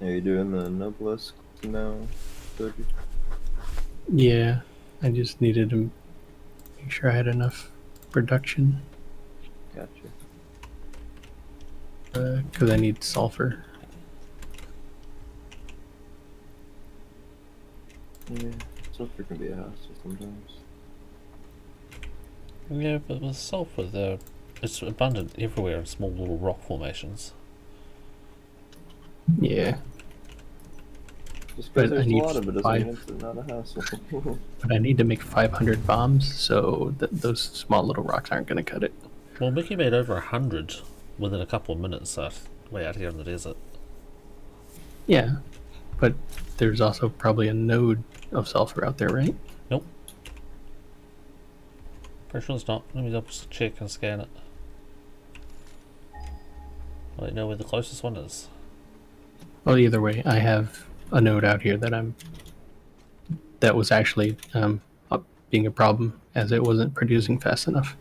Are you doing the noblesse now, Doji? Yeah, I just needed to make sure I had enough production Gotcha. because I need sulfur. Yeah, sulfur can be a hassle sometimes. Yeah, but with sulfur, it's abundant everywhere in small little rock formations. Yeah, Just But because I there's a need lot of it doesn't five. mean it's not a hassle. but I need to make 500 bombs, so those small little rocks aren't going to cut it. Well, Mickey made over 100 within a couple of minutes way out here in the desert. Yeah, but there's also probably a node of sulfur out there, right? Nope. Pretty sure it's not. Let me double check and scan it. I don't know where the closest one is. Well, either way, I have a node out here that was actually being a problem as it wasn't producing fast enough.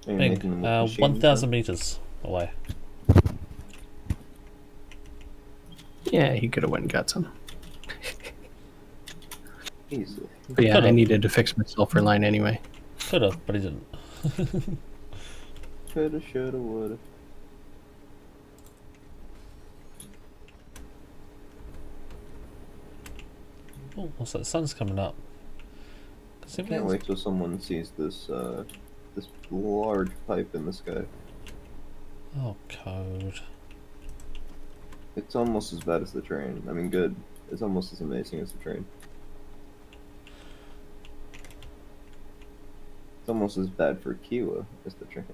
Are you making them Bing, with machines 1,000 now? meters away. Yeah, he could have went and got some. Easily. But yeah, Could've. I needed to fix my sulfur line anyway. Could have, but he didn't. Coulda, shoulda, woulda. Oh, what's that? The sun's coming up. I can't wait till someone sees this this large pipe in the sky. Oh, code. It's almost as bad as the train. I mean, good. It's almost as amazing as the train. It's almost as bad for Kiwa as the train.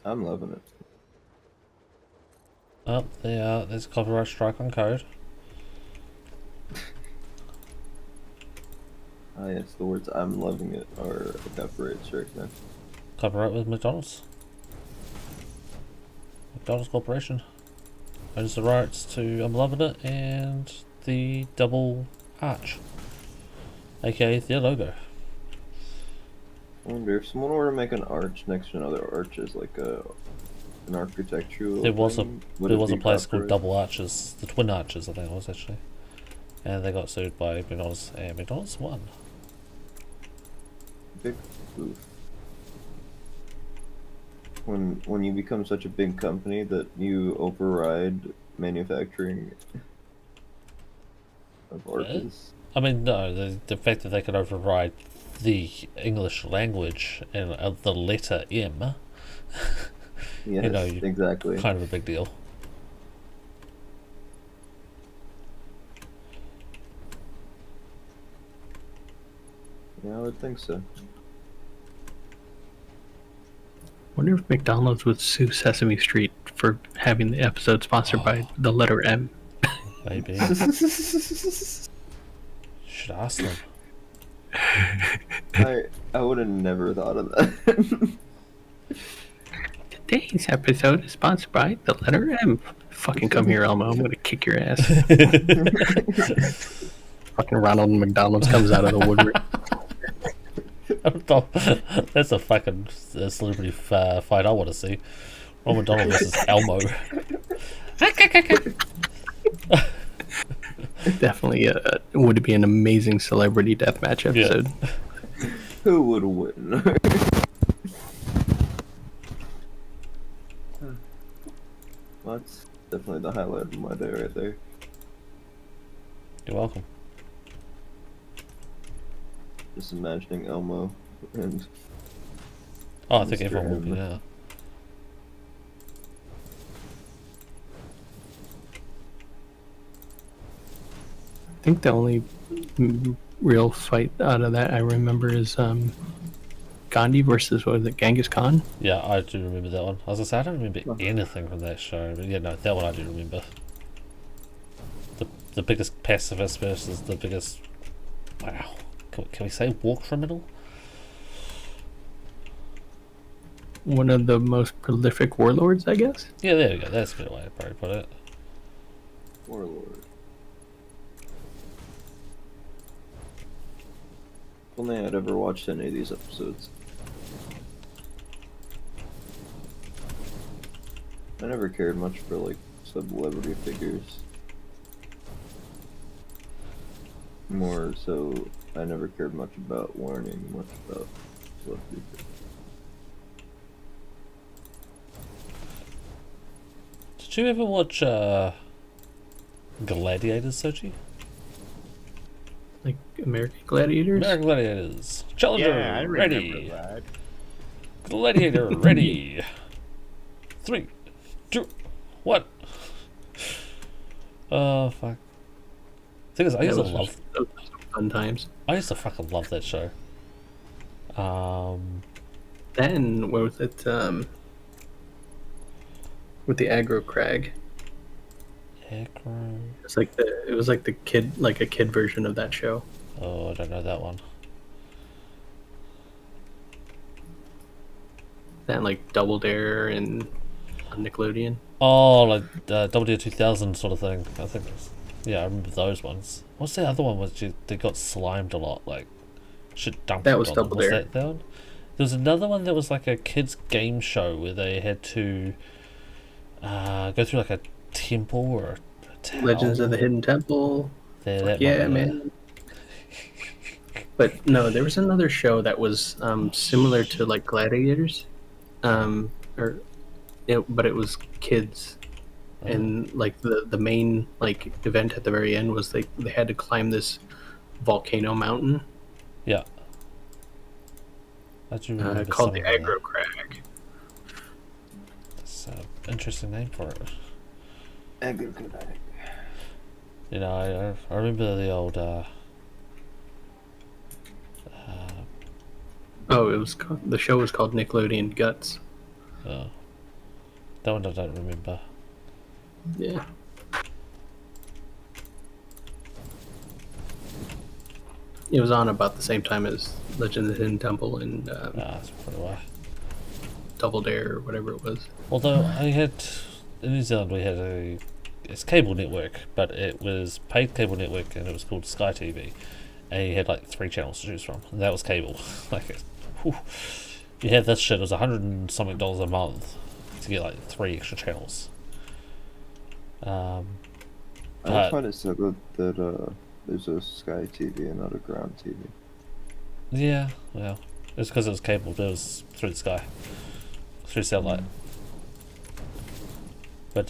I'm loving it. Oh, there's a copyright strike on code. Ah, yes, the words "I'm loving it" are a copyright strike now. Copyright with McDonald's. McDonald's Corporation owns the rights to I'm Loving It and the double arch, aka their logo. I wonder if someone were to make an arch next to another arch as like an architectural. There was thing, would there it was a be place called copyright? Double Arches, the Twin Arches, I think it was actually, and they got sued by McDonald's, and McDonald's won. Big oof. When you become such a big company that you override manufacturing of arches. I mean, no, the fact that they could override the English language and the letter M, Yes, know, exactly. kind of a big deal. Yeah, I would think so. Wonder if McDonald's would sue Sesame Street for having the episode sponsored by the letter M. Maybe. Should ask them. I would have never thought of that. Today's episode is sponsored by the letter M. Fucking come here, Elmo. I'm gonna kick your ass. Fucking Ronald McDonald's comes out of the woodwork. That's a fucking celebrity fight I want to see. Ronald McDonald versus Elmo. Definitely would be an amazing celebrity deathmatch episode. Yeah. Who would win? Well, that's definitely the highlight of my day right there. You're welcome. Just imagining Elmo and Oh, I think Mr. everyone will be M. now. I think the only real fight out of that I remember is Gandhi versus, what was it, Genghis Khan? Yeah, I do remember that one. I was gonna say I don't remember anything from that show, but yeah, no, that one I do remember. The biggest pacifist versus the biggest. Wow, can we say war criminal? One of the most prolific warlords, I guess. Yeah, there we go. That's a better way to probably put it. Warlord. If only I'd ever watched any of these episodes. I never cared much for like celebrity figures. More so, I never cared much about learning much about celebrity figures. Did you ever watch Gladiators, Sochi? Like American Gladiators? American Gladiators. Challenger Yeah, I remember ready. that. Gladiator ready. 3, 2, 1. Oh fuck. Thing is, I used to love. Those were some fun times. I used to fucking love that show. Then, what was it? With the aggro crag. Acro. It was like the kid, like a kid version of that show. Oh, I don't know that one. Then like Double Dare and on Nickelodeon. Oh, like Double Dare 2000 sort of thing. I think. Yeah, I remember those ones. What's the other one? They got slimed a lot, like shit dumped. That was on them. Double Dare. That one? There was another one that was like a kids game show where they had to go through like a temple or a tower. Legends of the Hidden Temple. Yeah, man. But no, there was another show that was similar to like Gladiators, but it was kids, and like the main like event at the very end was they had to climb this volcano mountain. Yeah. I do remember called the something like Aggro Crag. That's an interesting name for it. Aggro Crag. You know, I remember the old. The show was called Nickelodeon Guts. Oh, that one I don't remember. Yeah. It was on about the same time as Legends of the Hidden Temple and That's probably why. Double Dare or whatever it was. Although I had in New Zealand we had it's cable network, but it was paid cable network and it was called Sky TV, and you had like 3 channels to choose from, and that was cable. Like, whew, you had this shit. It was $100 and something a month to get like 3 extra channels. I just find it so good that there's a Sky TV and not a ground TV. Yeah, well, it's because it was cable, but it was through the sky, through satellite. But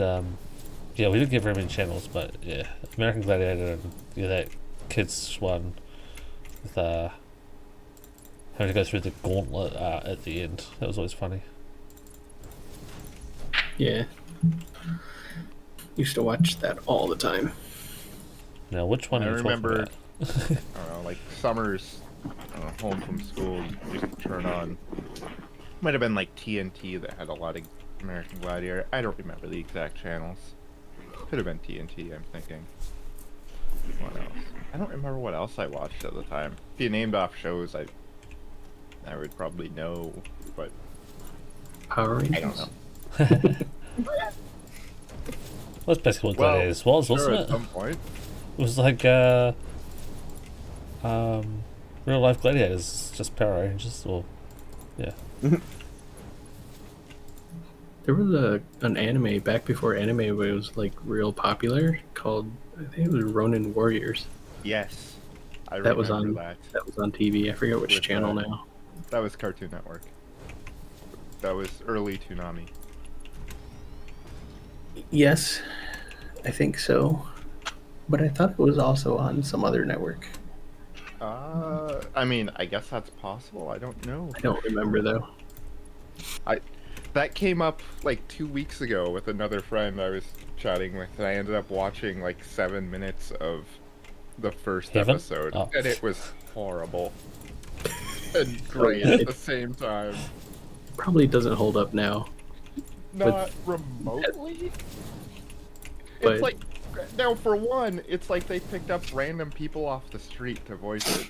yeah, we didn't get very many channels, but yeah, American Gladiator and that kids one with having to go through the gauntlet at the end. That was always funny. Yeah. Used to watch that all the time. Now, which one I are you remember, talking I don't know, like summers home from school used to turn on. Might have been like TNT that had a lot of American Gladiator. I don't remember the exact channels. Could have been TNT, I'm thinking. What else? I don't remember what else I watched at the time. If you named off shows, I would probably know, but Power Rangers? I don't know. That's basically what Well, Gladiators was, sure, wasn't at it? some point. It was like real life Gladiators, just Power Rangers, or yeah. There was an anime back before anime was like real popular called, I think it was Ronin Warriors. Yes, I That was remember on that. TV. I forget which With, channel now. That was Cartoon Network. That was early Toonami. Yes, I think so. But I thought it was also on some other network. I mean, I guess that's possible. I don't know. I don't remember though. That came up like 2 weeks ago with another friend I was chatting with, and I ended up watching like 7 minutes of the first Heaven? episode, Oh. and it was horrible and great at the same time. Probably doesn't hold up now. Not remotely. But- It's like now, for one, it's like they picked up random people off the street to voice it.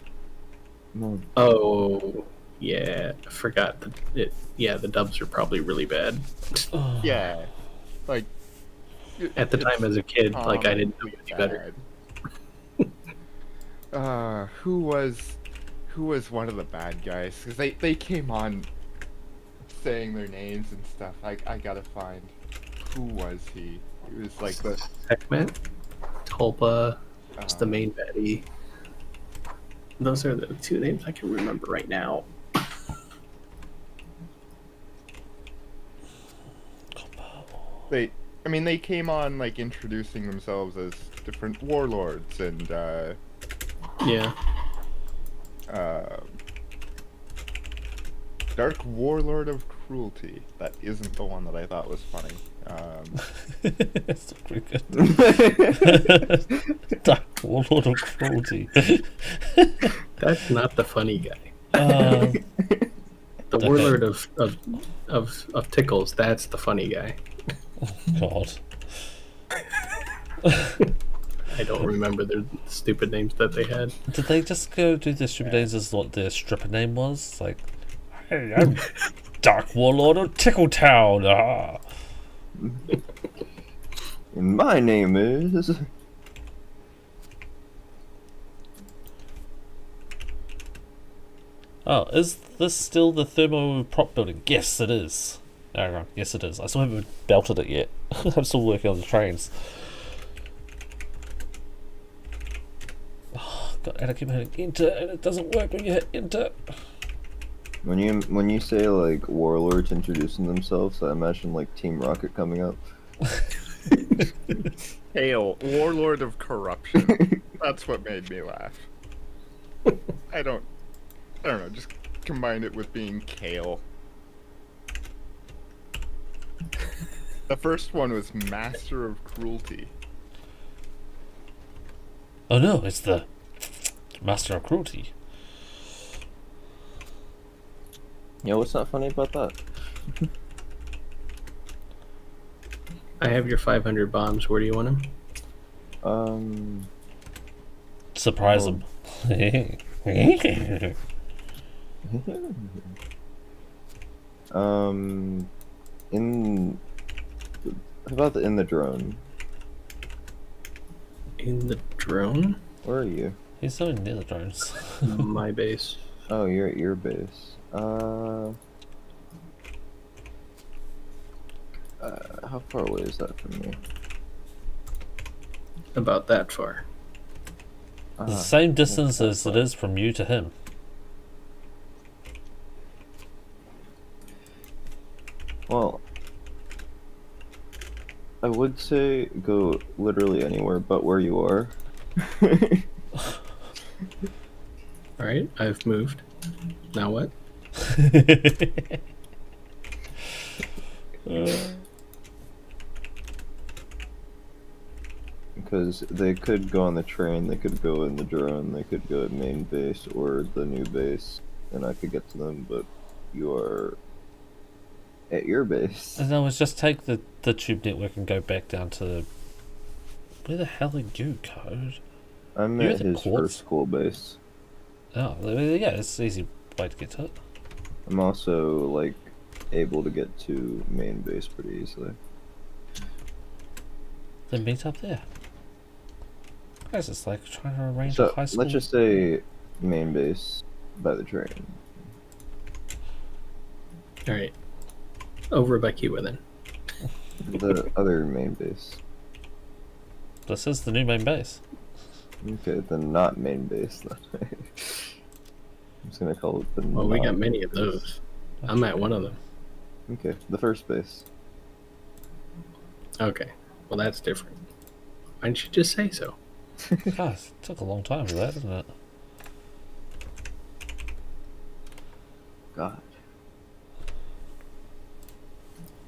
No, Oh, yeah. I forgot that it. Yeah, the dubs are probably really bad. Yeah, like At the time as a kid, like I didn't know any better. Who was one of the bad guys? Because they came on saying their names and stuff. I gotta find who was he. It was like the Sekhmet, Tulpa, it's the main baddie. Those are the two names I can remember right now. they came on like introducing themselves as different warlords and Yeah. Dark Warlord of Cruelty. That isn't the one that I thought was funny. That's pretty good. Dark Warlord of Cruelty. That's not the funny guy. The Okay. warlord of tickles, that's the funny guy. God. I don't remember their stupid names that they had. Did they just go do their stupid names as what their stripper name was? Like, hey, I'm Dark Warlord of Tickletown. Ah. and my name is. Oh, is this still the thermo prop building? Yes, it is. Oh, yes, it is. I still haven't belted it yet. I'm still working on the trains. Oh, God, and I keep hitting enter, and it doesn't work when you hit enter. When you say like warlords introducing themselves, I imagine like Team Rocket coming up. Hail, Warlord of Corruption. That's what made me laugh. I don't know, just combined it with being Kale. The first one was Master of Cruelty. Oh no, it's the Master of Cruelty. Yeah, what's not funny about that? I have your 500 bombs. Where do you want them? Surprise Oh. them. In how about in the drone? In the drone? Where are you? He's so near the drones. My base. Oh, you're at your base. How far away is that from me? About that far. The same distance as it is from you to him. Well, I would say go literally anywhere but where you are. Alright, I've moved. Now what? Because they could go on the train, they could go in the drone, they could go at main base or the new base, and I could get to them, but you are at your base. And I was just take the tube network and go back down to the... Where the hell are you, Code? I'm You're at the his ports? first school base. Oh, yeah, it's an easy way to get to it. I'm also, like, able to get to main base pretty easily. Then meet up there. Guys, it's like trying to arrange a So high school. let's just say main base by the train. All right. Over by Kiwa then. The other main base. This is the new main base. Okay, then not main base. Then. I'm just gonna call it the. Well, we got not many of base. those. I'm at one of them. Okay, the first base. Okay. Well, that's different. Why didn't you just say so? God, it took a long time for that, didn't it? God,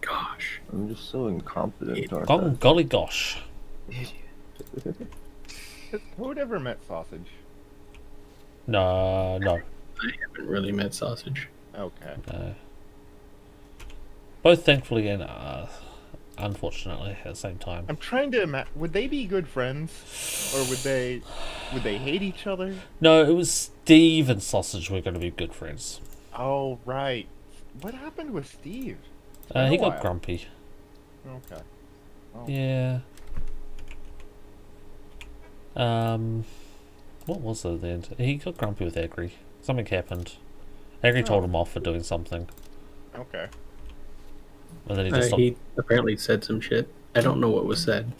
Gosh. I'm just so incompetent. Aren't I? Golly gosh. Has Toad ever met Sausage? No. I haven't really met Sausage. Okay. No. Both thankfully and unfortunately at the same time. I'm trying to imagine. Would they be good friends, or would they hate each other? No, it was Steve and Sausage were going to be good friends. Oh right. What happened with Steve? It's He been a got while. grumpy. Okay. Oh. Yeah. What was it then? He got grumpy with Agri. Something happened. Agri told him off for doing something, Okay. and then he just stopped. He apparently said some shit. I don't know what was said.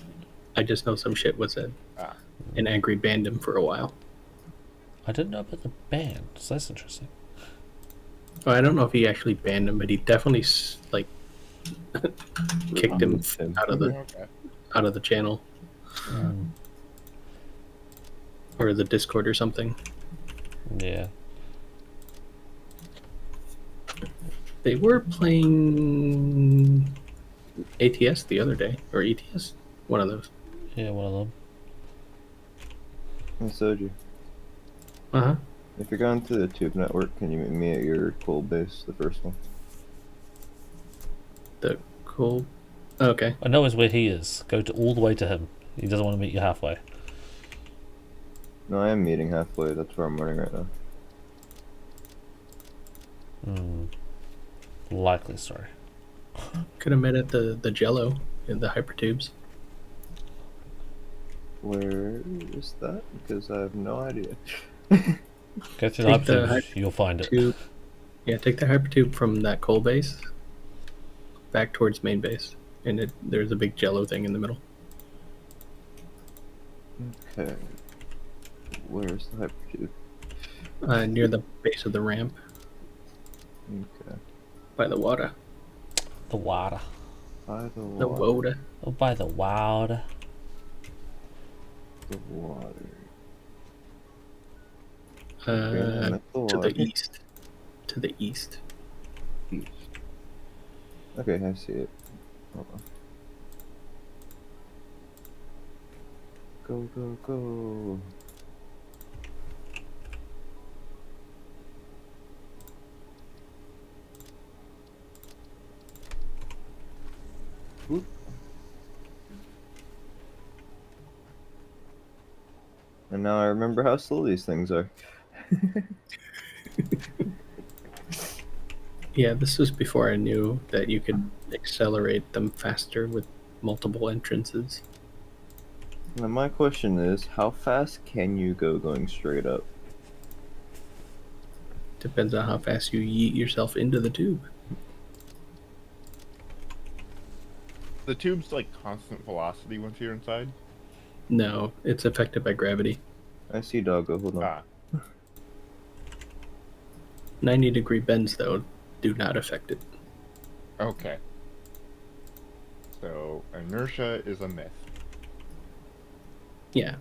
I just know some shit was said. Ah. And Angry banned him for a while. I didn't know about the band, so that's interesting. Well, I don't know if he actually banned him, but he definitely like kicked him out of the channel or the Discord or something. Yeah. They were playing ATS the other day, or ETS, one of those. Yeah, one of them. And Soju, Uh-huh. if you're going to the tube network, can you meet me at your coal base, the first one? The cool. Okay. I know is where he is. Go all the way to him. He doesn't want to meet you halfway. No, I am meeting halfway. That's where I'm running right now. Likely story. Could have met at the Jello in the hypertubes. Where is that? Because I have no idea. Go through the Take the hypertube, you'll find it. Tube. Yeah, take the hypertube from that coal base back towards main base, and there's a big Jello thing in the middle. Okay. Where's the hypertube? Near the base of the ramp Okay. by the water. The water. By the The water. water. Oh, by the water. The water. To water. the east. To the east. East. Okay, I see it. Hold on. Go, go, go. Whoop. And now I remember how slow these things are. Yeah, this was before I knew that you could accelerate them faster with multiple entrances. Now my question is, how fast can you go going straight up? Depends on how fast you yeet yourself into the tube. The tube's like constant velocity once you're inside. No, it's affected by gravity. I see Doggo, hold on. Ah. 90-degree bends, though, do not affect it. Okay. So inertia is a myth. Yeah.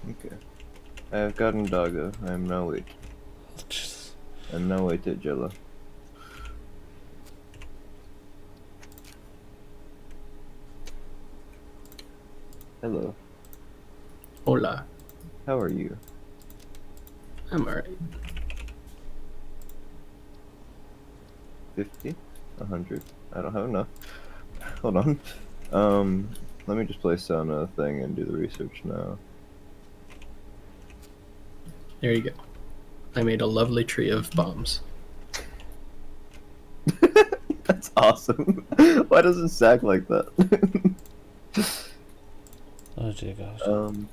Okay. I have gotten Doggo. I am now wait. I'm now wait at Jello. Hello. Hola. How are you? I'm alright. 50? 100? I don't have enough. Hold on. Let me just place down a thing and do the research now. There you go. I made a lovely tree of bombs. That's That's awesome. Why does it sag like that? Oh dear God.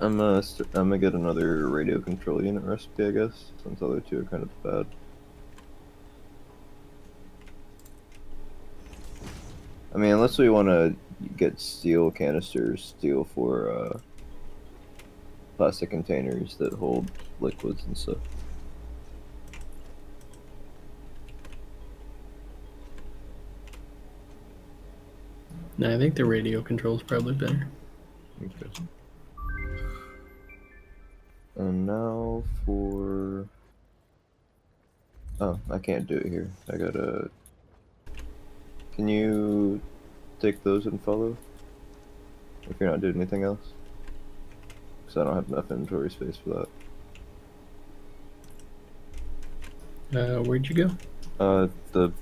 I'm gonna get another radio control unit recipe, I guess, since the other two are kind of bad. I mean, unless we want to get steel canisters, steel for plastic containers that hold liquids and stuff. No, I think the radio control is probably better. Okay. And now for... Oh, I can't do it here. I gotta... Can you take those and follow? If you're not doing anything else? Because I don't have enough inventory space for that. Where'd you go? The...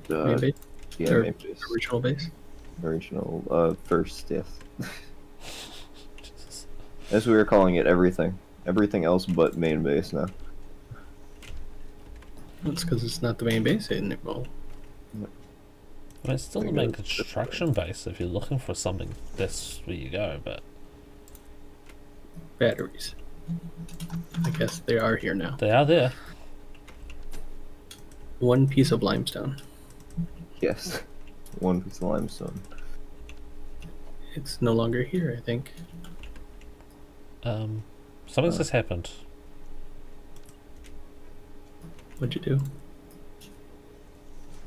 Main base? Yeah, Or main base. original base? Original, first, yes. Jesus. As we were calling it, everything. Everything else but main base now. That's because it's not the main base anymore. I mean, it's still the main construction base. If you're looking for something, that's where you go. But Batteries. I guess they are here now. they are there. One piece of limestone. Yes. One piece of limestone. It's no longer here, I think. Something's just happened. What'd you do?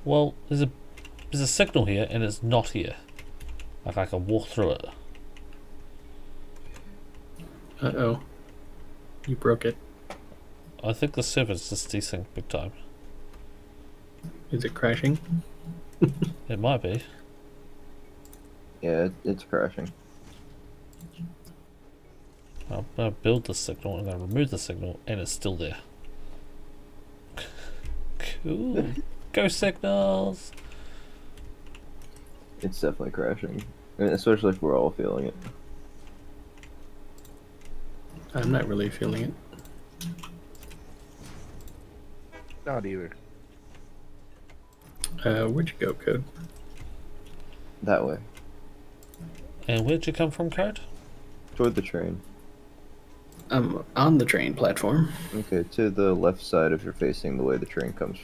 Well, there's a signal here, and it's not here. Like I can walk through it. Uh-oh. You broke it. I think the server's just desync big time. Is it crashing? It might be. Yeah, it's crashing. I'm gonna build the signal, I'm gonna remove the signal, and it's still there. Cool. Go signals! It's definitely crashing. I mean, especially if we're all feeling it. I'm not really feeling it. Not either. Where'd you go, Code? That way. And where'd you come from, Code? Toward the train. I'm on the train platform. Okay, to the left side if you're facing the way the train comes.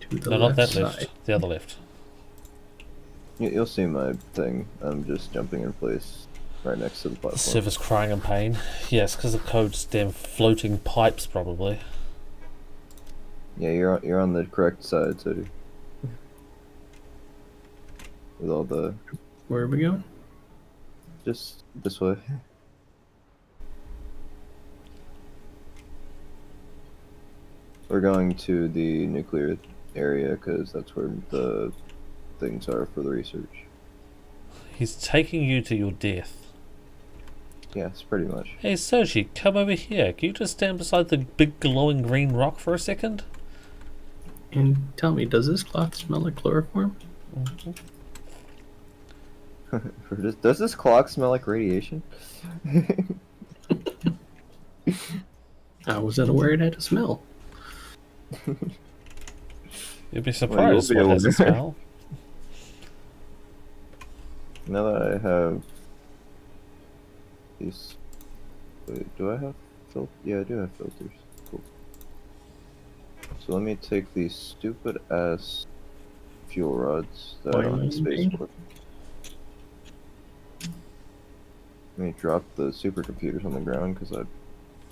To the No, not left that left. side. The other left. You'll see my thing. I'm just jumping in place right next to the The platform. server's crying in pain. Yes, because of Code's damn floating pipes, probably. Yeah, you're on the correct side, Sadie. With all the... Where are we going? Just this way. We're going to the nuclear area because that's where the things are for the research. He's taking you to your death. Yes, pretty much. Hey, Sergi, come over here. Can you just stand beside the big glowing green rock for a second? And tell me, does this cloth smell like chloroform? Does this clock smell like radiation? I wasn't aware it had a smell. You'd be surprised be what able has a to- smell. Now that I have these... Wait, do I have filters? Yeah, I do have filters. Cool. So let me take these stupid ass fuel rods that I don't have space for. Let me drop the supercomputers on the ground because I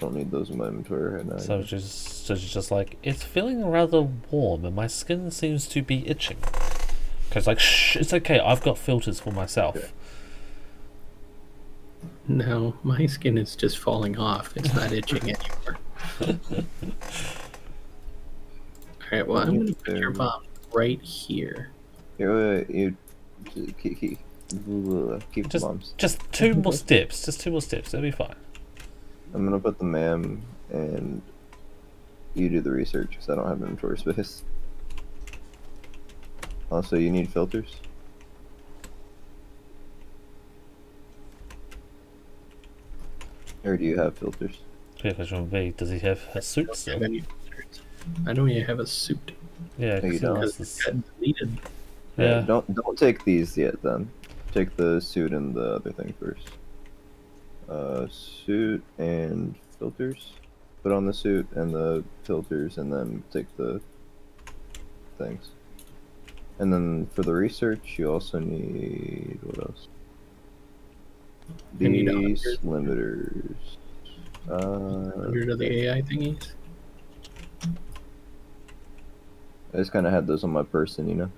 don't need those in my inventory right now. So she's just like, it's feeling rather warm and my skin seems to be itching. Because like, shh, it's okay, I've got filters for myself. Okay. No, my skin is just falling off. It's not itching anymore. Alright, well, I'm gonna put your bomb right here. Here, you keep the bombs. Just two more steps. Just two more steps. That'll be fine. I'm gonna put the MAM and you do the research because I don't have inventory space. Also, you need filters. Or do you have filters? Yeah, question B, does he have a suit still? Have any filters? I know you have a suit. Yeah, No, you because he don't. lost Because this. it got deleted. Yeah. Don't take these yet. Then take the suit and the other thing first. Suit and filters. Put on the suit and the filters, and then take the things. And then for the research, you also need what else? I need These limiters. 100 of the AI thingies. I just kind of had those on my person, you know.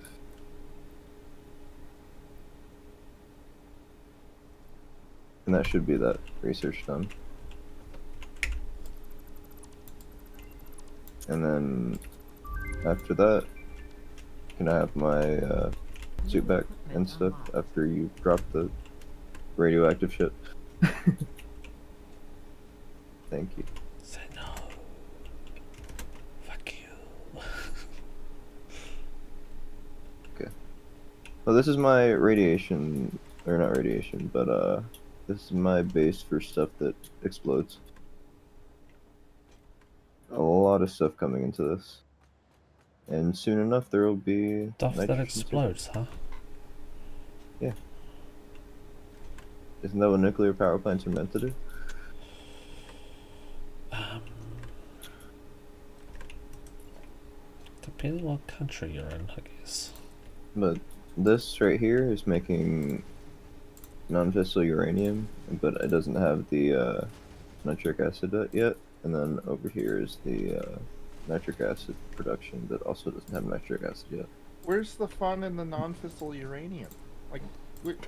And that should be that research done. And then after that, can I have my suit back and stuff after you drop the radioactive shit? Thank you. Say no. Fuck you. Well, this is my radiation, or not radiation, but this is my base for stuff that explodes. A lot of stuff coming into this. And soon enough, there will be Stuff that nitrogen explodes, huh? Yeah. Isn't that what nuclear power plants are meant to do? Depending on what country you're in, I guess. But this right here is making non-fissile uranium, but it doesn't have the nitric acid yet. And then over here is the nitric acid production that also doesn't have nitric acid yet. Where's the fun in the non-fissile uranium? Like,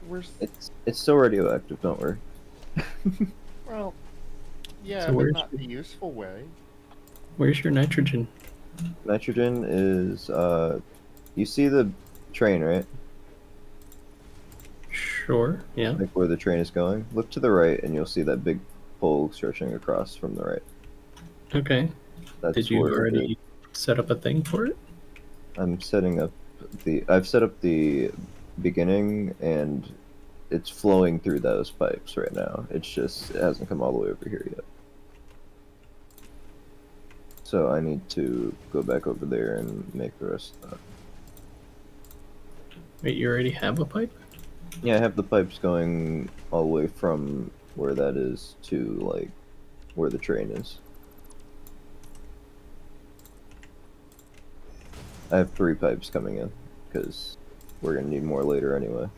where's... It's still radioactive, don't worry. Well, yeah, So but where's not in a useful way. Where's your nitrogen? Nitrogen is you see the train, right? Sure. Yeah. Like where the train is going. Look to the right, and you'll see that big pole stretching across from the right. Okay. That's Did you where already set up a thing for it? I'm setting up I've set up the beginning, and it's flowing through those pipes right now. It's just it hasn't come all the way over here yet. So I need to go back over there and make the rest of that. Wait, you already have a pipe? Yeah, I have the pipes going all the way from where that is to like where the train is. I have 3 pipes coming in because we're gonna need more later anyway.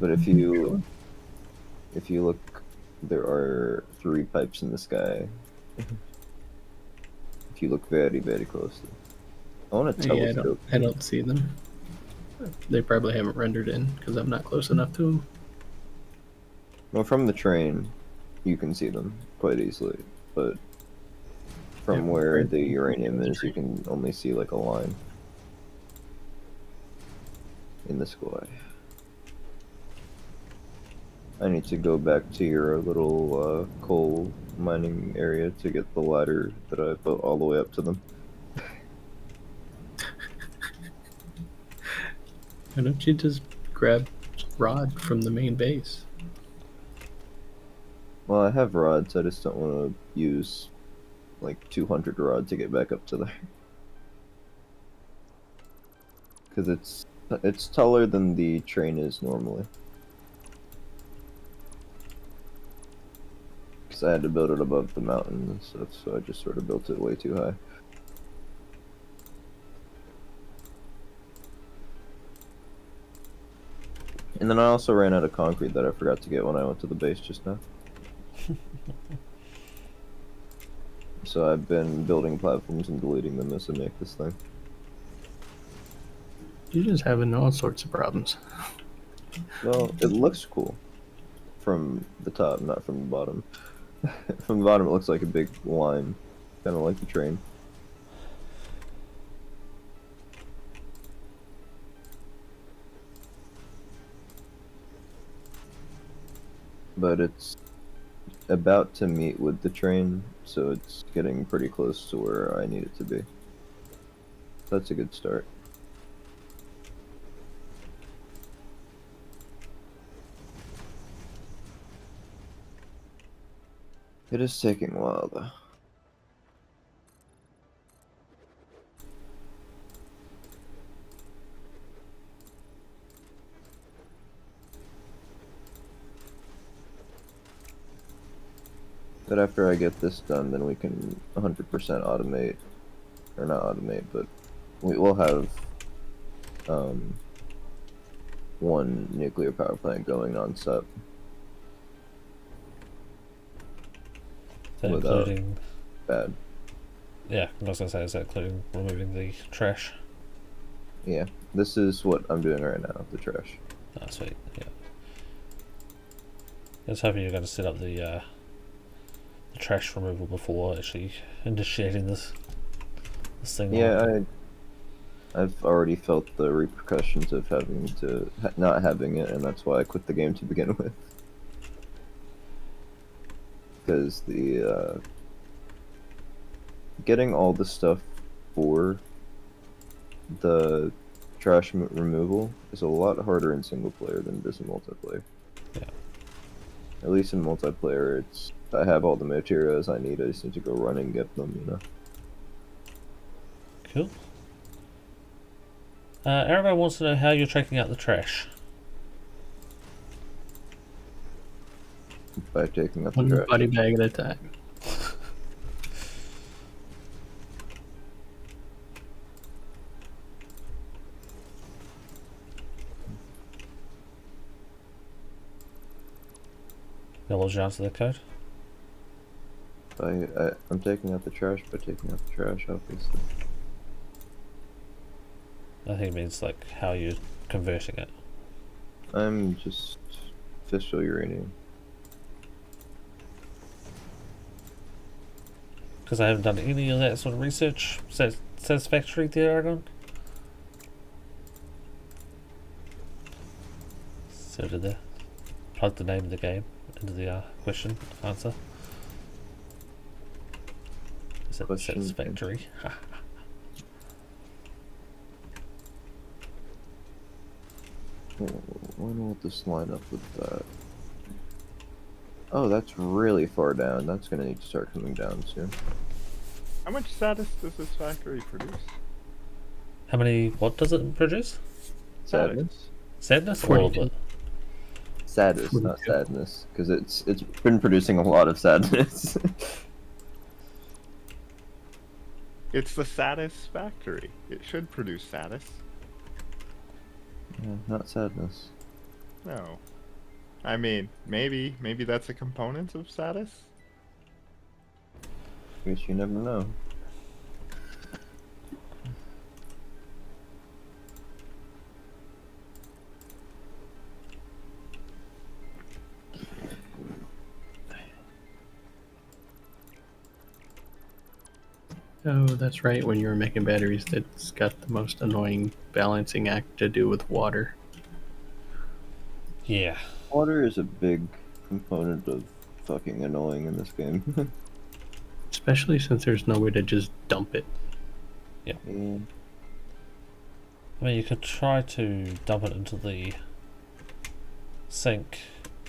But if you look, there are 3 pipes in the sky. If you look very, very closely. I want to Yeah, telescope. I don't see them. They probably haven't rendered in because I'm not close enough to them. Well, from the train, you can see them quite easily, but from Yeah, where right. the uranium is, you can only see like a line in the sky. I need to go back to your little coal mining area to get the ladder that I built all the way up to them. Why don't you just grab rod from the main base? Well, I have rods, I just don't want to use like 200 rod to get back up to there. Because it's taller than the train is normally. Because I had to build it above the mountain and stuff, so I just sort of built it way too high. And then I also ran out of concrete that I forgot to get when I went to the base just now. So I've been building platforms and deleting them as I make this thing. You're just having all sorts of problems. Well, it looks cool from the top, not from the bottom. From the bottom it looks like a big line, kind of like the train. But it's about to meet with the train, so it's getting pretty close to where I need it to be. That's a good start. It is taking a while though. But after I get this done, then we can 100% automate, or not automate, but we will have one nuclear power plant going on set. Is that Without including? bad. Yeah, I was gonna say, is that including removing the trash? Yeah, this is what I'm doing right now, the trash. Oh, sweet. Yeah. I was hoping you were going to set up the trash removal before actually initiating this thing. Yeah, I've already felt the repercussions of having to not having it, and that's why I quit the game to begin with. Because the getting all the stuff for the trash removal is a lot harder in single player than it is in multiplayer. Yeah. At least in multiplayer, it's I have all the materials I need. I just need to go run and get them. You know. Cool. Everyone wants to know how you're tracking out the trash. By taking up the One trash. body bag at a time. What you answer the code? I'm taking out the trash by taking out the trash, obviously. I think it means like how you're converting it. I'm just fissile uranium. Because I haven't done any of that sort of research. Satisfactory there, Aragon? So did they plug the name of the game into the question answer? Is that Question. Satisfactory? When will this line up with that? Oh, that's really far down. That's gonna need to start coming down soon. How much status does this factory produce? How many? What does it produce? Sadness? Sadness? All of 42. it. Sadness, not 42. sadness. Because it's been producing a lot of sadness. It's the Satisfactory. It should produce Satis. Yeah, not sadness. No. I mean, maybe that's a component of Satis? Guess you never know. Oh, that's right. When you were making batteries, that's got the most annoying balancing act to do with water. Yeah. Water is a big component of fucking annoying in this game. Especially since there's no way to just dump it. Yeah. I mean, you could try to dump it into the sink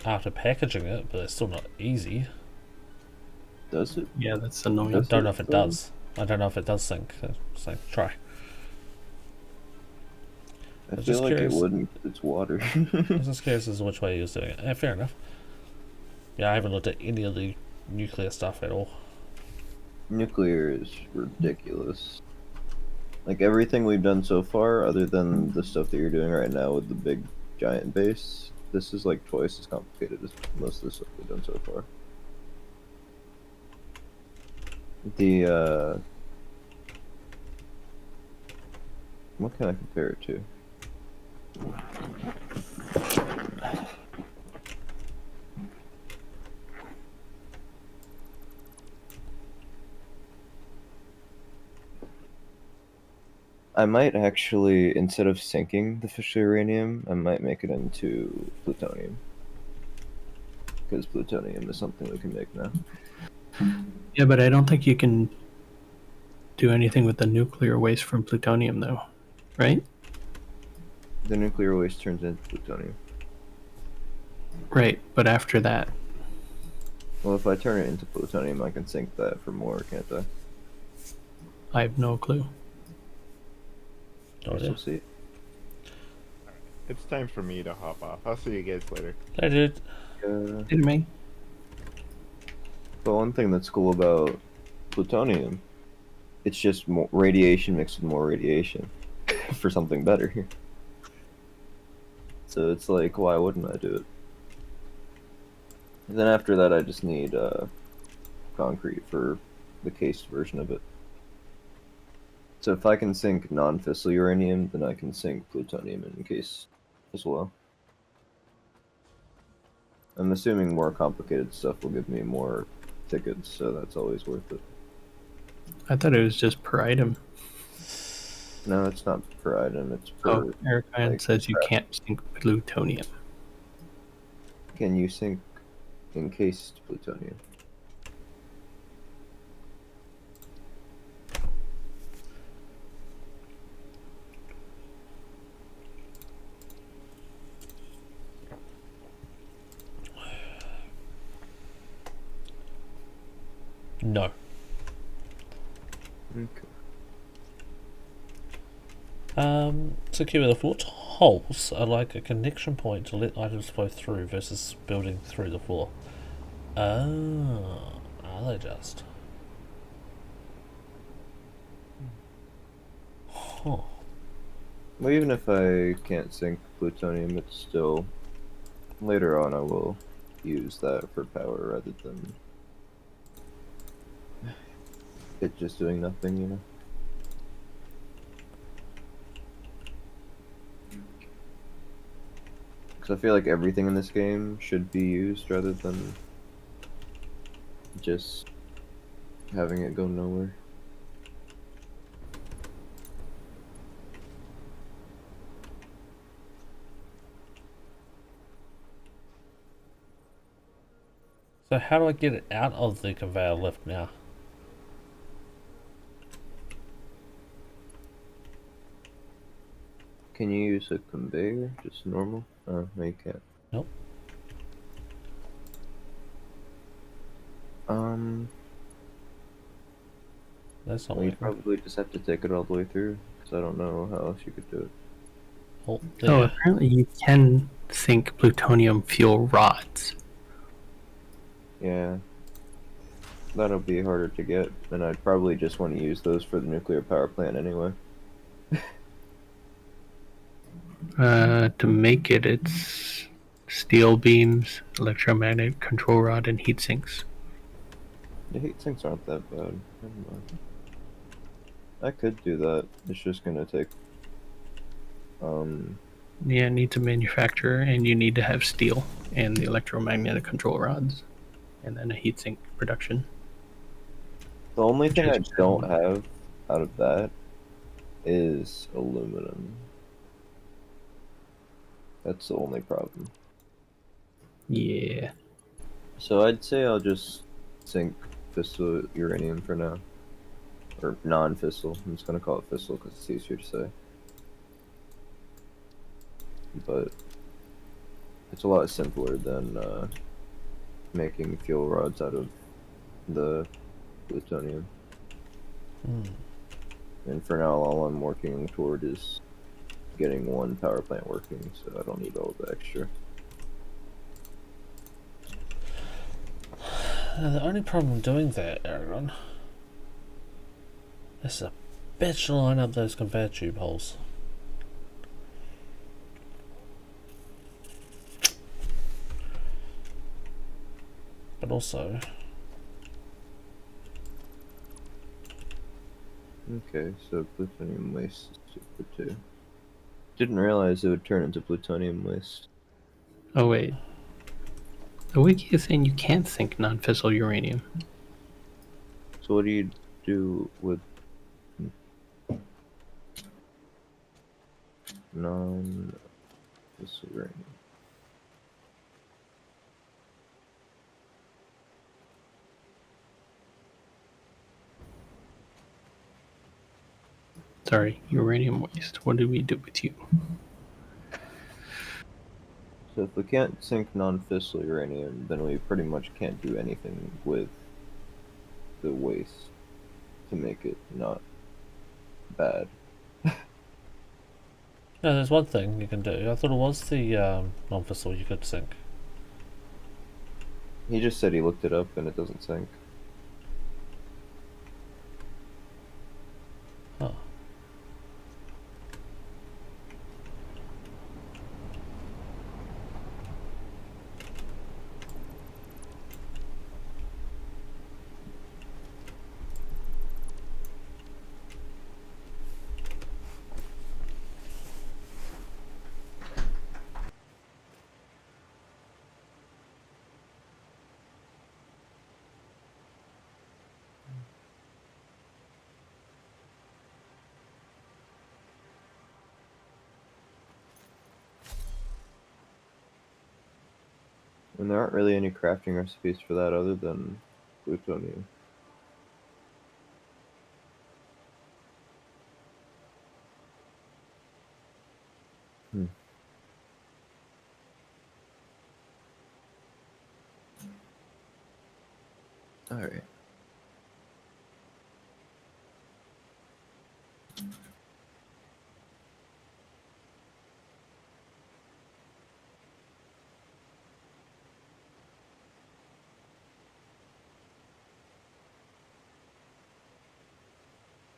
after packaging it, but it's still not easy. Does it? Yeah, that's annoying. I Does don't it know if it though? does. I don't know if it does sink. So try. I I'm feel just like curious. it wouldn't. It's water. I was just curious as to which way he was doing it. Fair enough. Yeah, I haven't looked at any of the nuclear stuff at all. Nuclear is ridiculous. Like everything we've done so far, other than the stuff that you're doing right now with the big giant base, this is like twice as complicated as most of the stuff we've done so far. The what can I compare it to? I might actually, instead of sinking the fissile uranium, I might make it into plutonium. Because plutonium is something we can make now. Yeah, but I don't think you can do anything with the nuclear waste from plutonium, though. Right? The nuclear waste turns into plutonium. Right, but after that. Well, if I turn it into plutonium, I can sink that for more, can't I? I have no clue. Oh, yeah. We'll see. It's time for me to hop off. I'll see you guys later. Hey, dude. Didn't me? But one thing that's cool about plutonium, it's just more radiation mixed with more radiation for something better. So it's like, why wouldn't I do it? And then after that, I just need concrete for the cased version of it. So if I can sink non-fissile uranium, then I can sink plutonium in case as well. I'm assuming more complicated stuff will give me more tickets, so that's always worth it. I thought it was just per item. No, it's not per item, it's per... Oh, Eric like, says you craft. can't sink plutonium. Can you sink encased plutonium? No. Okay. Secure the floor. Holes are like a connection point to let items flow through versus building through the floor. Oh, are they just? Huh. Well, even if I can't sink plutonium, it's still... Later on I will use that for power rather than it just doing nothing, you know? Because I feel like everything in this game should be used rather than just having it go nowhere. So how do I get it out of the conveyor lift now? Can you use a conveyor? Just normal? Oh, no you can't. Nope. That's not Well, you working. probably just have to take it all the way through, because I don't know how else you could do it. Oh, Oh, there. apparently you can sink plutonium fuel rods. Yeah. That'll be harder to get, and I'd probably just want to use those for the nuclear power plant anyway. To make it, it's steel beams, electromagnetic control rod, and heat sinks. The heat sinks aren't that bad. Never mind. I could do that. It's just gonna take... Yeah, it needs a manufacturer, and you need to have steel and the electromagnetic control rods, and then a heatsink production. The only thing I Just- don't have out of that is aluminum. That's the only problem. Yeah. So I'd say I'll just sink fissile uranium for now. Or non-fissile. I'm just gonna call it fissile because it's easier to say. But it's a lot simpler than making fuel rods out of the plutonium. And for now, all I'm working toward is getting one power plant working, so I don't need all the extra. The only problem doing that, Aaron, is a bitch to line up those conveyor tube holes. But also, Okay, so plutonium waste is super too. Didn't realize it would turn into plutonium waste. Oh, wait. The wiki is saying you can't sink non-fissile uranium. So what do you do with non-fissile uranium? Sorry, uranium waste. What do we do with you? So if we can't sink non-fissile uranium, then we pretty much can't do anything with the waste to make it not bad. no, there's one thing you can do. I thought it was the non-fissile you could sink. He just said he looked it up and it doesn't sync. Oh. And there aren't really any crafting recipes for that other than plutonium. Alright.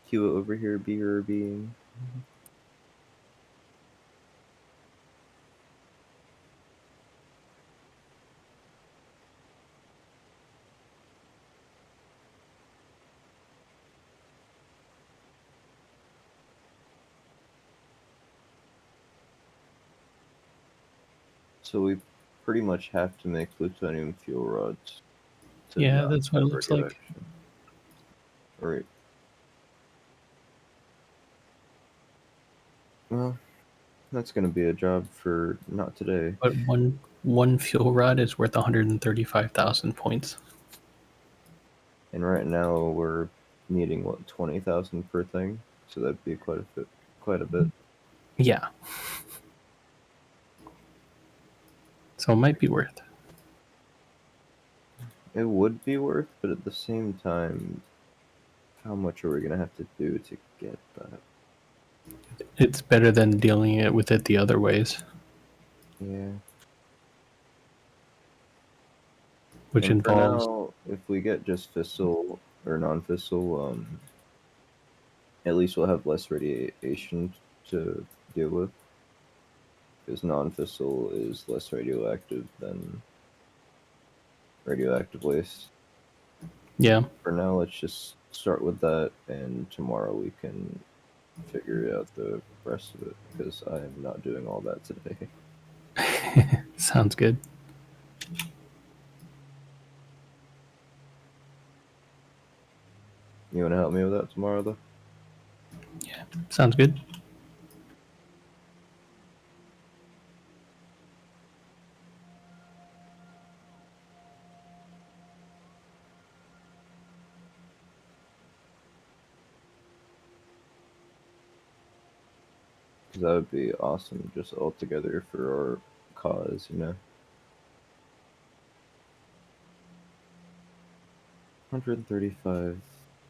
Cue over here, be her being. So we pretty much have to make plutonium fuel rods. Yeah, that's what it looks like. Alright. Well, that's gonna be a job for not today. But one fuel rod is worth 135,000 points. And right now we're needing what 20,000 per thing, so that'd be quite a bit. Yeah. So it might be worth. It would be worth, but at the same time, how much are we gonna have to do to get that? It's better than dealing it with it the other ways, Yeah. which And for involves. now, if we get just fissile or non-fissile, at least we'll have less radiation to deal with. Because non-fissile is less radioactive than radioactive waste. Yeah. For now, let's just start with that, and tomorrow we can figure out the rest of it, because I am not doing all that today. Sounds good. You want to help me with that tomorrow, though? Yeah. Sounds good. Because that would be awesome, just all together for our cause, you know? 135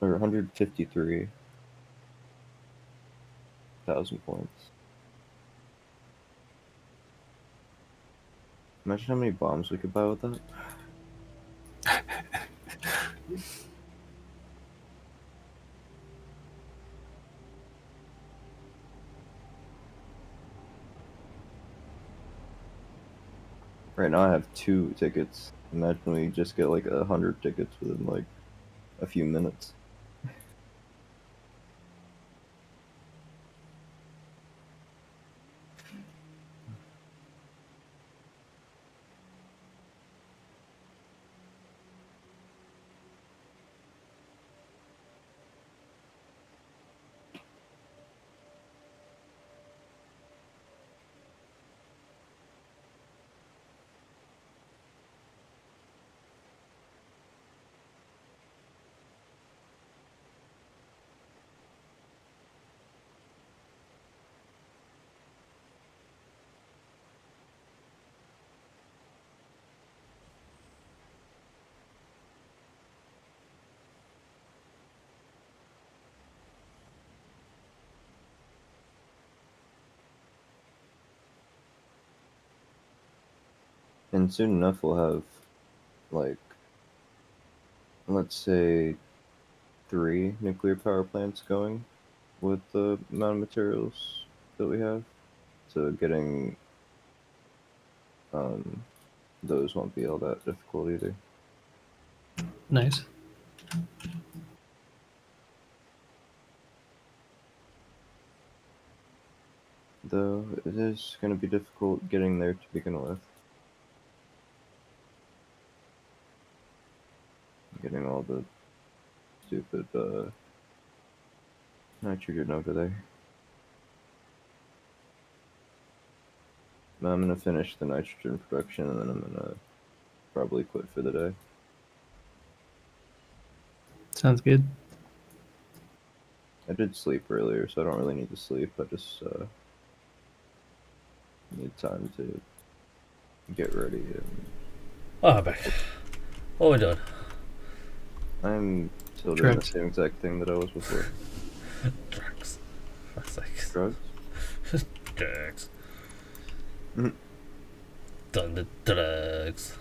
or 153,000 points. Imagine how many bombs we could buy with that. Right now I have 2 tickets. Imagine we just get like 100 tickets within like a few minutes. And soon enough we'll have like, let's say 3 nuclear power plants going with the amount of materials that we have. So getting those won't be all that difficult either. Nice. Though it is going to be difficult getting there to begin with. Getting all the stupid nitrogen over there. But I'm going to finish the nitrogen production and then I'm going to probably quit for the day. Sounds good. I did sleep earlier, so I don't really need to sleep. I just need time to get ready. And Oh, I'm back. What are we doing? I'm still doing the Drugs. same exact thing that I was before. Drugs. Fuck's sake. Drugs? Drugs. Mhm. Done the drugs.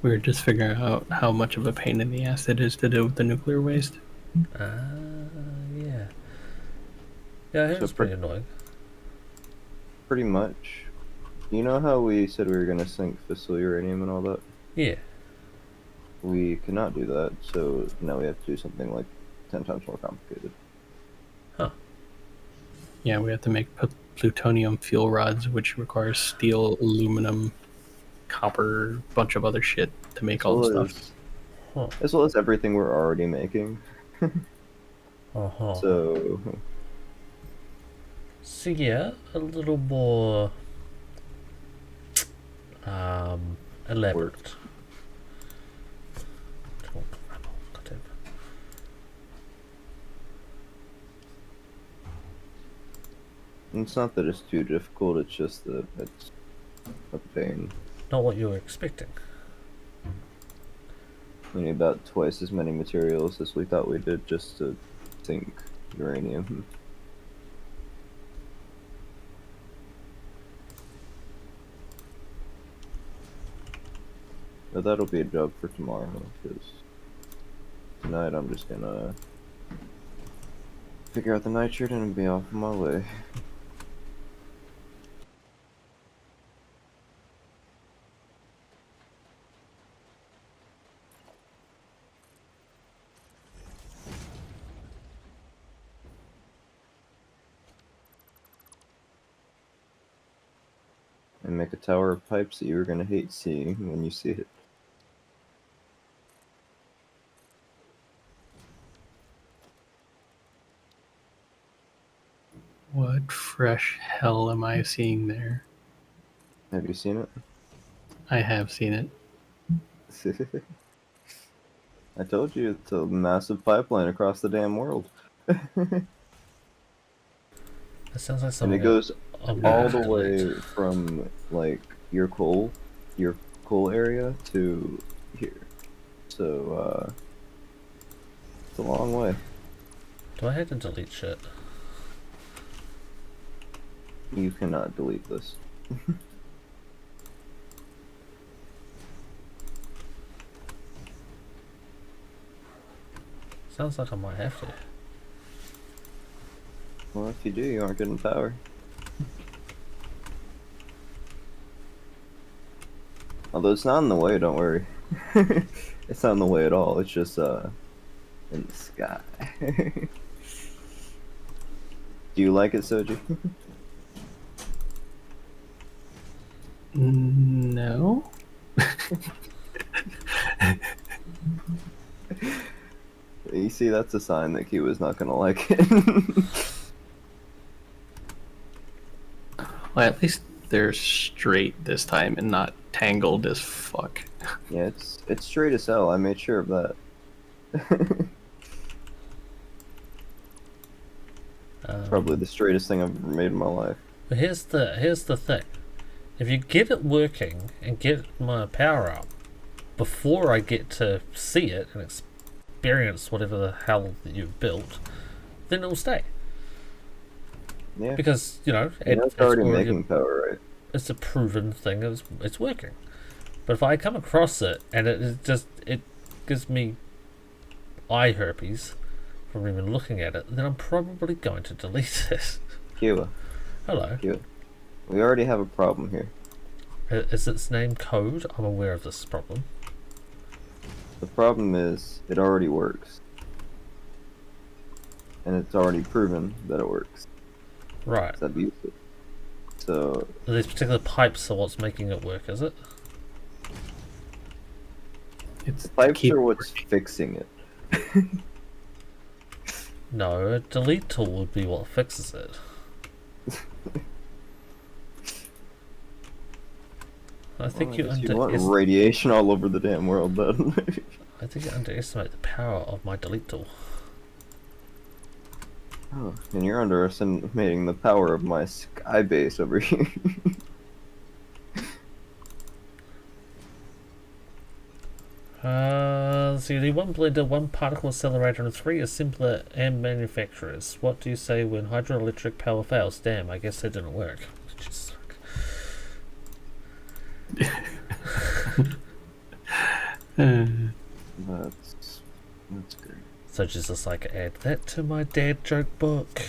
We were just figuring out how much of a pain in the ass it is to do with the nuclear waste. Yeah. Yeah, I heard So it's pretty annoying. Pretty much. You know how we said we were going to sink fissile uranium and all that? Yeah. We cannot do that, so now we have to do something like 10 times more complicated. Huh. Yeah, we have to make plutonium fuel rods, which requires steel, aluminum, copper, bunch of other shit to make all the stuff. Huh. As well as everything we're already making. Uh-huh. So yeah, a little more elaborate. it's not that it's too difficult, it's just that it's a pain. Not what you were expecting. We need about twice as many materials as we thought we did just to sink uranium. But that'll be a job for tomorrow, because tonight I'm just gonna figure out the nitrogen and be off on my way. And make a tower of pipes that you were gonna hate seeing when you see it. What fresh hell am I seeing there? Have you seen it? I have seen it. I told you, it's a massive pipeline across the damn world. That sounds like And something it goes I'm all gonna the way delete. from, like, your coal area to here. So, it's a long way. Do I have to delete shit? You cannot delete this. Sounds like I might have to. Well, if you do, you aren't getting power. Although it's not in the way, don't worry. It's not in the way at all, it's just, in the sky. Do you like it, Soji? No. You see, that's a sign that Kiwa's not gonna like it. Well, at least they're straight this time and not tangled as fuck. Yeah, it's straight as hell, I made sure of that. Probably the straightest thing I've ever made in my life. But here's the thing. If you get it working and get my power up before I get to see it and experience whatever the hell that you've built, then it'll stay. Yeah. Because, It's already making power, right? it's a proven thing, it's working. But if I come across it and it gives me eye herpes from even looking at it, then I'm probably going to delete it. Kiwa. Hello. Kiwa. We already have a problem here. Is its name Code? I'm aware of this problem. The problem is, it already works. And it's already proven that it works. Right. It's abusive. So... These particular pipes are what's making it work, is it? It's Pipes are what's fixing it. No, a delete tool would be what fixes it. I think you want radiation all over the damn world, then. I think you underestimate the power of my delete tool. Oh, and you're underestimating the power of my sky base over here. Let's see, the one blender, one particle accelerator, and 3 are simpler and manufacturers. What do you say when hydroelectric power fails? Damn, I guess that didn't work. Just That's great. so just like add that to my dad joke book.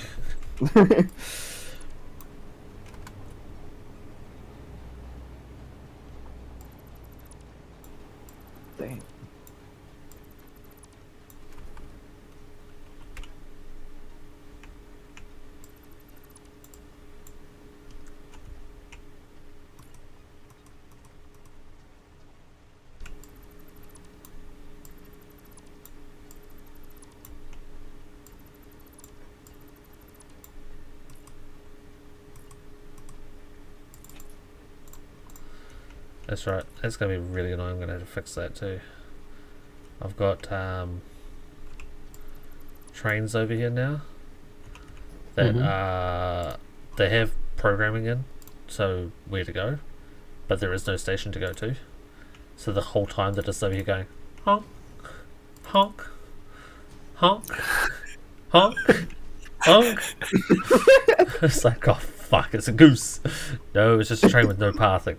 Dang. That's right. That's gonna be really annoying. I'm gonna have to fix that too. I've got trains over here now that they have programming in, so where to go, but there is no station to go to. So the whole time they're just over here going honk, honk, honk, honk, honk. It's like, oh fuck, it's a goose. No, it's just a train with no pathing.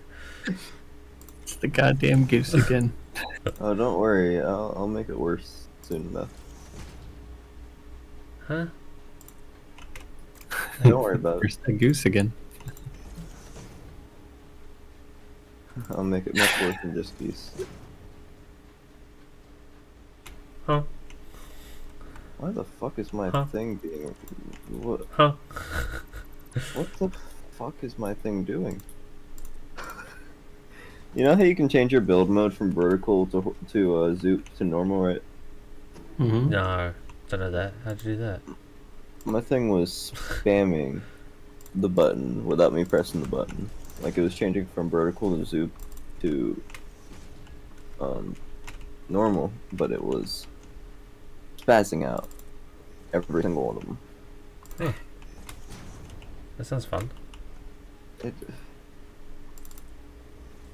It's the goddamn goose again. Oh, don't worry. I'll make it worse soon enough. Huh? Don't worry about it. There's the goose again. I'll make it much worse than just geese. Huh? Why the fuck is my thing being... What? Huh? What the fuck is my thing doing? You know how you can change your build mode from vertical to zoop to normal, right? Mm-hmm. No, don't know that. How'd you do that? My thing was spamming the button without me pressing the button. Like it was changing from vertical to zoop to normal, but it was spazzing out every single one of them. Hey, that sounds fun.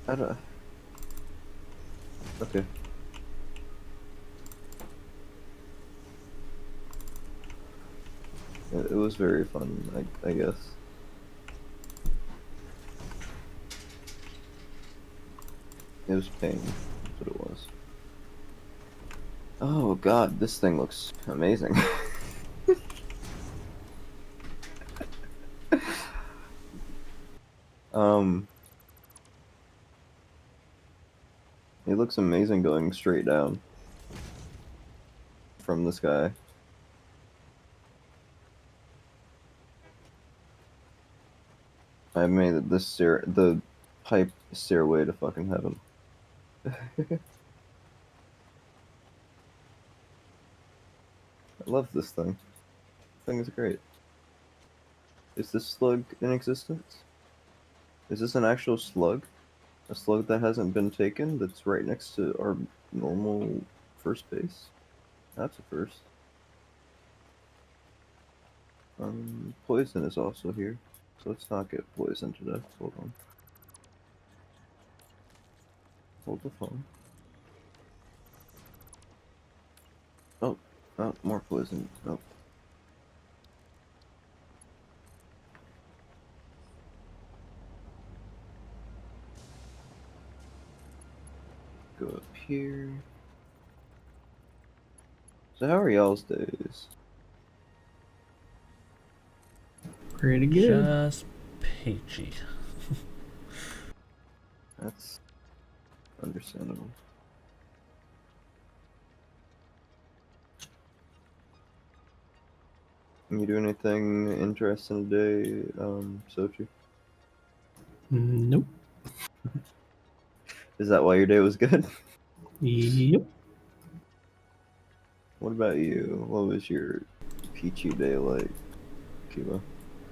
I don't... Okay. It was very fun, I guess. It was pain, that's what it was. Oh god, this thing looks amazing. It looks amazing going straight down from the sky. I made it the pipe stairway to fucking heaven. I love this thing. This thing is great. Is this slug in existence? Is this an actual slug? A slug that hasn't been taken that's right next to our normal first base? That's a first. Poison is also here. So let's not get poisoned to death. Hold on. Hold the phone. Oh, more poison. Oh. here. So how are y'all's days? Pretty good. Just peachy. That's understandable. You do anything interesting today, Sochi? Nope. Is that why your day was good? Yep. What about you? What was your peachy day like, Kiba?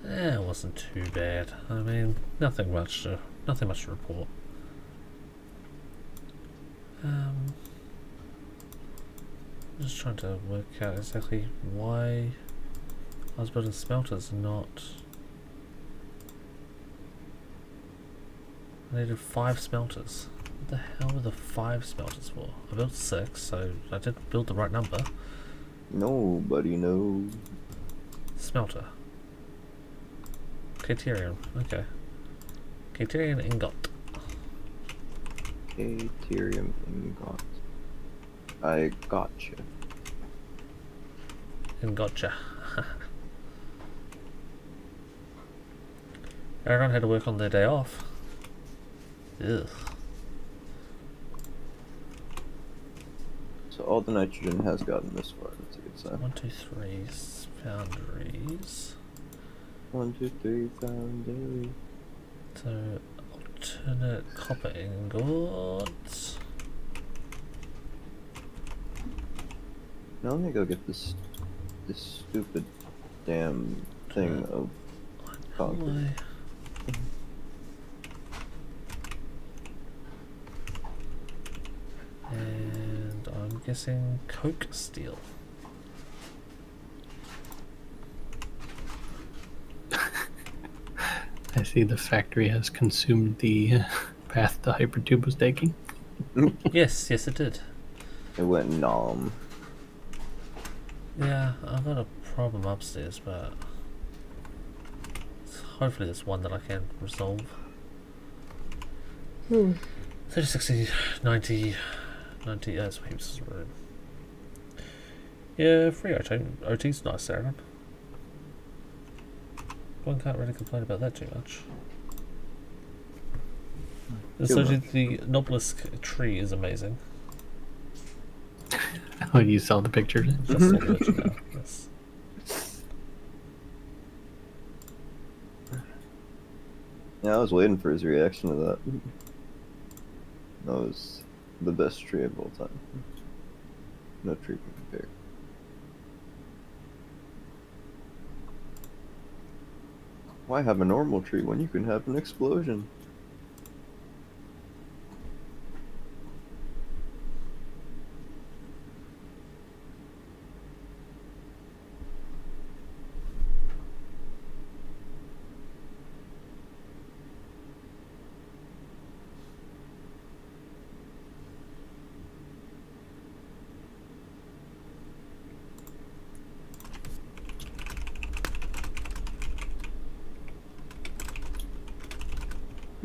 It wasn't too bad. I mean, nothing much to report. Just trying to work out exactly why I was building smelters, not. I needed 5 smelters. What the hell were the 5 smelters for? I built 6, so I did build the right number. Nobody knows. Smelter. Caterium, okay. Caterium ingot. Caterium ingot. I gotcha. Ingotcha. Everyone had to work on their day off. Ugh. So all the nitrogen has gotten this far. That's a good sign. 1, 2, 3 foundries. 1, 2, 3 foundry. So alternate copper ingots. Now let me go get this stupid damn thing of copper. And I'm guessing coke steel. I see the factory has consumed the path the hypertube was taking. Yes, it did. It went nom. Yeah, I've got a problem upstairs, but hopefully there's one that I can resolve. 30, 60, 90, that's heaps of room. Yeah, free OT's nice, Aaron. One can't really complain about that too much. So the Nobelisk tree is amazing. Oh, you saw the pictures? Just to let you know. Yes. Yeah, I was waiting for his reaction to that. That was the best tree of all time. No tree can compare. Why have a normal tree when you can have an explosion?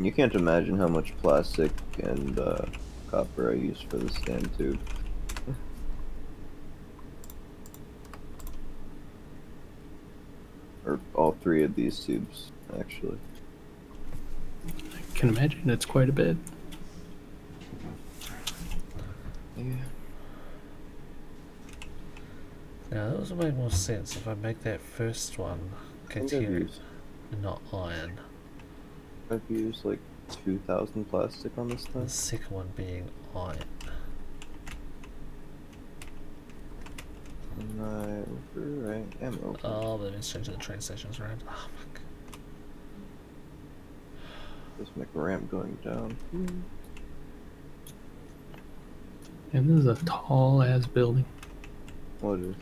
You can't imagine how much plastic and copper I use for the stand tube. Or all 3 of these tubes, actually. I can imagine it's quite a bit. Yeah. Now that would make more sense if I make that first one caterium and not iron. I've used like 2,000 plastic on this The thing. second one being iron. Am I over? I am over. Oh, that means changing the train stations around. Oh, fuck. Let's make a ramp going down. And this is a tall ass building. What is?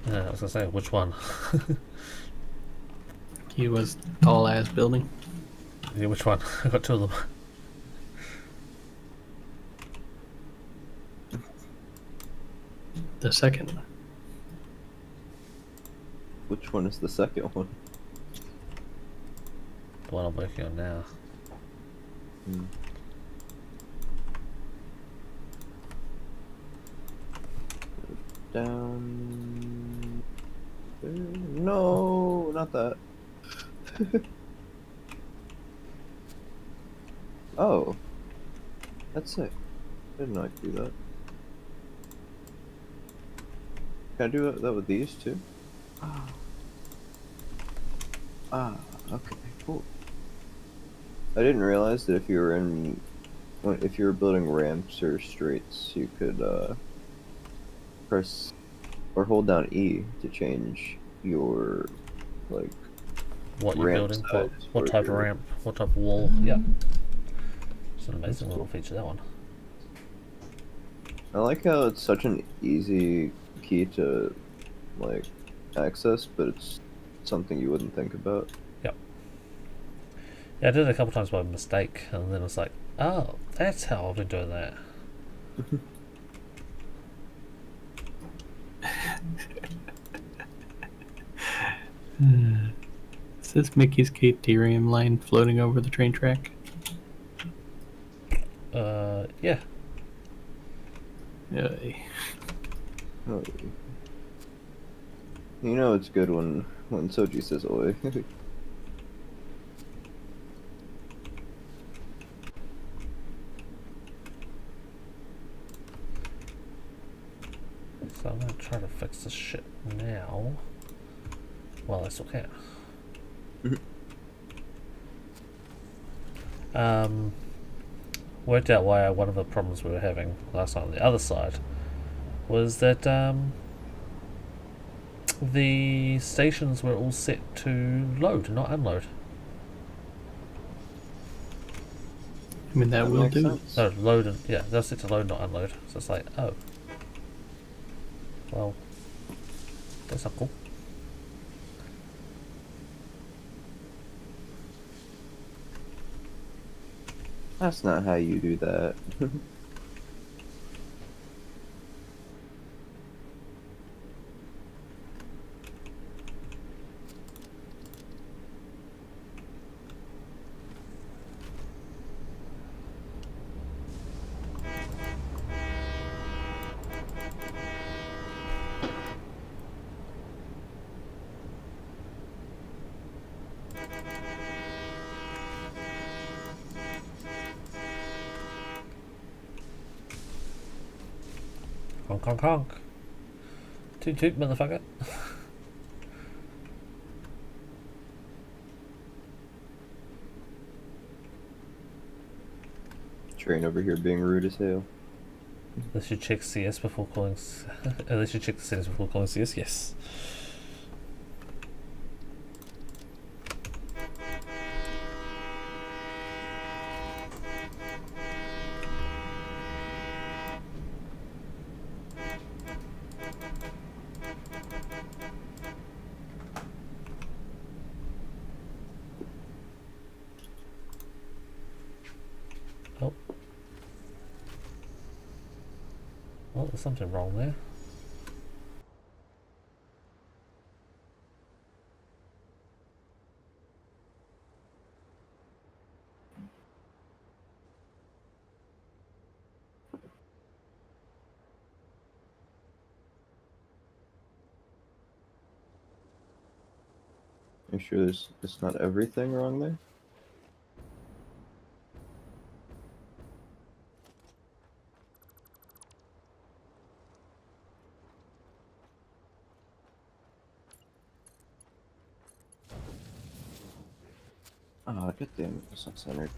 I was gonna say, which one? He was tall ass building. Yeah, which one? I got 2 of them. The second one. Which one is the second one? The one I'm working on now. down there. No, not that. Oh, that's it. I didn't know I could do that. Can I do that with these too? Ah, okay, cool. I didn't realize that if you were if you were building ramps or straights, you could press or hold down E to change your like What you're ramp building, size. what for type of your- ramp, what type of wall. Yeah. It's an amazing That's little cool. feature, that one. I like how it's such an easy key to like access, but it's something you wouldn't think about. Yep. Yeah, I did it a couple times by mistake, and then it's like, oh, that's how I've been doing that. Is this Mickey's Caterium line floating over the train track? Yeah. Oh, you know it's good when Soji says "oi." So I'm gonna try to fix this shit now. Well, I still can. Worked out why one of the problems we were having last night on the other side was that the stations were all set to load, not unload. I mean, that will makes do. sense. No, load and yeah, they're set to load, not unload. So it's like, oh, well, that's not cool. That's not how you do that. Honk, honk, honk. Toot toot, motherfucker. Train over here being rude as hell. They should check CS before calling. They should check the settings before calling CS. Yes. Oh. Well, there's something wrong there. You sure there's not everything wrong there? Ah, god damn it, it's not centered.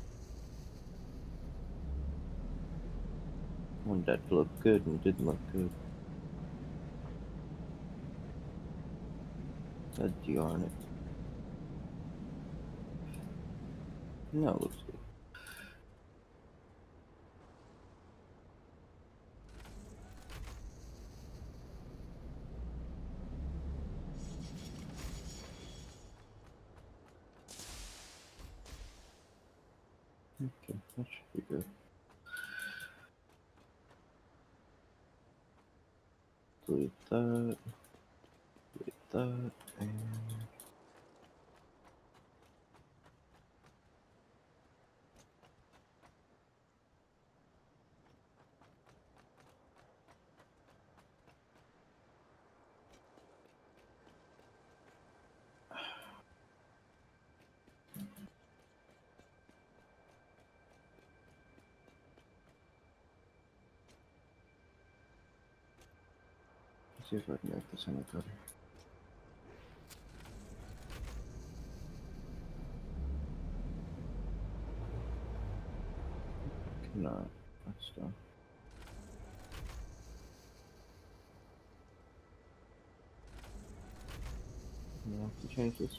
One that looked good and didn't look good. God darn it. No, it looks good. Okay, that should be good. Delete that. Delete that. And See if I can make this any better. Cannot. That's done. I have to change this.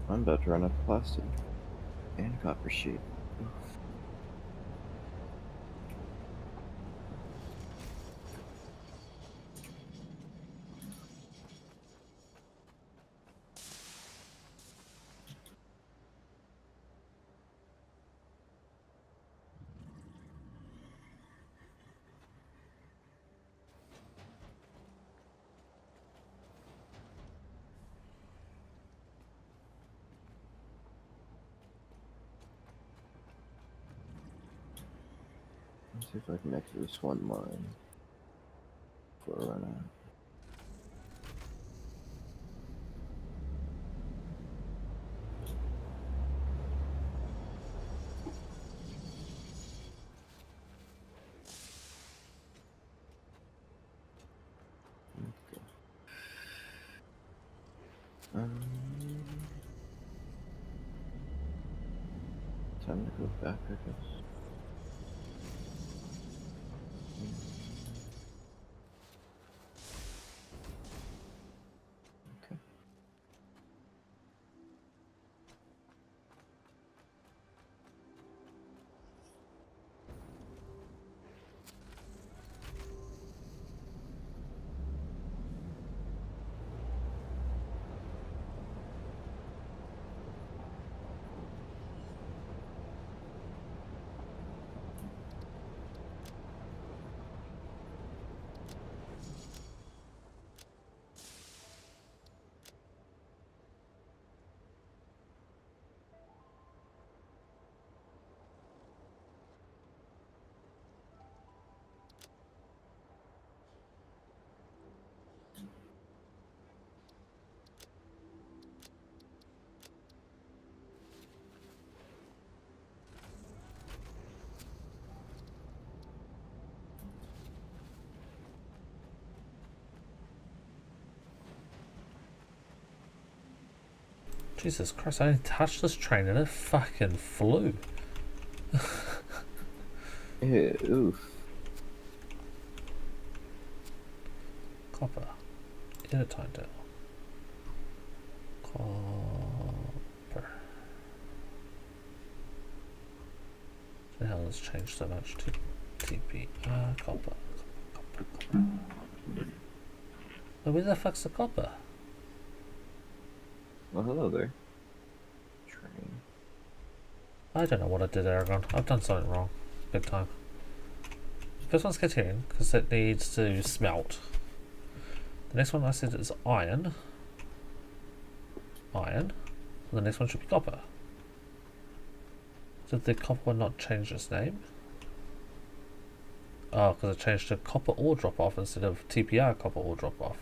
I'm about to run out of plastic and copper sheet. Oof. Let's see if I can make this one line before I run out. Okay. Time to go back, I guess. Okay. Jesus Christ, I didn't touch this train and it fucking flew. Yeah, oof. Copper. Inner time table. Copper. The hell has changed so much to TP? Copper. Copper. Where the fuck's the copper? Well, hello there. Train. I don't know what I did, Aragon. I've done something wrong. Big time. First one's Criterion, because it needs to smelt. The next one I said is iron. Iron. And the next one should be copper. Did the copper one not change its name? Oh, because it changed to copper ore drop off instead of TPR copper ore drop off.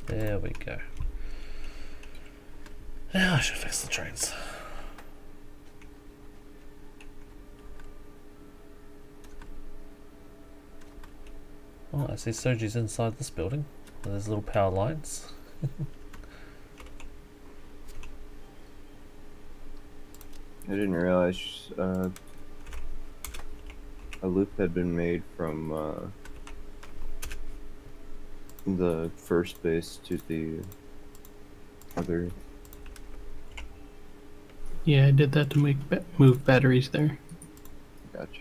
There we go. Now I should fix the trains. Oh, I see Soji's inside this building. There's little power lines. I didn't realize a loop had been made from the first base to the other. Yeah, I did that to move batteries there. Gotcha.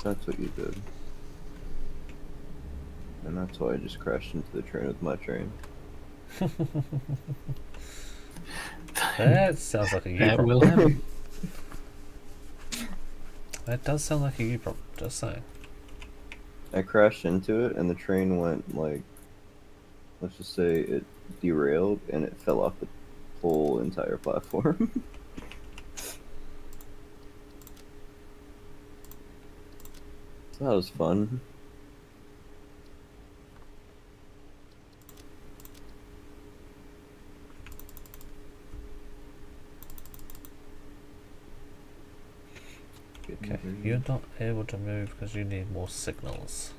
That's what you did. And that's why I just crashed into the train with my train. That sounds like a you That problem. will happen. That does sound like a you problem, just saying. I crashed into it and the train went like, let's just say it derailed and it fell off the whole entire platform. So that was fun. Okay, you're not able to move because you need more signals.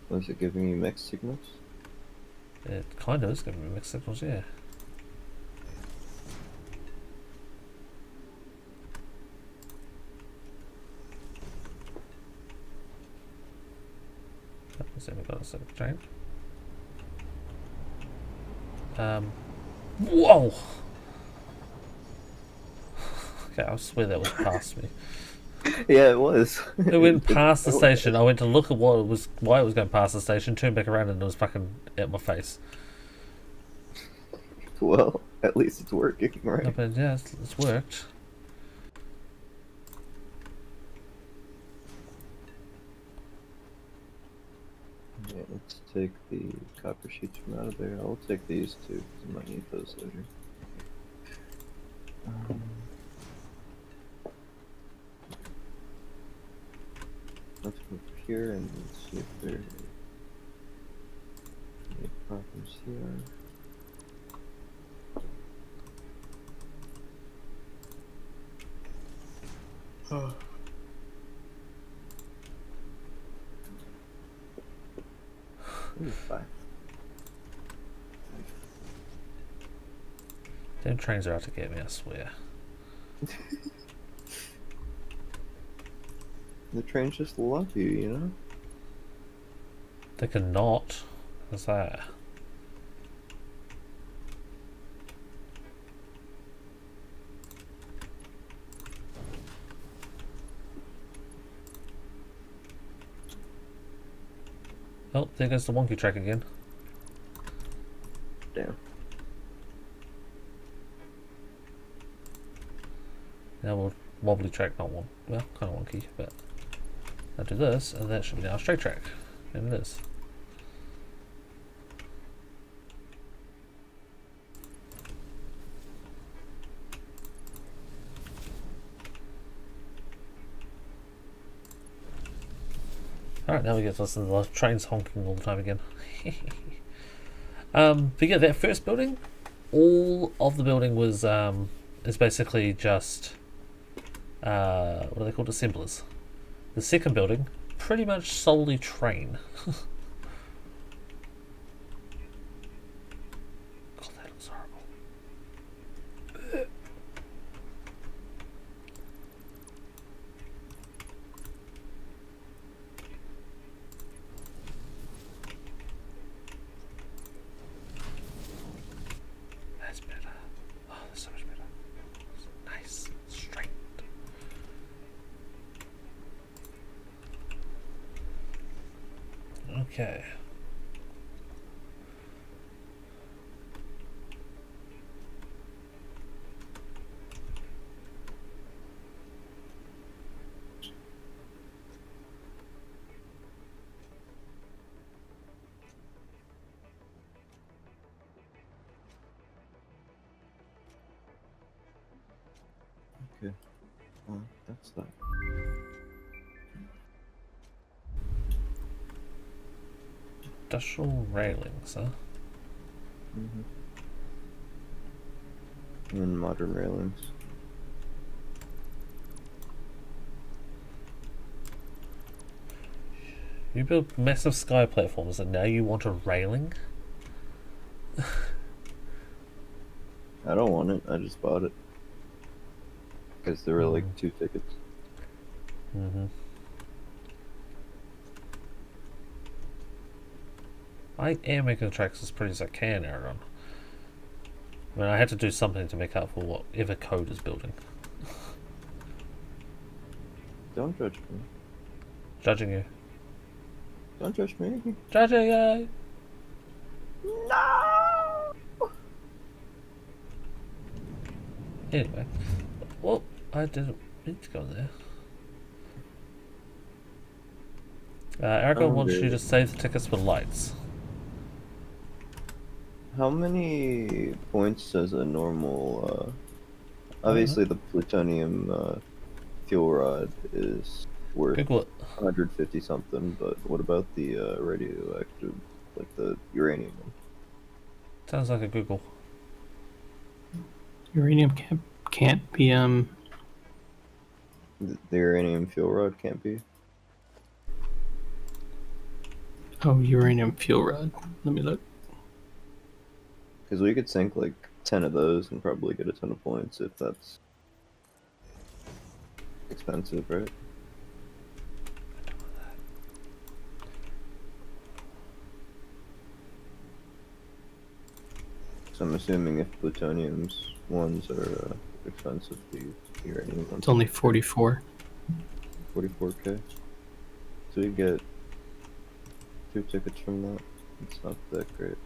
Was it giving you mixed signals? It kind of is giving me mixed signals, yeah. Let's see if we've got a second train. Whoa! Okay, I swear that was past me. Yeah, it was. It went past the station. I went to look at what it was, why it was going past the station, turned back around, and it was fucking at my face. Well, at least it's working, right? No, but yeah, it's worked. Yeah, let's take the copper sheets from out of there. I'll take these too, because I might need those later. Let's go over here and see if there are any problems here. Ooh, 5. Them trains are out to get me, I swear. The trains just love you, you know? They cannot. What's that? Oh, there goes the wonky track again. Damn. Now we'll wobbly track, not one. Well, kind of wonky, but I'll do this, and that should be now a straight track. And it is. Alright, now we get to listen to the trains honking all the time again. But yeah, that first building, all of the building was is basically just what are they called, assemblers. The second building, pretty much solely train. God, that looks horrible. That's better. Oh, that's so much better. Nice, straight. Okay. Okay. That's that. Industrial railings, huh? And modern railings. You build massive sky platforms and now you want a railing? I don't want it, I just bought it. Because there were like 2 tickets. Mm-hmm. I am making the tracks as pretty as I can, Aragon. I mean, I had to do something to make up for whatever code is building. Don't judge me. Judging you. Don't judge me. Judging you! No! Anyway. Well, I didn't mean to go there. Aragon wants you to save the tickets with lights. How many points does a normal, obviously the plutonium fuel rod is worth Google it. 150 something, but what about the radioactive, like the uranium one? Sounds like a Google. Uranium can't be The uranium fuel rod can't be? Oh, uranium fuel rod. Let me look. Because we could sink like 10 of those and probably get a ton of points if that's expensive, right? So I'm assuming if plutonium's ones are expensive, the uranium ones It's only 44. 44k. So we get 2 tickets from that. It's not that great.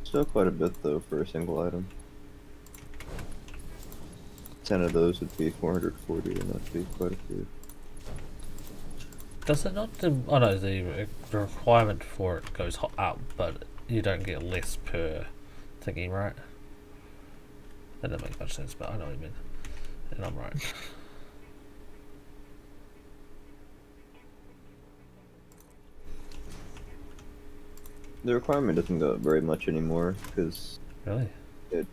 Still quite a bit though for a single item. 10 of those would be 440, and that'd be quite a few. Does it not? Oh no, the requirement for it goes up, but you don't get less per thingy, right? That doesn't make much sense, but I know what you mean. And I'm right. The requirement doesn't go up very much anymore, because Really? it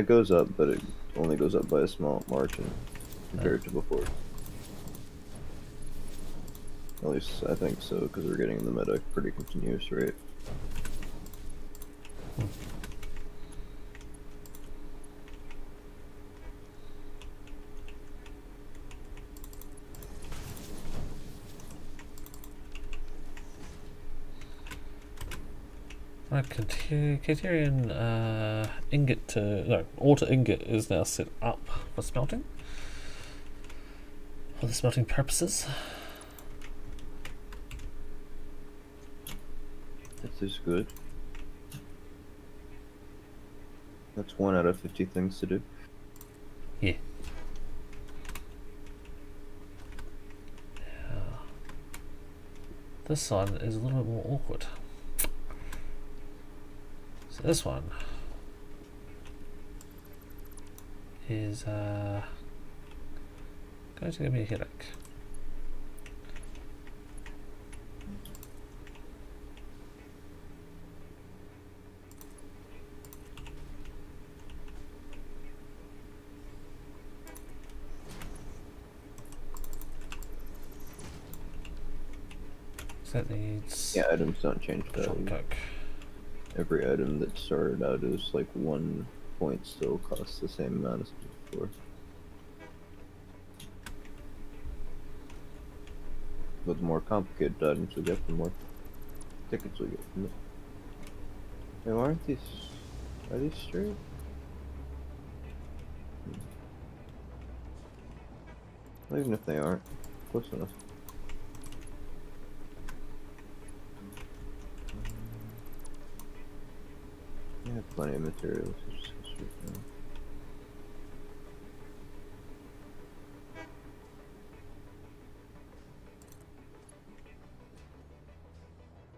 goes up, but it only goes up by a small margin compared to before. At least I think so, because we're getting the meta pretty continuous rate. Right, Criterion ingot auto ingot is now set up for smelting. For the smelting purposes. This is good. That's 1 out of 50 things to do. Yeah. This one is a little bit more awkward. So this one is going to give me a headache. So that needs Yeah, items don't change short value. coke. Every item that started out as like 1 point still costs the same amount as before. But the more complicated items we get, the more tickets we get from it. Hey, why aren't these... Are these straight? Well, even if they aren't, close enough. I have plenty of materials, so just go straight down.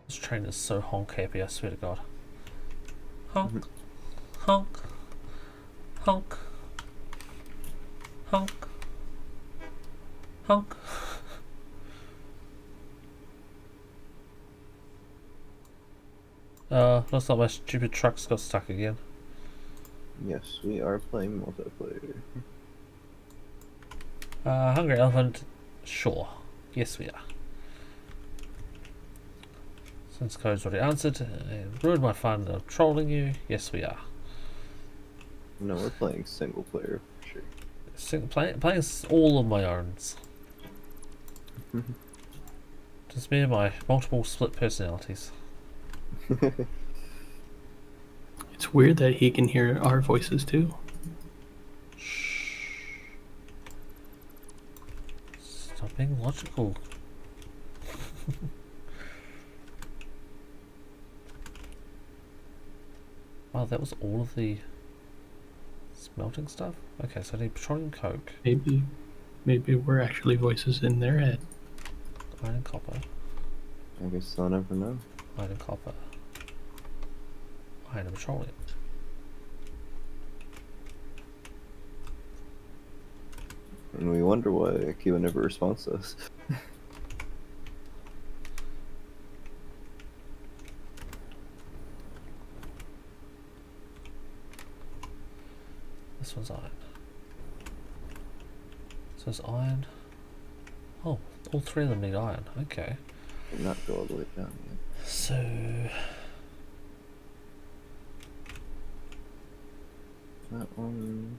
This train is so honk happy, I swear to God. Honk, honk, honk, honk, honk. Looks like my stupid trucks got stuck again. Yes, we are playing multiplayer. Hungry Elephant, sure. Yes, we are. Since Code's already answered and ruined my fun of trolling you, yes, we are. No, we're playing single player for sure. Playing all of my owns. Just me and my multiple split personalities. It's weird that he can hear our voices too. Stop being logical. Wow, that was all of the smelting stuff? Okay, so I need petroleum coke, Maybe we're actually voices in their head. iron and copper, I guess I'll never know. iron and copper, iron and petroleum. And we wonder why Akiva never responds to us. This one's iron. So it's iron. Oh, all three of them need iron. Okay. Did not go all the way down yet. So That one.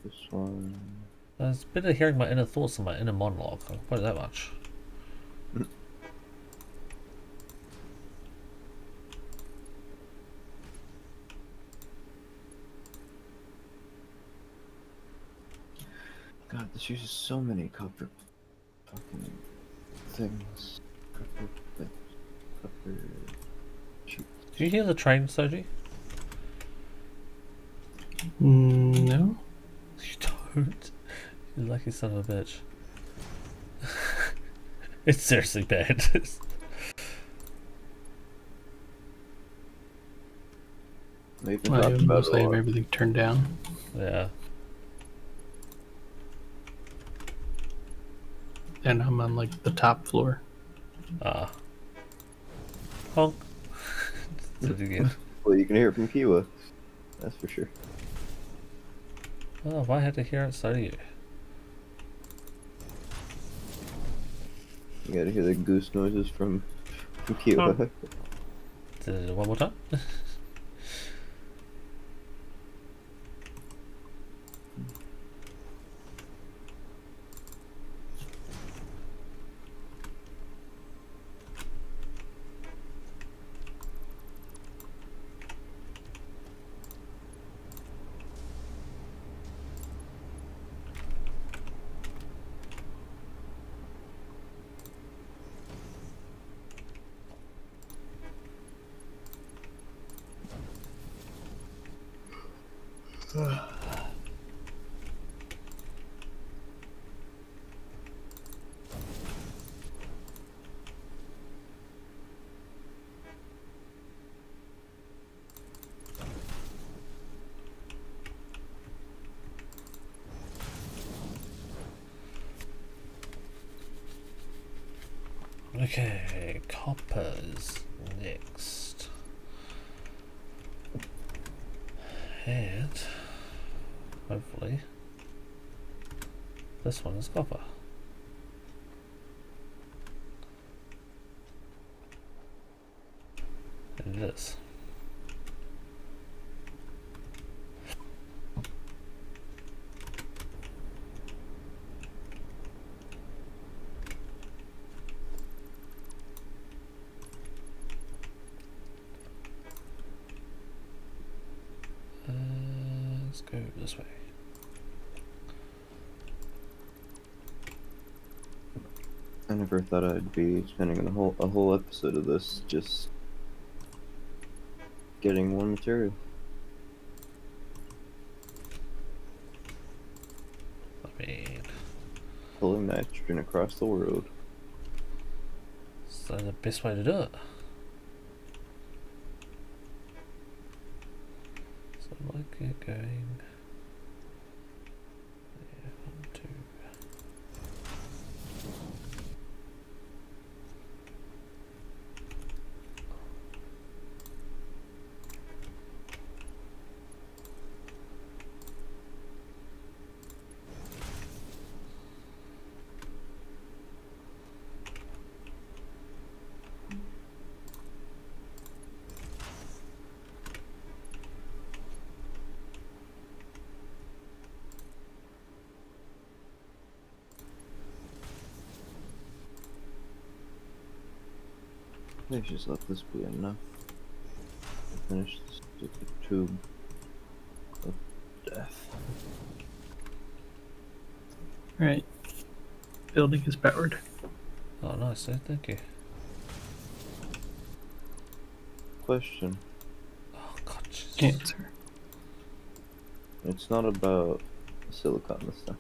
This one. it's better hearing my inner thoughts than my inner monologue. I'll put it that much. God, this uses so many copper fucking things. Copper things. Copper. Shoot. Do you hear the train, Soji? No. You don't. You lucky son of a bitch. It's seriously bad. They've been Well, talking about mostly it a have lot. everything turned down. Yeah. And I'm on like the top floor. Ah. Honk. Did it again. Well, you can hear it from Kiwa. That's for sure. Oh, if I had to hear it, so do you. You gotta hear the goose noises from Kiwa. Did it one more time? Okay, coppers next. And hopefully this one is copper. And it is. Let's go this way. I never thought I'd be spending a whole episode of this just getting one material. I mean, Pulling nitrogen across the world. so the best way to do it. So like it going. Yeah, 1, 2. Please just let this be enough to finish this stupid tube of death. Alright. Building is powered. Oh, nice, thank you. Question. Oh, God, Jesus. Answer. It's not about silicon this time.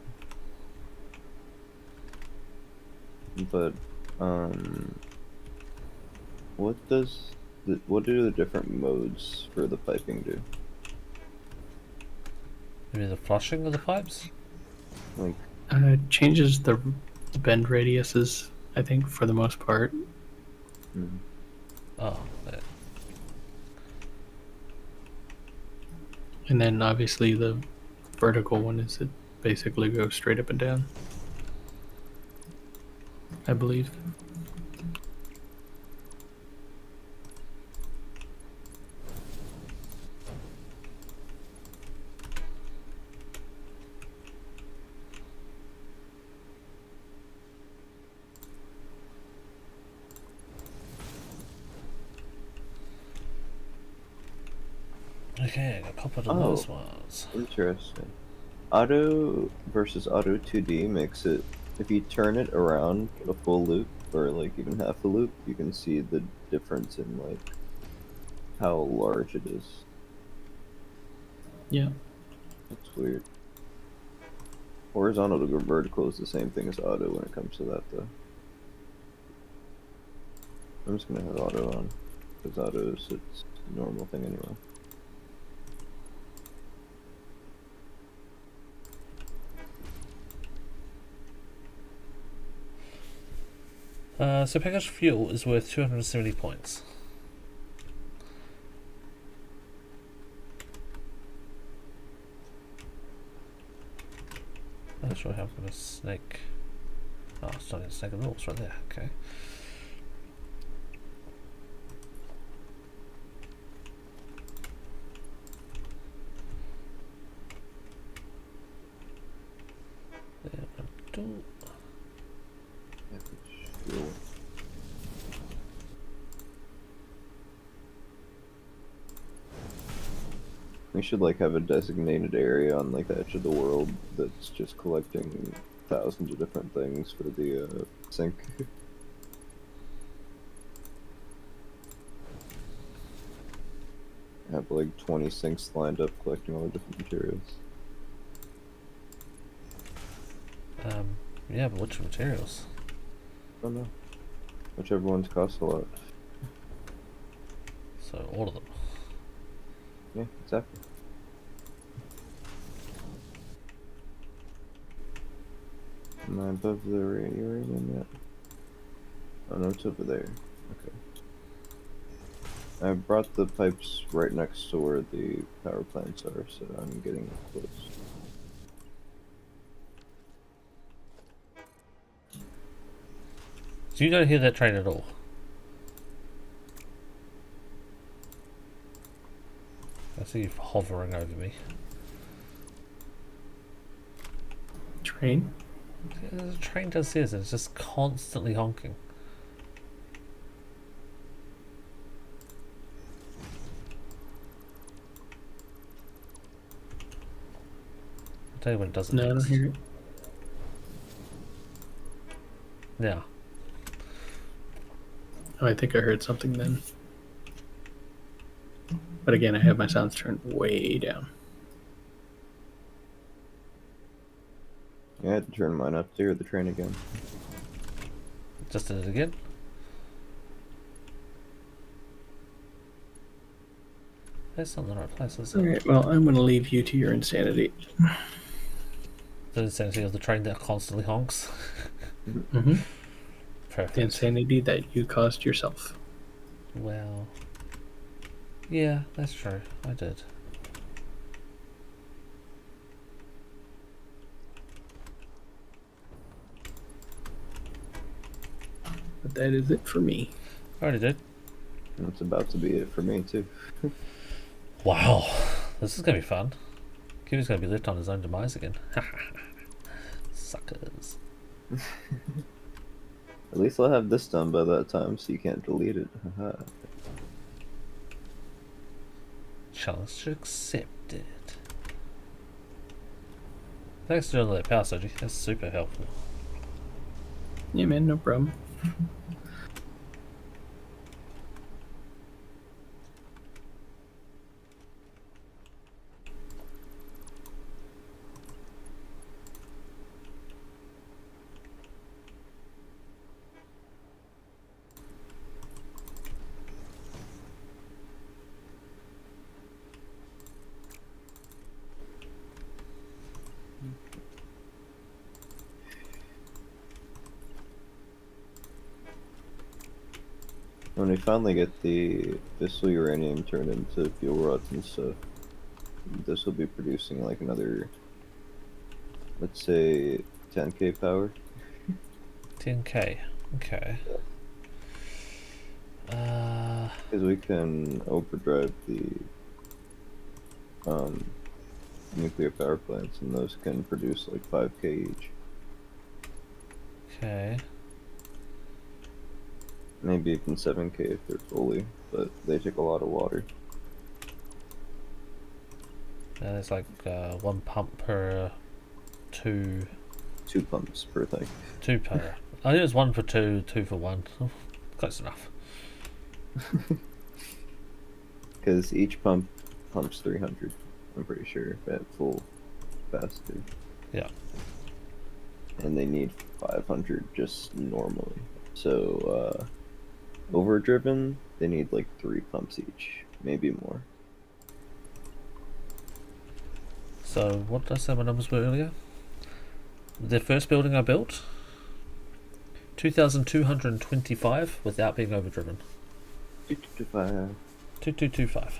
But, what do the different modes for the piping do? You mean the flushing of the pipes? Like, It changes the bend radiuses, I think, for the most part. Oh, yeah. And then obviously the vertical one is it basically goes straight up and down. I believe. Okay, I got a couple of those ones. interesting. Auto versus auto 2D makes it, if you turn it around a full loop, or like even half a loop, you can see the difference in like how large it is. Yeah. That's weird. Horizontal to vertical is the same thing as auto when it comes to that though. I'm just gonna have auto on, because auto is its normal thing anyway. So packaged fuel is worth 270 points. Not sure how I'm gonna snake. Oh, it's not a snake at all, it's right there, okay. There we go. Fuel. We should like have a designated area on like the edge of the world that's just collecting thousands of different things for the sink. Have like 20 sinks lined up collecting all the different materials. Yeah, but which materials? I don't know. Whichever ones cost a lot. So all of them. Yeah, exactly. Am I above the uranium yet? Oh no, it's over there. Okay. I brought the pipes right next to where the power plants are, so I'm getting close. So you don't hear that train at all? I see you hovering over me. Train? The train does this, and it's just constantly honking. I'll tell you when it doesn't. No, I don't hear it. Yeah. Oh, I think I heard something then. But again, I have my sounds turned way down. Yeah, I had to turn mine up to hear the train again. Just did it again. That's not the right place, is it? Alright, well, I'm going to leave you to your insanity. The insanity of the train that constantly honks. Mm-hmm. Perfect. The insanity that you caused yourself. Well, yeah, that's true. I did. But that is it for me. I already did. That's about to be it for me too. Wow, this is gonna be fun. Kiwi's gonna be left on his own demise again. Suckers. That's At least I'll have this done by that time, so you can't delete it. Haha. Challenge accepted. Thanks for doing that power surgery. That's super helpful. Yeah, man, no problem. When we finally get the fissile uranium turned into fuel rods and stuff, this will be producing like another, let's say, 10k power. 10k. Okay. Because we can overdrive the nuclear power plants, and those can produce like 5k each. Okay. Maybe even 7k if they're fully, but they take a lot of water. There's like 1 pump per 2. 2 pumps per thing. 2 per. I think it was 1 for 2, 2 for 1. Oh, close enough. Because each pump pumps 300, I'm pretty sure, at full capacity. Yeah. And they need 500 just normally. So, overdriven, they need like 3 pumps each, maybe more. So, what did I say my numbers were earlier? The first building I built, 2,225 without being overdriven. 2225.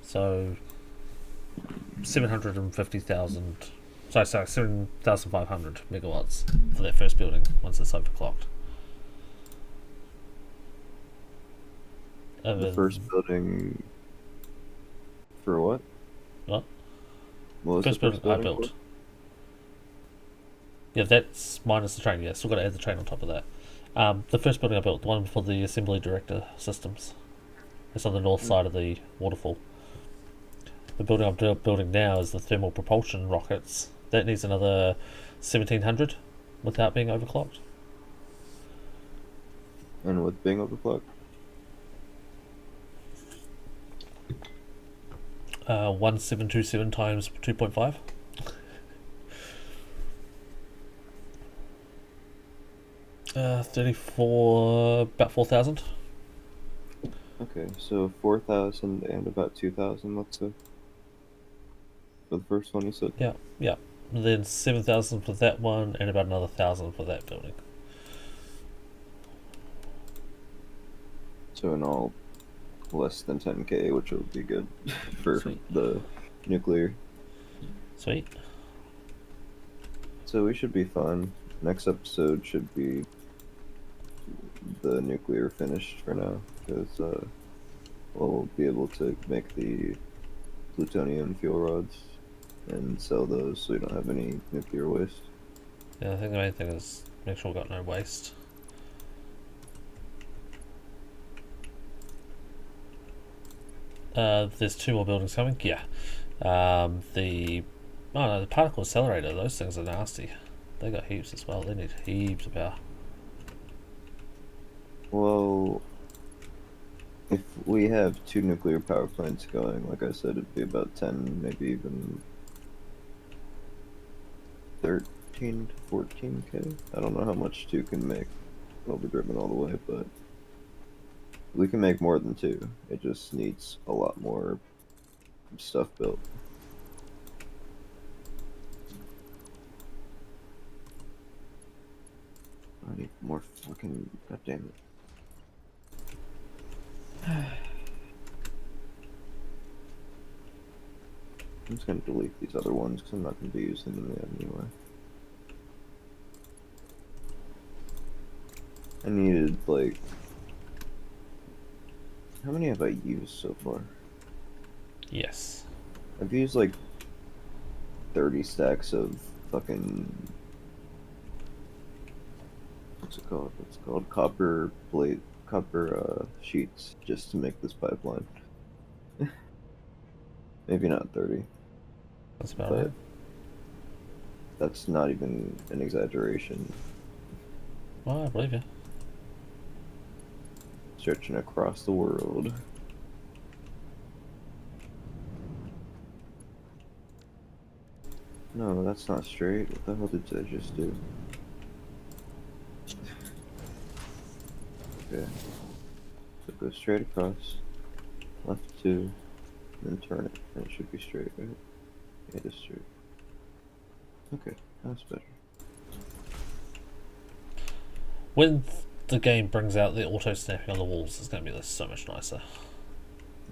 So 750,000. Sorry, 7,500 megawatts for that first building once it's overclocked. The first building for what? What? What was First the first building I building built. for? Yeah, that's minus the train. Yeah, still got to add the train on top of that. The first building I built, the one for the assembly director systems. It's on the north side of the waterfall. The building I'm building now is the thermal propulsion rockets. That needs another 1,700 without being overclocked. And with being overclocked? 1727 times 2.5. About 4,000. Okay, so 4,000 and about 2,000, let's say. For the first one you said? Yeah. And then 7,000 for that one, and about another 1,000 for that building. So in all, less than 10k, which will be good for Sweet. the nuclear. Sweet. So we should be fine. Next episode should be the nuclear finished for now, because we'll be able to make the plutonium fuel rods and sell those so we don't have any nuclear waste. Yeah, I think the main thing is make sure we've got no waste. There's 2 more buildings coming. Yeah. The particle accelerator. Those things are nasty. They got heaps as well. They need heaps of power. Well, if we have 2 nuclear power plants going, like I said, it'd be about 10, maybe even 13 to 14k. I don't know how much 2 can make overdriven all the way, but we can make more than 2. It just needs a lot more stuff built. I need more fucking... God damn it. I'm just gonna delete these other ones because I'm not gonna be using them anyway. I needed, like... How many have I used so far? Yes. I've used, like, 30 stacks of fucking what's it called? It's called copper plate, copper sheets, just to make this pipeline. Maybe not 30, That's about but right. that's not even an exaggeration. Well, I believe you. Stretching across the world. No, that's not straight. What the hell did I just do? Okay. So go straight across, left 2, then turn it, and it should be straight, right? Yeah, it is straight. Okay, that's better. When the game brings out the auto snapping on the walls, it's going to be so much nicer.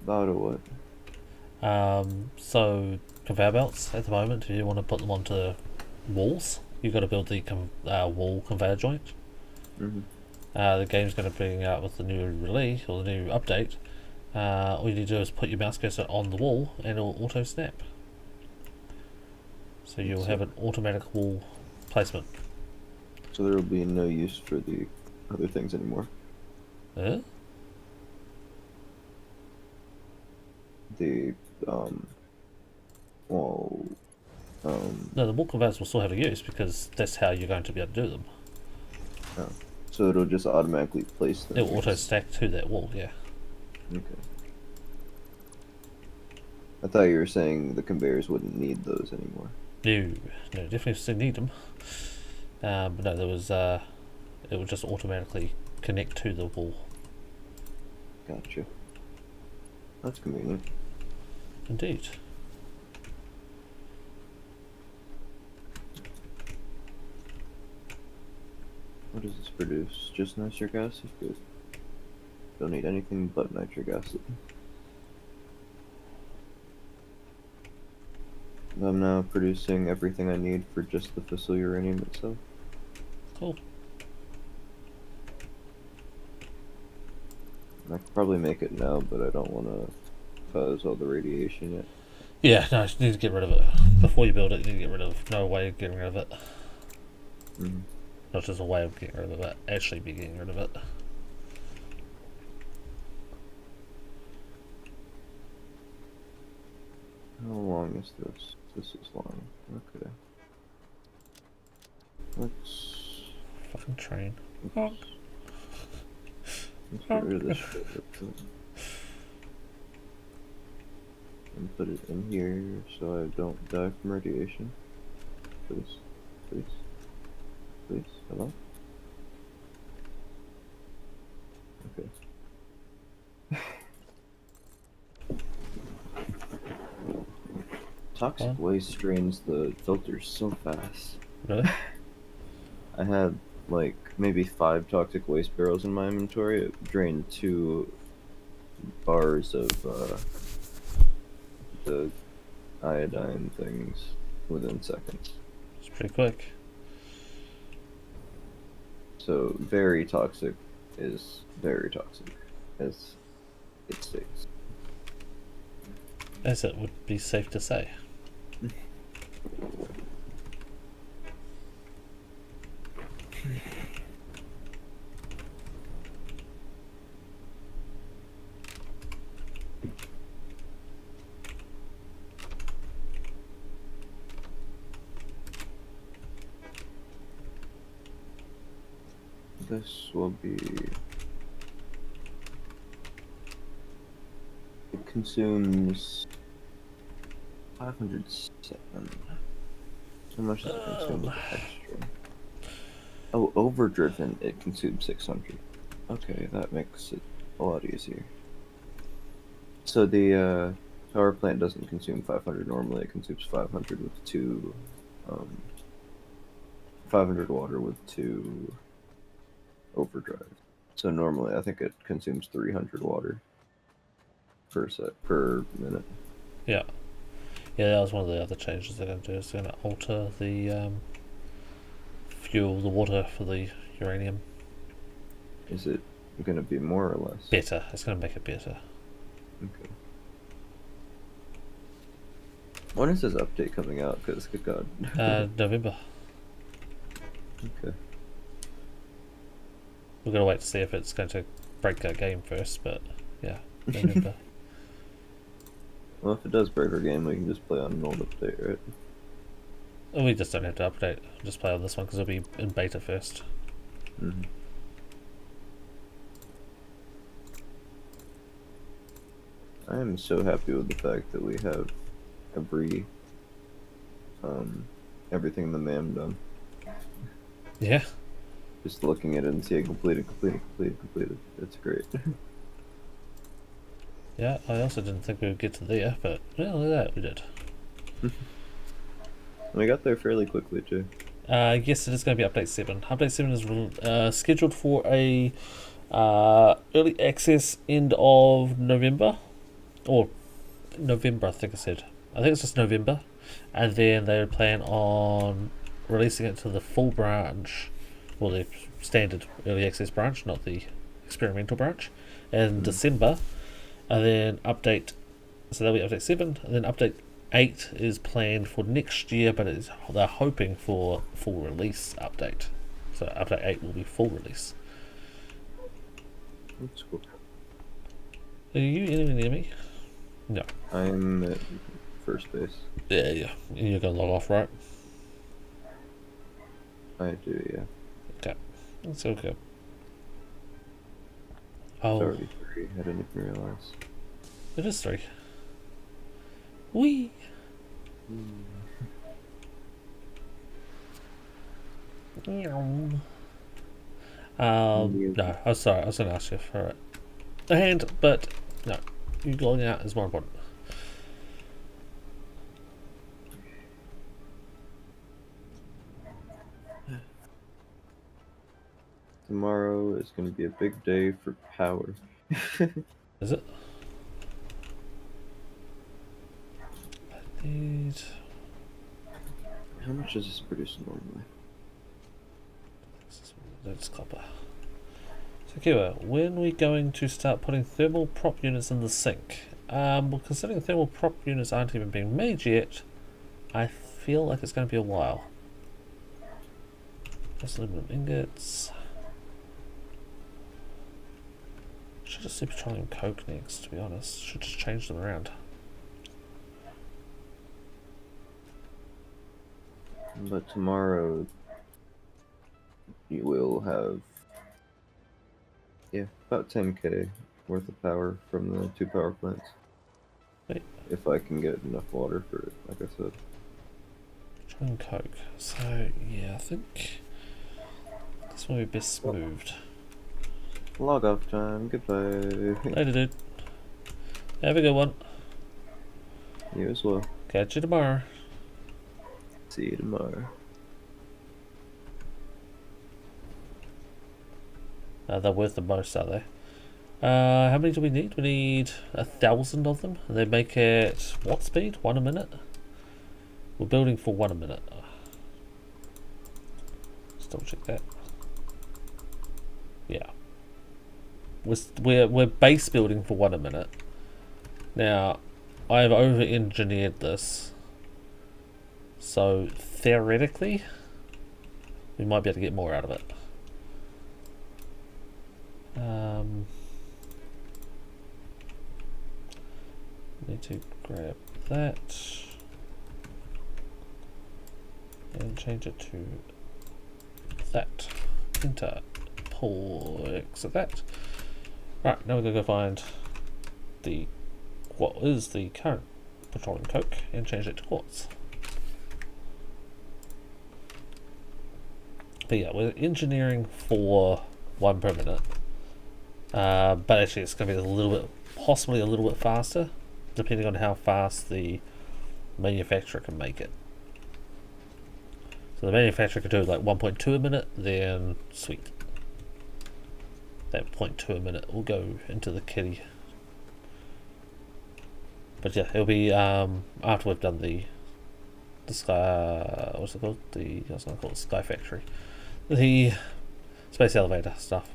About a what? So conveyor belts at the moment, if you want to put them onto walls, you've got to build the wall conveyor joint. Mm-hmm. The game's going to bring out with the new release or the new update. All you need to do is put your mouse cursor on the wall and it'll auto snap. So you'll have an automatic wall placement. So there will be no use for the other things anymore. The well, No, the wall conveyors will still have a use because that's how you're going to be able to do them. oh. So it'll just automatically place them. It will auto stack to that wall, yeah. Okay. I thought you were saying the conveyors wouldn't need those anymore. No, definitely still need them. But no, there was it will just automatically connect to the wall. Gotcha. That's convenient. Indeed. What does this produce? Just nitric acid? Good. Don't need anything but nitric acid. I'm now producing everything I need for just the fissile uranium itself. Cool. I could probably make it now, but I don't want to cause all the radiation yet. Yeah, no, you need to get rid of it. Before you build it, you need to get rid of no way of getting rid of it. Mm-hmm. Not just a way of getting rid of it, actually be getting rid of it. How long is this? This is long. Okay. Let's Fucking train. get rid of this shit and put it in here so I don't die from radiation. Please. Please. Please. Hello? Okay. Toxic waste drains the filters so fast. Really? I had like maybe 5 toxic waste barrels in my inventory. It drained 2 bars of the iodine things within seconds. It's pretty quick. So very toxic is very toxic, as it states. As it would be safe to say. This will be... It consumes 507. How much does it consume with the extra? Oh, overdriven, it consumes 600. Okay, that makes it a lot easier. So the power plant doesn't consume 500 normally, it consumes 500 with 2... 500 water with 2 overdrive. So normally I think it consumes 300 water per minute. Yeah. Yeah, that was one of the other changes they're going to do. It's going to alter the fuel, the water for the uranium. Is it going to be more or less? Better. It's going to make it better. Okay. When is this update coming out? Because, good God. November. Okay. We've got to wait to see if it's going to break that game first, but yeah, November. Well, if it does break our game, we can just play on an old update, right? We just don't have to update. Just play on this one because it'll be in beta first. Mm-hmm. I am so happy with the fact that we have everything in the MAM done. Yeah. Just looking at it and seeing completed. It's great. Yeah, I also didn't think we would get to there, but well, look at that, we did. We got there fairly quickly too. Yes, it is going to be Update 7. Update 7 is scheduled for a early access end of November. Or November, I think I said. I think it's just November. And then they plan on releasing it to the full branch, or the standard early access branch, not the experimental branch, in December. And then so that'll be Update 7. And then Update 8 is planned for next year, but they're hoping for full release update. So Update 8 will be full release. That's cool. Are you anywhere near me? No. I'm at first base. Yeah. You're going to log off, right? I do, yeah. Okay. That's okay. It's Oh, already 3. I didn't even realize. it is 3. Whee! No, I was sorry. I was going to ask you for a hand, but no. You logging out is more important. Tomorrow is going to be a big day for power. Is it? I need... How much does this produce normally? That's copper. So Kiwa, when are we going to start putting thermal prop units in the sink? Well, considering thermal prop units aren't even being made yet, I feel like it's going to be a while. Just aluminum ingots. Should just see petroleum coke next, to be honest. Should just change them around. But tomorrow you will have about 10k worth of power from the 2 power plants. Wait. If I can get enough water for it, like I said. Petroleum coke. So yeah, I think this will be best moved. Log off time. Goodbye. Later, dude. Have a good one. You as well. Catch you tomorrow. See you tomorrow. They're worth the most, are they? How many do we need? We need 1,000 of them. And they make it what speed? 1 a minute? We're building for 1 a minute. Let's double check that. Yeah. We're base building for 1 a minute. Now, I've over-engineered this. So, theoretically, we might be able to get more out of it. Need to grab that and change it to that. Enter. Pull exit that. Right, now we're gonna go find what is the current petroleum coke and change it to quartz. But yeah, we're engineering for 1 per minute. But actually it's going to be possibly a little bit faster, depending on how fast the manufacturer can make it. So the manufacturer can do like 1.2 a minute, then sweet. That 0.2 a minute will go into the kitty. But yeah, it'll be after we've done the sky, what's it called? I was going to call it Sky Factory. The space elevator stuff.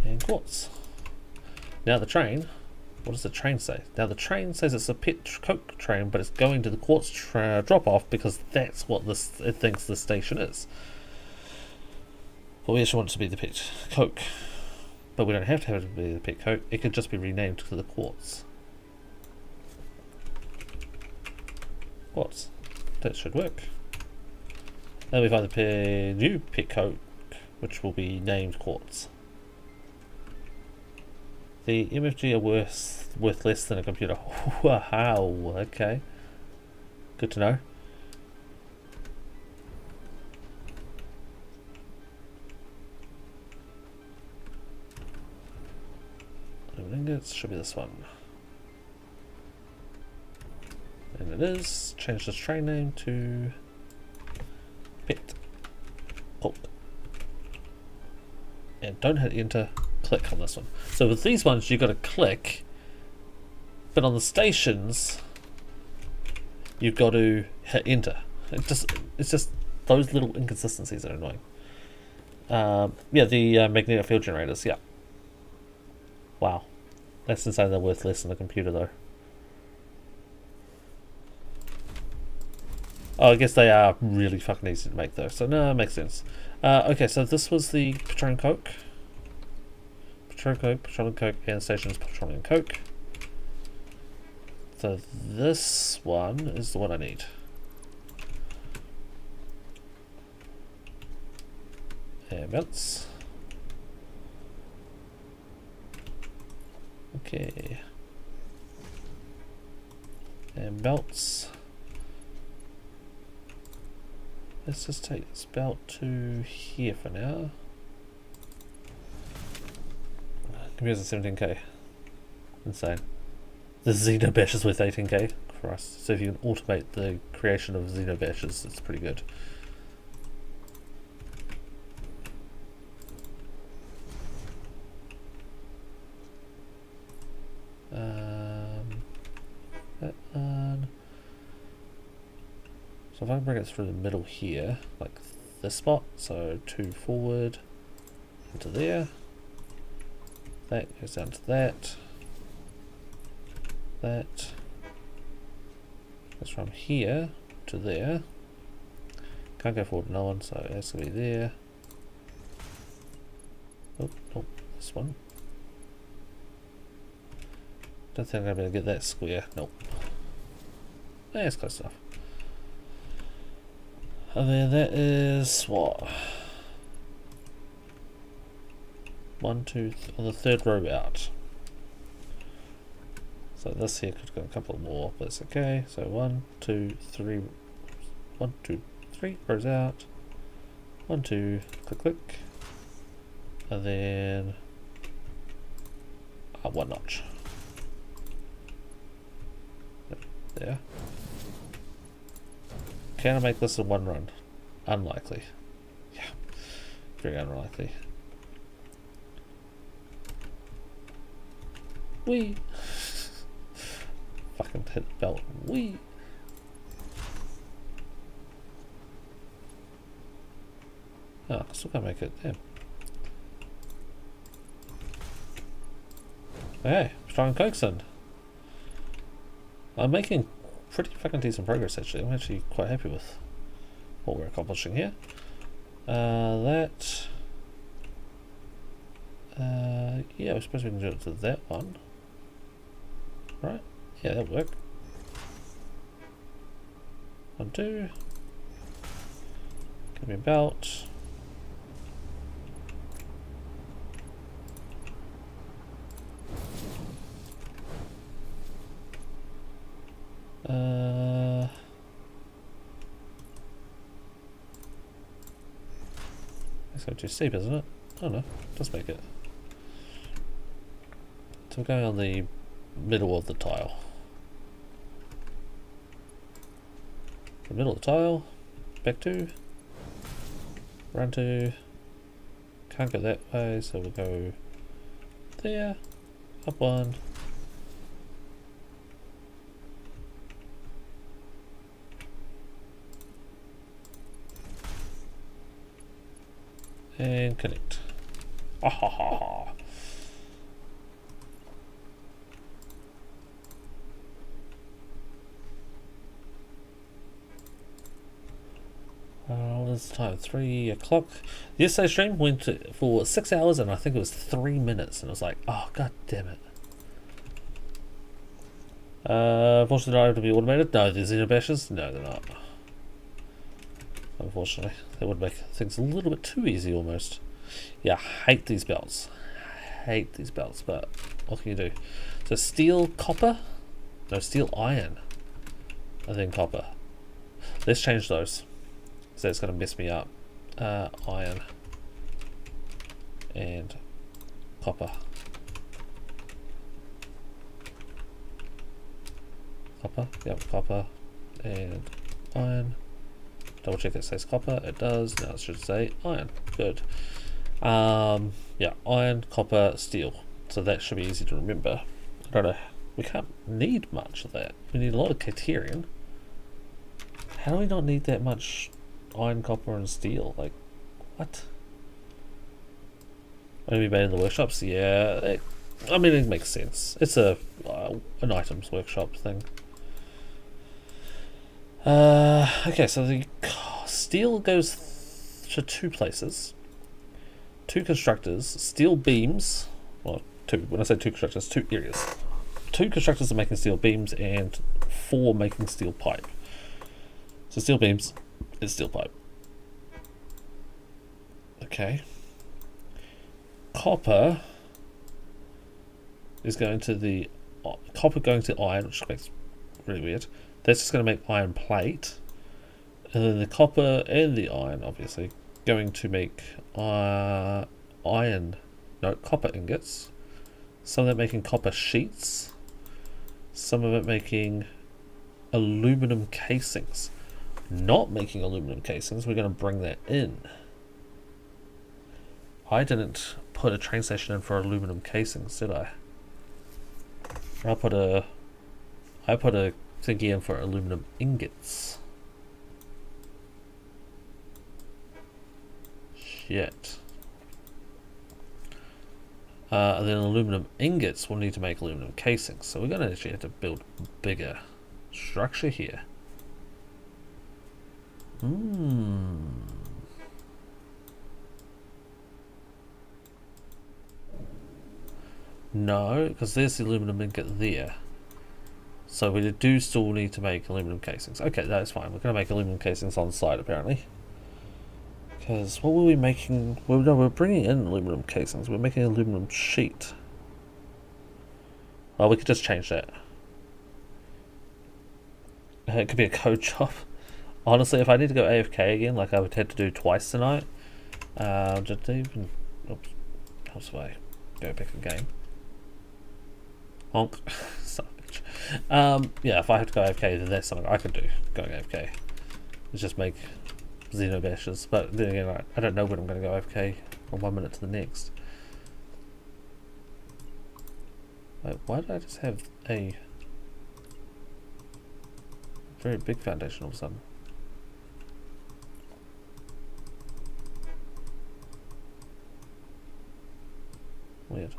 And quartz. Now the train, what does the train say? Now the train says it's a pet coke train, but it's going to the quartz drop off because that's what it thinks the station is. But we actually want it to be the pit coke. But we don't have to have it be the pit coke. It could just be renamed to the quartz. Quartz. That should work. Then we find the new pit coke, which will be named quartz. The MFG are worth less than a computer. Wow, okay. Good to know. Ingots should be this one. And it is. Change this train name to Pit Coke. And don't hit enter, click on this one. So with these ones you've got to click, but on the stations you've got to hit enter. It's just those little inconsistencies that are annoying. Yeah, the magnetic field generators, yeah. Wow. That's insane, they're worth less than a computer though. Oh, I guess they are really fucking easy to make though, so no, it makes sense. Okay, so this was the Petroleum Coke. Petroleum Coke, and stations Petroleum Coke. So this one is the one I need. And belts. Okay. And belts. Let's just take this belt to here for now. Computer's at 17k. Insane. The Xenobash is worth 18k. Christ. So if you can automate the creation of Xenobashes, it's pretty good. That one. So if I can bring it through the middle here, like this spot, so 2 forward into there. That goes down to that. That goes from here to there. Can't go forward no one, so it has to be there. Oh, nope, this one. Don't think I'm gonna be able to get that square. Nope. Yeah, it's close enough. And then that is what? 1, 2, on the third row out. So this here could go a couple more, but it's okay. So 1, 2, 3. 1, 2, 3 rows out. 1, 2, click, click. And then 1 notch. There. Can I make this a 1 run? Unlikely. Yeah, very unlikely. Wee. Fucking hit the belt. Wee. Oh, I still can't make it. Damn. Okay, strong Coxon. I'm making pretty fucking decent progress actually. I'm actually quite happy with what we're accomplishing here. Yeah, I suppose we can do it to that one. Right? Yeah, that'll work. 1, 2. Give me a belt. It's going too steep, isn't it? Oh no, just make it. So we're going on the middle of the tile. The middle of the tile, back 2, run 2, can't go that way, so we'll go there, up 1. And connect. Ah ha ha ha. What is the time? 3 o'clock. Yesterday's stream went for 6 hours and I think it was 3 minutes, and I was like, oh god damn it. Unfortunately, they're not able to be automated. No, they're Xenobashes. No, they're not. Unfortunately, that would make things a little bit too easy almost. Yeah, I hate these belts. Hate these belts, but what can you do? So steel, copper? No, steel, iron. I think copper. Let's change those. So it's going to mess me up. Iron. And copper. Copper? Yep, copper. And iron. Double check it says copper. It does. Now it should say iron. Good. Yeah, iron, copper, steel. So that should be easy to remember. I don't know. We can't need much of that. We need a lot of Criterion. How do we not need that much iron, copper, and steel? Like, what? Only made in the workshops? Yeah. I mean, it makes sense. It's an items workshop thing. Okay, so the steel goes to 2 places. 2 constructors, steel beams. Well, 2. When I say 2 constructors, 2 areas. 2 constructors are making steel beams and 4 making steel pipe. So steel beams is steel pipe. Okay. Copper is going to the copper going to iron, which makes really weird. That's just going to make iron plate, and then the copper and the iron, obviously, going to make copper ingots. Some of it making copper sheets. Some of it making aluminum casings. Not making aluminum casings. We're going to bring that in. I didn't put a train station in for aluminum casings, did I? I put a thingy in for aluminum ingots. Shit. And then aluminum ingots will need to make aluminum casings. So we're going to actually have to build a bigger structure here. No, because there's the aluminum ingot there. So we do still need to make aluminum casings. Okay, that's fine. We're going to make aluminum casings on the side, apparently. Because what were we making? Well, no, we're bringing in aluminum casings. We're making aluminum sheet. Well, we could just change that. It could be a code job. Honestly, if I need to go AFK again, like I would have to do twice tonight, just even. Oops. How do I go back in game? Honk. Son of a bitch. Yeah, if I have to go AFK, then that's something I could do. Going AFK. It's just make Xenobashes. But then again, I don't know when I'm going to go AFK from 1 minute to the next. Wait, why did I just have a very big foundation all of a sudden? Weird.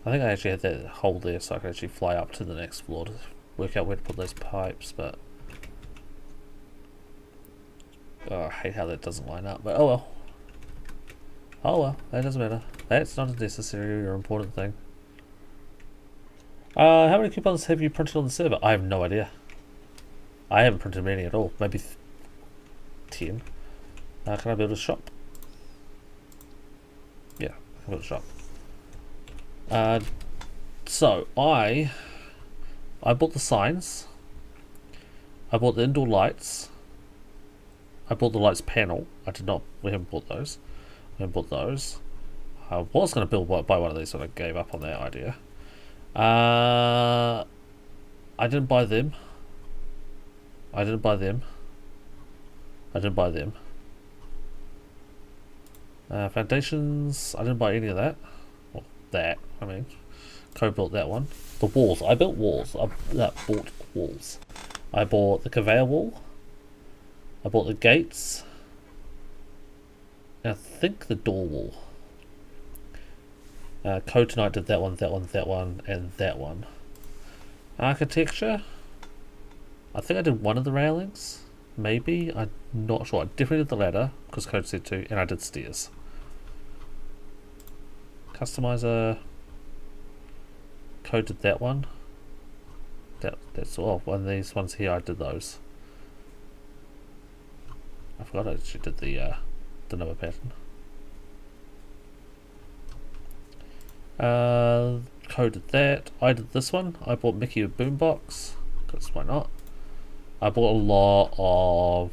I think I actually had that hole there so I could actually fly up to the next floor to work out where to put those pipes, but oh, I hate how that doesn't line up, but oh well. Oh well, that doesn't matter. That's not a necessary or important thing. How many coupons have you printed on the server? I have no idea. I haven't printed many at all. Maybe 10. Can I build a shop? Yeah, I can build a shop. So I bought the signs. I bought the indoor lights. I bought the lights panel. We haven't bought those. I haven't bought those. I was going to buy one of these, but I gave up on that idea. I didn't buy them. I didn't buy them. Foundations, I didn't buy any of that. Well, I mean. Co-built that one. The walls, I built walls. I bought walls. I bought the conveyor wall. I bought the gates. And I think the door wall. Code tonight did that one, and that one. Architecture. I think I did one of the railings. maybe. I'm not sure. I definitely did the ladder, because code said to, and I did stairs. Customizer. Code did that one. That's all. One of these ones here, I did those. I forgot I actually did the number pattern. Code did that. I did this one. I bought Mickey a boombox, because why not? I bought a lot of,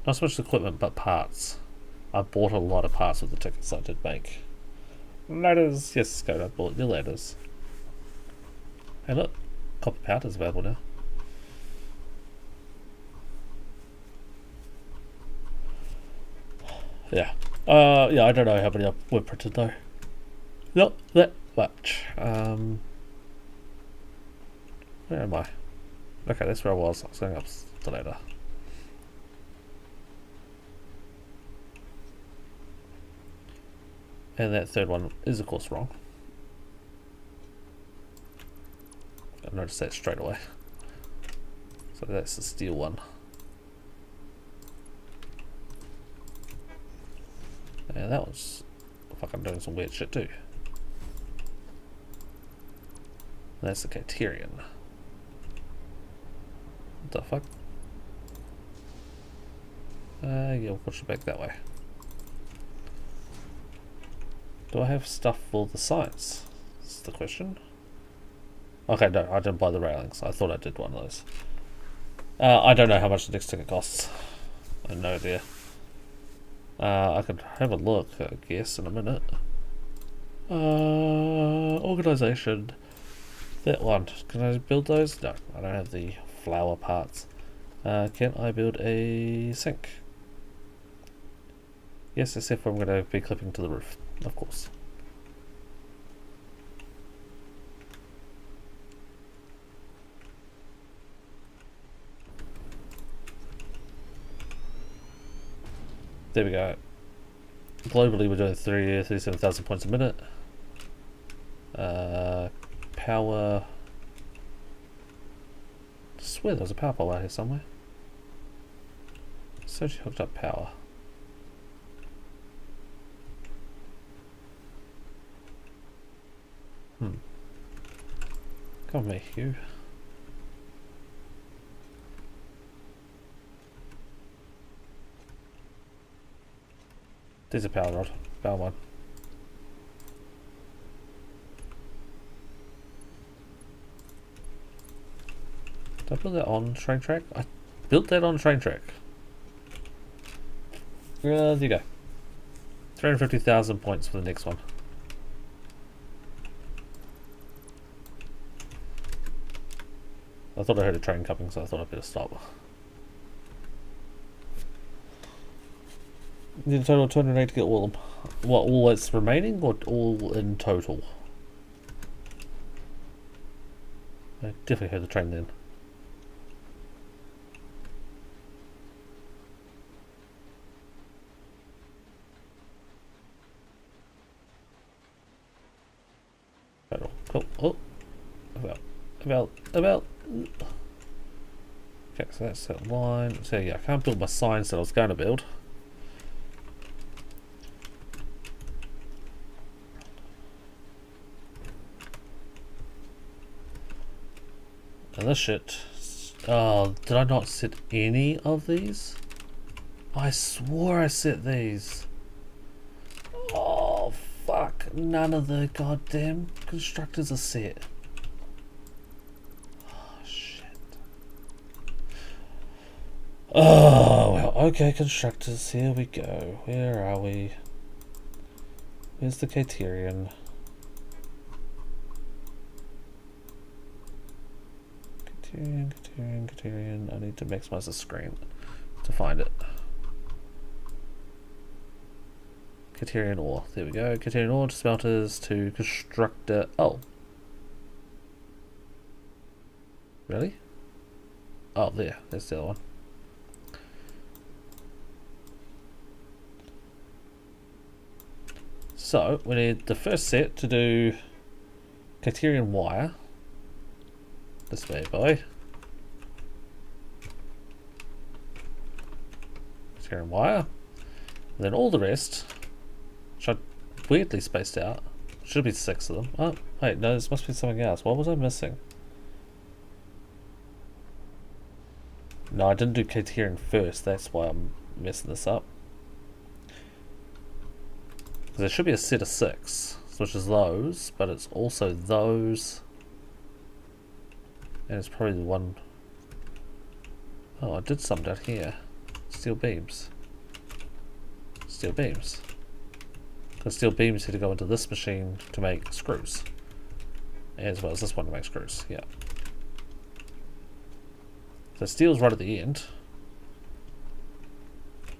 not so much equipment, but parts. I bought a lot of parts with the tickets I did make. Ladders, yes, Code, I bought your ladders. Hey look, copper powder is available now. Yeah. Yeah, I don't know how many were printed though. Not that much. Where am I? Okay, that's where I was. I was going up the ladder. And that third one is of course wrong. I noticed that straight away. So that's the steel one. And that was fucking doing some weird shit too. That's the Criterion. What the fuck? Yeah, we'll push it back that way. Do I have stuff for the science? That's the question. Okay, no, I didn't buy the railings. I thought I did one of those. I don't know how much the next ticket costs. I have no idea. I could have a look, I guess, in a minute. Organization. That one. Can I build those? No, I don't have the flower parts. Can I build a sink? Yes, except for I'm going to be clipping to the roof, of course. There we go. Globally, we're doing 37,000 points a minute. Power. I swear there was a power pole out here somewhere. So she hooked up power. Come on, me, you. There's a power rod. Power one. Did I build that on train track? I built that on train track. There you go. 350,000 points for the next one. I thought I heard a train coming, so I thought I'd better stop. You need a total of 208 to get all of them. What, all that's remaining, or all in total? I definitely heard the train then. Total. Cool. Oh. About. Okay, so that's that line. So yeah, I can't build my signs that I was going to build. And this shit. Oh, did I not set any of these? I swore I set these. Oh, fuck. None of the goddamn constructors are set. Oh, shit. Oh, well, okay, constructors. Here we go. Where are we? Where's the Criterion? Criterion. I need to maximize the screen to find it. Criterion ore. There we go. Criterion ore to smelters to constructor. Oh. Really? Oh, there. That's the other one. So, we need the first set to do Criterion wire. This way, boy. Caterian wire. And then all the rest, which I weirdly spaced out. Should be 6 of them. Oh, wait, no, this must be something else. What was I missing? No, I didn't do Caterian first. That's why I'm messing this up. Because there should be a set of 6, which is those, but it's also those. And it's probably the one... Oh, I did some down here. Steel beams. Steel beams. Because steel beams need to go into this machine to make screws. As well as this one to make screws, yeah. So steel's right at the end.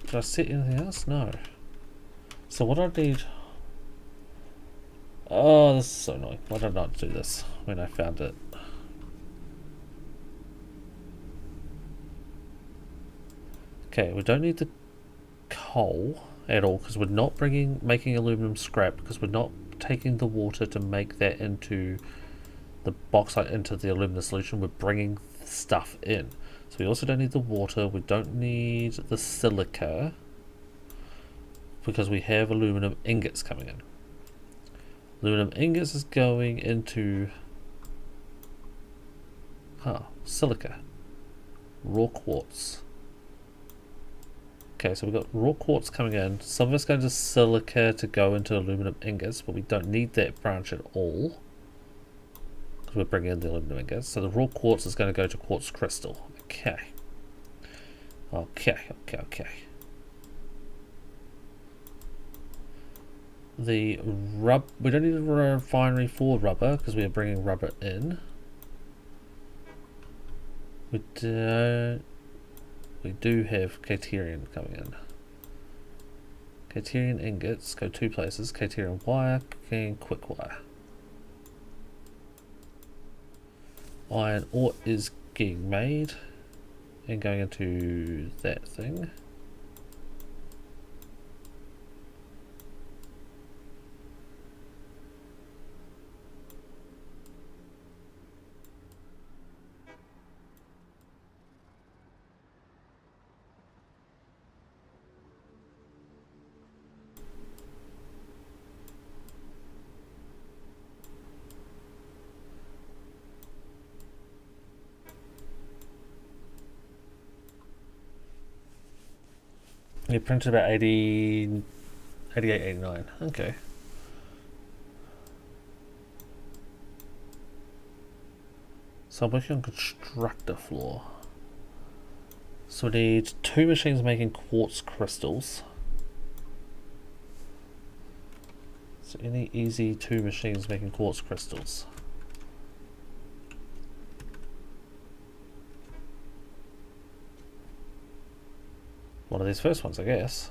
Did I set anything else? No. So what I need... Oh, this is so annoying. Why did I not do this when I found it? Okay, we don't need the coal at all because we're not making aluminum scrap because we're not taking the water to make that into the bauxite into the aluminum solution. We're bringing stuff in. So we also don't need the water. We don't need the silica because we have aluminum ingots coming in. Aluminum ingots is going into silica, raw quartz. Okay, so we've got raw quartz coming in. Some of it's going to silica to go into aluminum ingots, but we don't need that branch at all because we're bringing in the aluminum ingots. So the raw quartz is going to go to quartz crystal. Okay. The we don't need a refinery for rubber because we are bringing rubber in. We do have Caterian coming in. Caterian ingots go 2 places. Caterian wire and quick wire. Iron ore is getting made and going into that thing. You printed about 88, 89. Okay. So I'm working on constructor floor. So we need 2 machines making quartz crystals. So any easy 2 machines making quartz crystals. One of these first ones, I guess.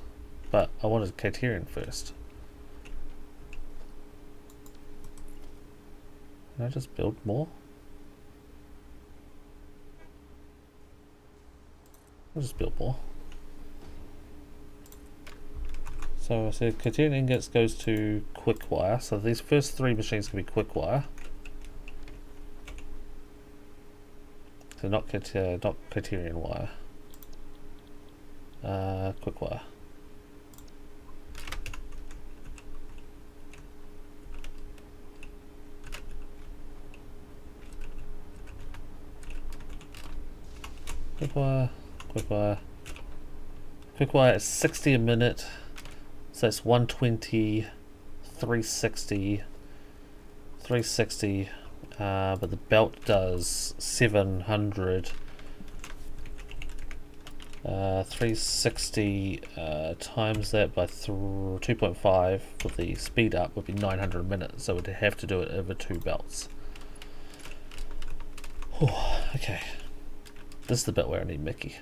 But I wanted Caterian first. Can I just build more? I'll just build more. So I said Caterian ingots goes to quick wire. So these first 3 machines can be quick wire. So not Caterian wire. Quick wire. Quick wire, quick wire. Quick wire is 60 a minute. So it's 120, 360, 360. But the belt does 700. 360 times that by 2.5 for the speed up would be 900 a minute, so we'd have to do it over 2 belts. Okay, this is the bit where I need Mickey.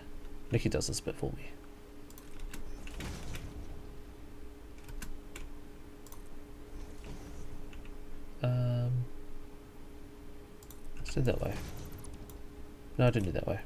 Mickey does this bit for me. Let's do it that way. No, I didn't do it that way.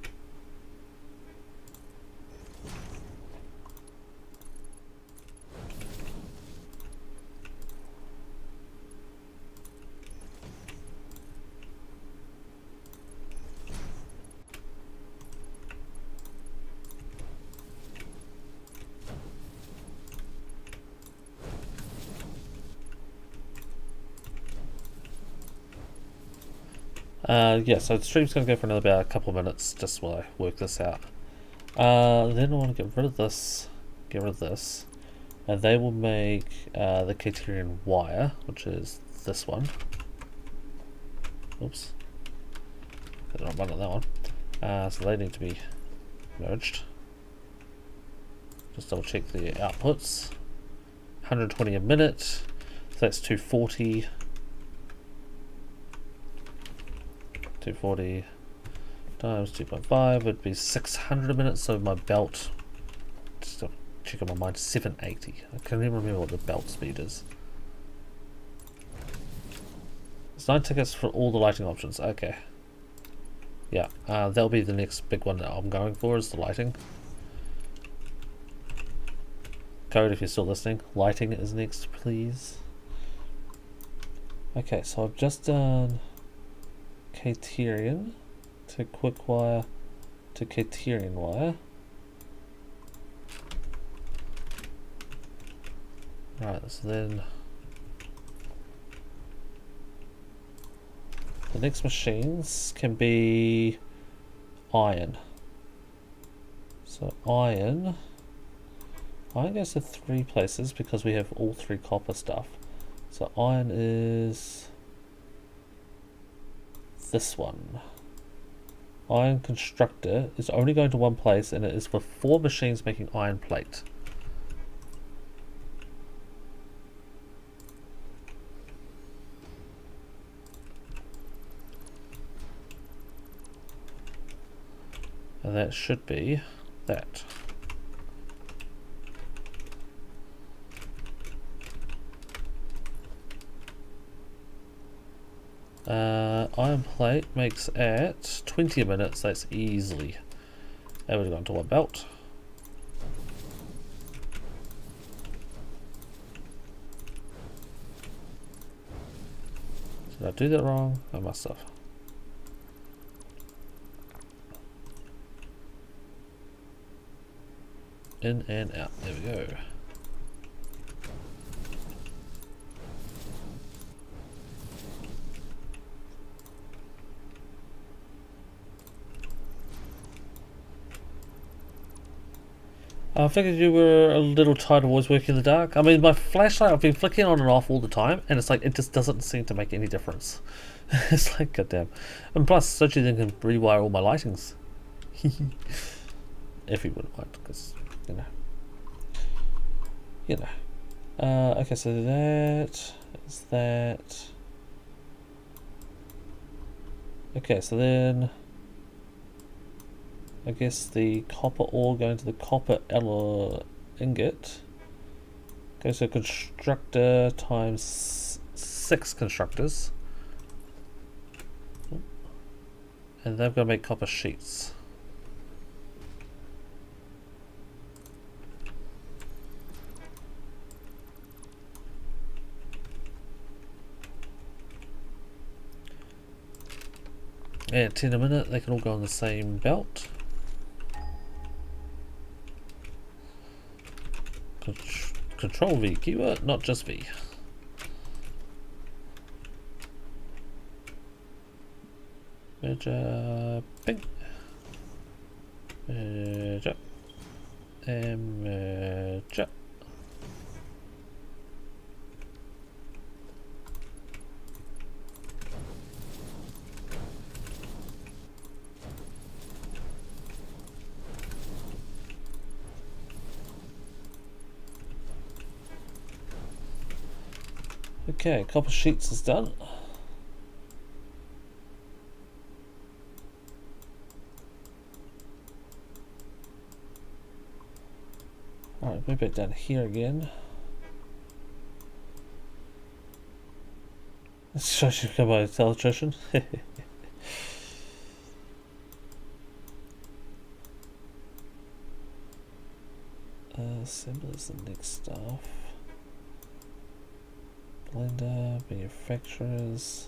Yeah, so the stream's going to go for another about a couple of minutes just while I work this out. Then I want to get rid of this, and they will make the Caterian wire, which is this one. Oops. There's not one on that one. So they need to be merged. Just double check the outputs. 120 a minute, so that's 240. 240 times 2.5 would be 600 a minute, so my belt, just check on my mind, 780. I can't even remember what the belt speed is. It's 9 tickets for all the lighting options, okay. Yeah, that'll be the next big one that I'm going for, is the lighting. Code, if you're still listening, lighting is next, please. Okay, so I've just done Caterian to quick wire to Caterian wire. Right, so then the next machines can be iron. So iron goes to 3 places because we have all 3 copper stuff. So iron is this one. Iron constructor is only going to 1 place, and it is for 4 machines making iron plate. And that should be that. Iron plate makes at 20 a minute, so that's easily able to go into 1 belt. Did I do that wrong? I must have. In and out. There we go. I figured you were a little tired of always working in the dark. I mean, my flashlight, I've been flicking on and off all the time, and it's like, it just doesn't seem to make any difference. It's like, goddamn. And plus, Sochi then can rewire all my lightings. If he wouldn't mind, because, you know. Okay, so that is that. Okay, so then I guess the copper ore going to the copper ingot goes to a constructor times 6 constructors, and they've got to make copper sheets. At 10 a minute, they can all go on the same belt. Control V keyword, not just V. Merger, ping. Merger. And merger. Okay, copper sheets is done. Alright, move it down here again. So I should come by an electrician. Assemblers the next stuff. Blender, manufacturers.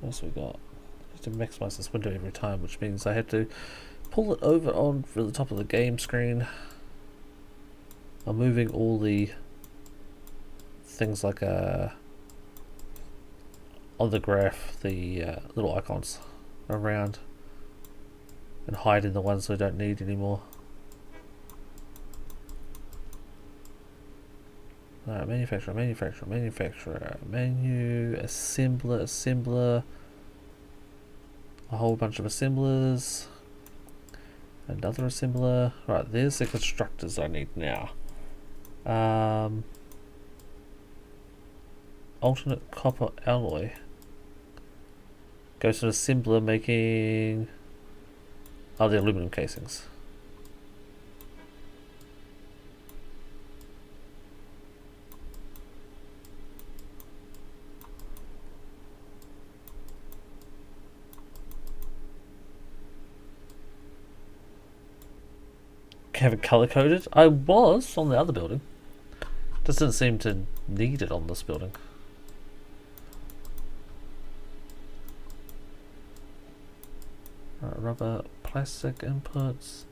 What else we got? I have to maximize this window every time, which means I have to pull it over on for the top of the game screen. I'm moving all the things like on the graph the little icons around and hiding the ones we don't need anymore. Manufacturer, menu, assembler, a whole bunch of assemblers, another assembler. Right, there's the constructors I need now. Alternate copper alloy goes to an assembler making the aluminum casings. Have it color coded? I was on the other building. Doesn't seem to need it on this building. Right, rubber, plastic inputs.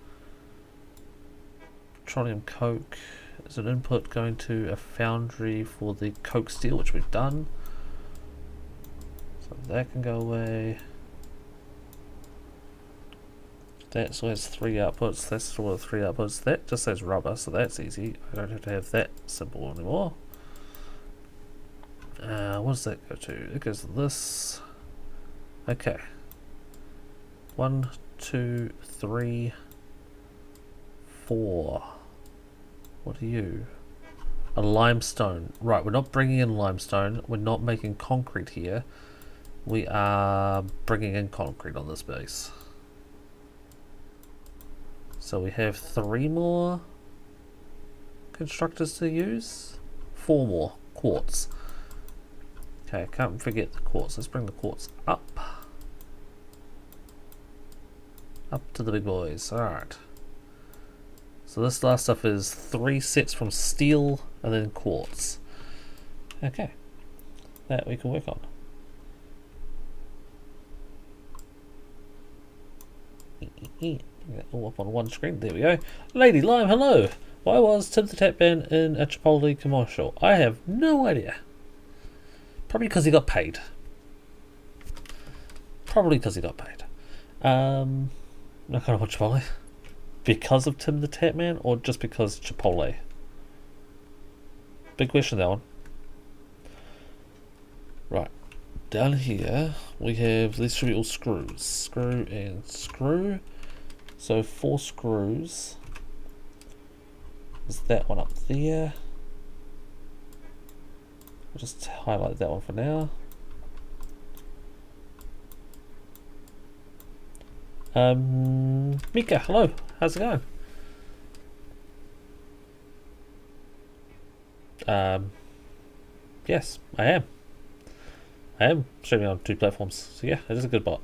Petroleum coke is an input going to a foundry for the coke steel, which we've done. So that can go away. That still has 3 outputs, that's still has 3 outputs, that just says rubber, so that's easy. I don't have to have that symbol anymore. What does that go to? It goes to this. Okay. 1, 2, 3, 4. What are you? A limestone. Right, we're not bringing in limestone, we're not making concrete here. We are bringing in concrete on this base. So we have 3 more constructors to use. 4 more quartz. Okay, can't forget the quartz. Let's bring the quartz up. Up to the big boys. Alright. So this last stuff is 3 sets from steel and then quartz. Okay. That we can work on. All up on one screen. There we go. Lady Lime, hello. Why was Tim the Tap Man in a Chipotle commercial? I have no idea. Probably because he got paid. Probably because he got paid. I kind of want Chipotle. Because of Tim the Tap Man or just because Chipotle? Big question, that one. Right. Down here we have, these should be all screws. Screw and screw. So 4 screws. There's that one up there. I'll just highlight that one for now. Mika, hello. How's it going? Yes, I am. I am streaming on 2 platforms. So yeah, it is a good bot.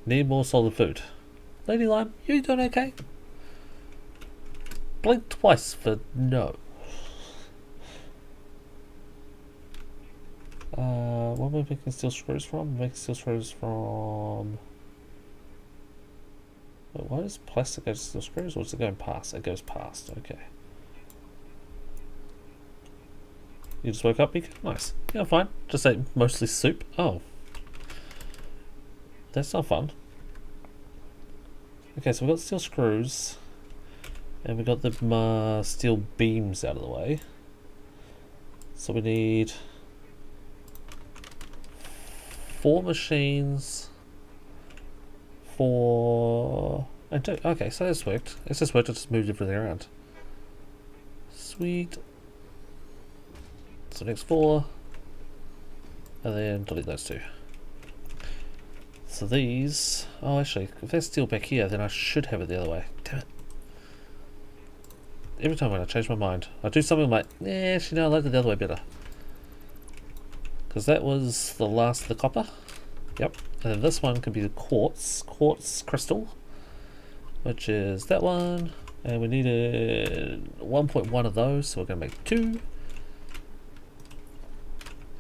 Need more solid food. Lady Lime, you doing okay? Blink twice for no. What am I making steel screws from? Making steel screws from... Wait, why does plastic go to steel screws, or is it going past? It goes past, okay. You just woke up, Mika? Nice. Yeah, fine. Just ate mostly soup. Oh. That's not fun. Okay, so we've got steel screws. And we've got the steel beams out of the way. So we need 4 machines for... Okay, so that's worked. It's just worked, I just moved everything around. Sweet. So next 4. And then delete those 2. So these... Oh, actually, if there's steel back here, then I should have it the other way. Damn it. Every time when I change my mind, I do something like, actually no, I like it the other way better. Because that was the last of the copper. Yep. And then this one can be the quartz crystal. Which is that one. And we needed 1.1 of those, so we're going to make 2.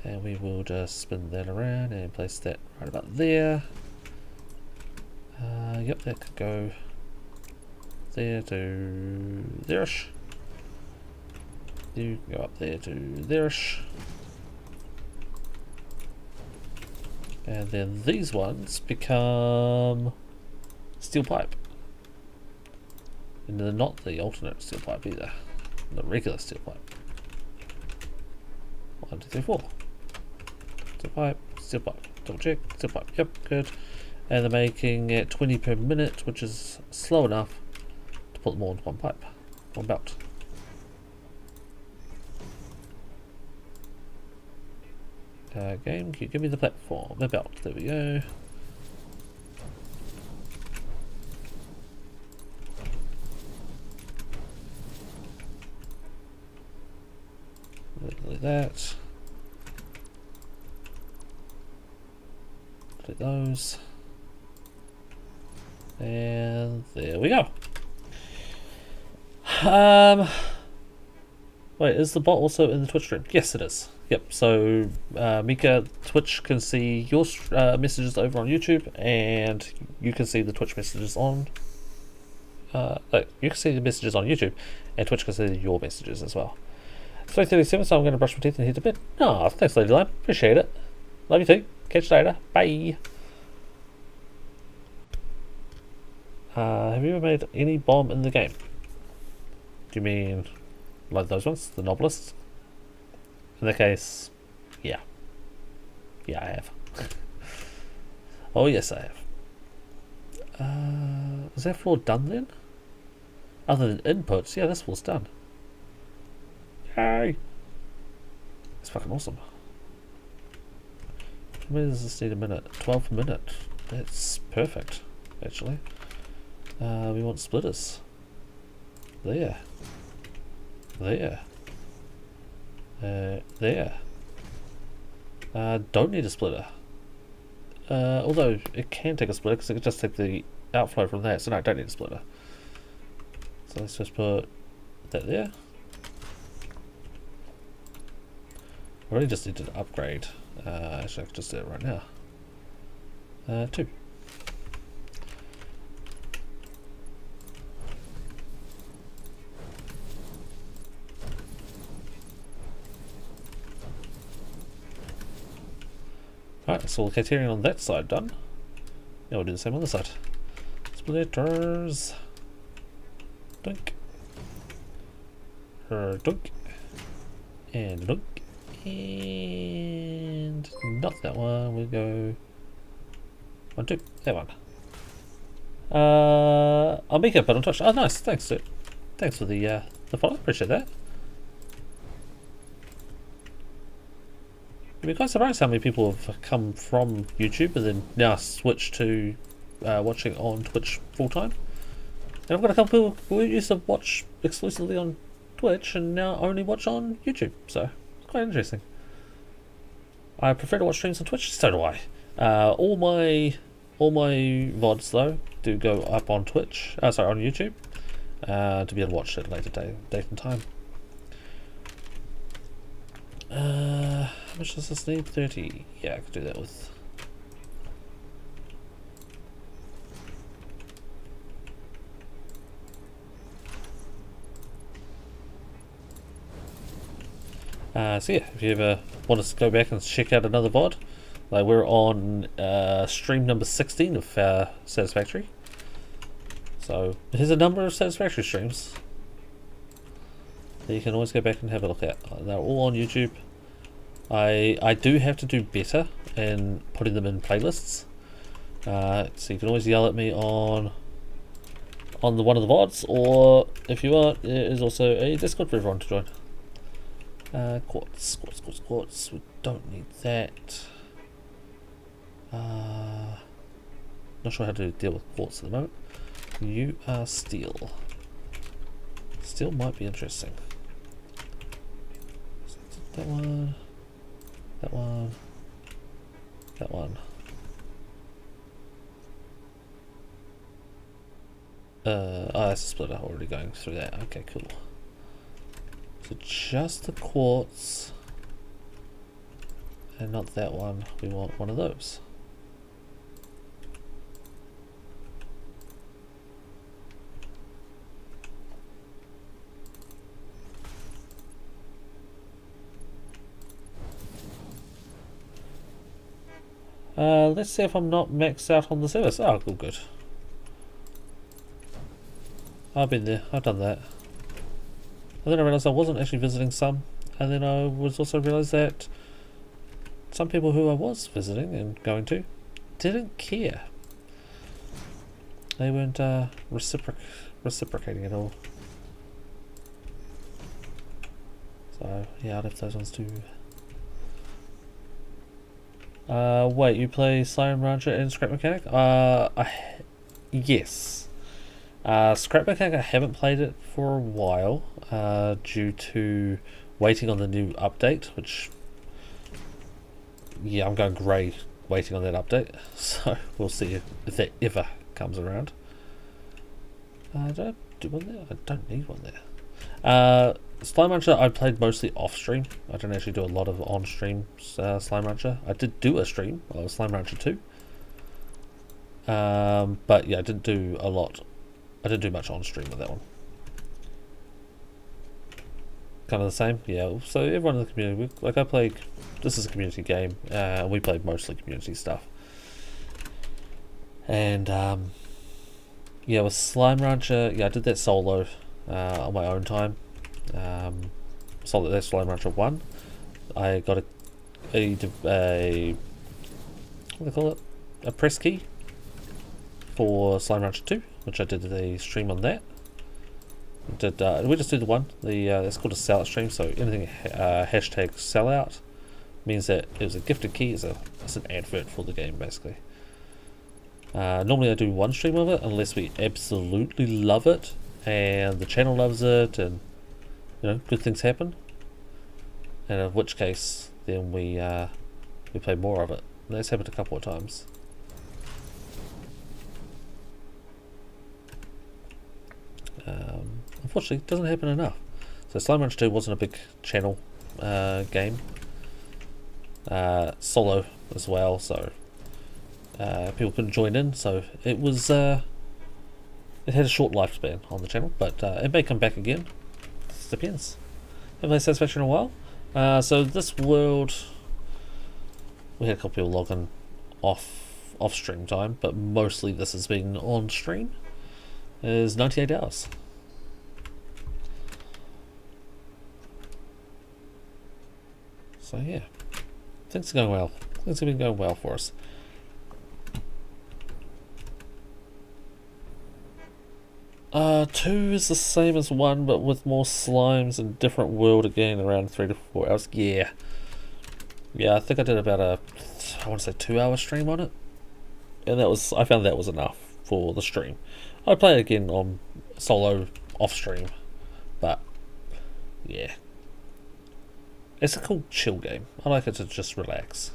And we will just spin that around and place that right about there. Yep, that could go there to there-ish. You can go up there to there-ish. And then these ones become steel pipe. And they're not the alternate steel pipe either. The regular steel pipe. 1, 2, 3, 4. Steel pipe, steel pipe. Double check, steel pipe. Yep, good. And they're making it 20 per minute, which is slow enough to put them all into one pipe, one belt. Game, can you give me the platform, the belt? There we go. Delete that. Delete those. And there we go. Wait, is the bot also in the Twitch stream? Yes, it is. Yep, so Mika, Twitch can see your messages over on YouTube, and you can see the Twitch messages on... you can see the messages on YouTube, and Twitch can see your messages as well. It's 3:37, so I'm going to brush my teeth and head to bed. Oh, thanks, Lady Lime. Appreciate it. Love you too. Catch you later. Bye. Have you ever made any bomb in the game? Do you mean like those ones? The Novelists? In that case, yeah. Yeah, I have. Oh, yes, I have. Is that floor done then? Other than inputs, yeah, this floor's done. Yay! It's fucking awesome. How many does this need a minute? 12 a minute. That's perfect, actually. We want splitters. There. There. There. Don't need a splitter. Although it can take a splitter because it can just take the outflow from that. So no, I don't need a splitter. So let's just put that there. I really just need to upgrade. Actually, I can just do it right now. 2. Alright, so all the catering on that side done. Now we'll do the same on this side. Splitters. Dunk. Dunk. And dunk. And not that one. We'll go 1, 2. That one. I'll make it, but on touch. Oh, nice. Thanks, dude. Thanks for the follow. Appreciate that. I'd be quite surprised how many people have come from YouTube and then now switched to watching on Twitch full time. And I've got a couple people who used to watch exclusively on Twitch and now only watch on YouTube. So it's quite interesting. I prefer to watch streams on Twitch. So do I. All my VODs though do go up on Twitch. Sorry, on YouTube. To be able to watch at a later date and time. How much does this need? 30. Yeah, I could do that with. So yeah, if you ever want us to go back and check out another VOD, like we're on stream number 16 of Satisfactory. So here's a number of Satisfactory streams that you can always go back and have a look at. They're all on YouTube. I do have to do better in putting them in playlists. So you can always yell at me on one of the VODs, or if you want, there is also a Discord for everyone to join. Quartz. We don't need that. Not sure how to deal with quartz at the moment. You are steel. Steel might be interesting. That one. That one. That one. Oh, that's a splitter already going through that. Okay, cool. So just the quartz. And not that one. We want one of those. Let's see if I'm not maxed out on the service. Oh, good. I've been there. I've done that. And then I realised I wasn't actually visiting some. And then I was also realised that some people who I was visiting and going to didn't care. They weren't reciprocating at all. So yeah, I left those ones too. Wait, you play Slime Rancher and Scrap Mechanic? Yes. Scrap Mechanic, I haven't played it for a while, due to waiting on the new update, which, yeah, I'm going grey waiting on that update, so we'll see if that ever comes around. Do I do one there? I don't need one there. Slime Rancher I played mostly off stream. I didn't actually do a lot of on stream Slime Rancher. I did do a stream of Slime Rancher 2. But yeah, I didn't do a lot. I didn't do much on stream with that one. Kind of the same, yeah. So everyone in the community, this is a community game, and we played mostly community stuff. And yeah, with Slime Rancher, yeah, I did that solo on my own time. That's Slime Rancher 1. I got a what do they call it? A press key for Slime Rancher 2, which I did the stream on that. We just did the one. It's called a sellout stream, so anything hashtag sellout means that it was a gifted key. It's an advert for the game, basically. Normally I do one stream of it unless we absolutely love it and the channel loves it and good things happen, and in which case then we play more of it. And that's happened a couple of times. Unfortunately, it doesn't happen enough. So Slime Rancher 2 wasn't a big channel game. Solo as well, so people couldn't join in, so it was it had a short lifespan on the channel, but it may come back again. It depends. I haven't played Satisfactory in a while. So this world, we had a couple people log in off stream time, but mostly this has been on stream. Is 98 hours. So yeah, things are going well. Things have been going well for us. Two is the same as 1, but with more slimes and different world again, around 3 to 4 hours. Yeah, I think I did about I want to say 2-hour stream on it, and I found that was enough for the stream. I'd play it again on solo off stream, but yeah, it's a cool chill game. I like it to just relax.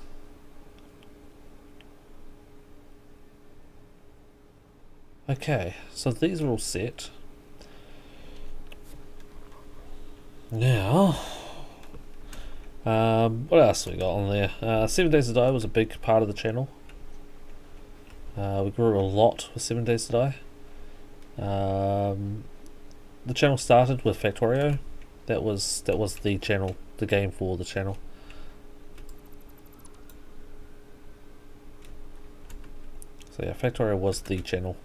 Okay, so these are all set. Now, what else we got on there? 7 Days to Die was a big part of the channel. We grew a lot with 7 Days to Die. The channel started with Factorio. That was the channel, the game for the channel. So yeah, Factorio was the channel.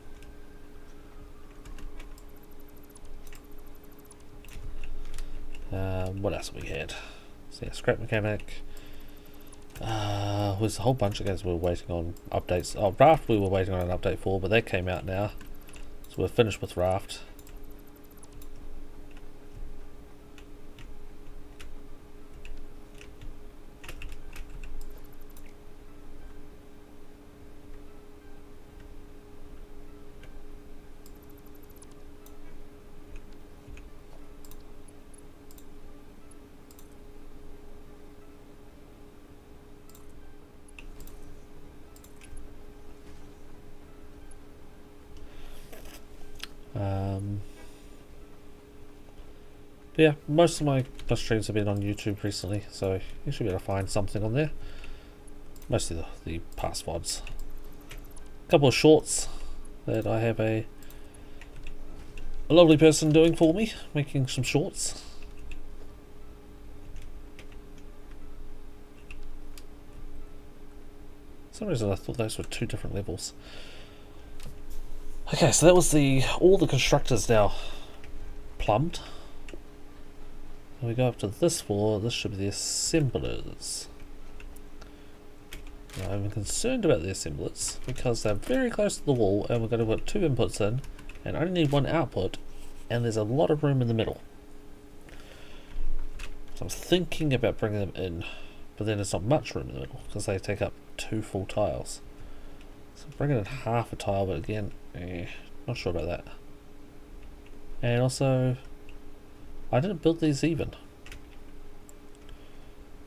What else have we had? So yeah, Scrap Mechanic. There's a whole bunch of guys we were waiting on updates. Oh, Raft we were waiting on an update for, but that came out now. So we're finished with Raft. Yeah, most of my streams have been on YouTube recently, so you should be able to find something on there. Mostly the past VODs. A couple of shorts that I have a lovely person doing for me, making some shorts. some reason I thought those were 2 different levels. Okay, so that was all the constructors now plumbed. And we go up to this floor. This should be the assemblers. Now, I'm concerned about the assemblers because they're very close to the wall, and we're going to put 2 inputs in and only need 1 output, and there's a lot of room in the middle. So I'm thinking about bringing them in, but then there's not much room in the middle because they take up 2 full tiles. So bringing in half a tile, but again, not sure about that. And also, I didn't build these even.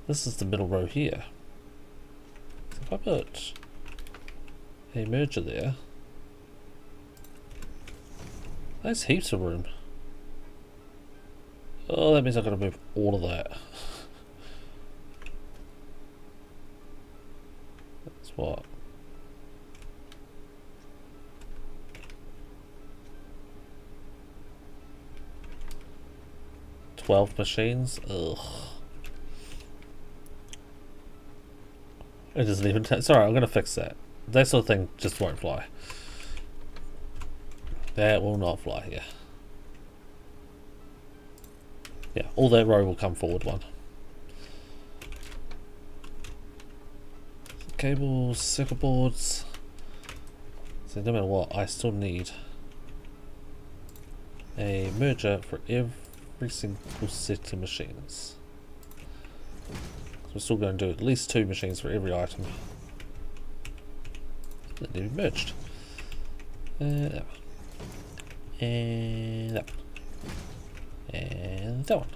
This is the middle row here. So if I put a merger there, there's heaps of room. Oh, that means I've got to move all of that. That's what? $12 machines? Ugh. It doesn't even it's alright, I'm gonna fix that. That sort of thing just won't fly. That will not fly here. Yeah, all that row will come forward 1. Cables, circuit boards. So no matter what, I still need a merger for every single set of machines. So we're still going to do at least 2 machines for every item that need to be merged. That one. And that one. And that one.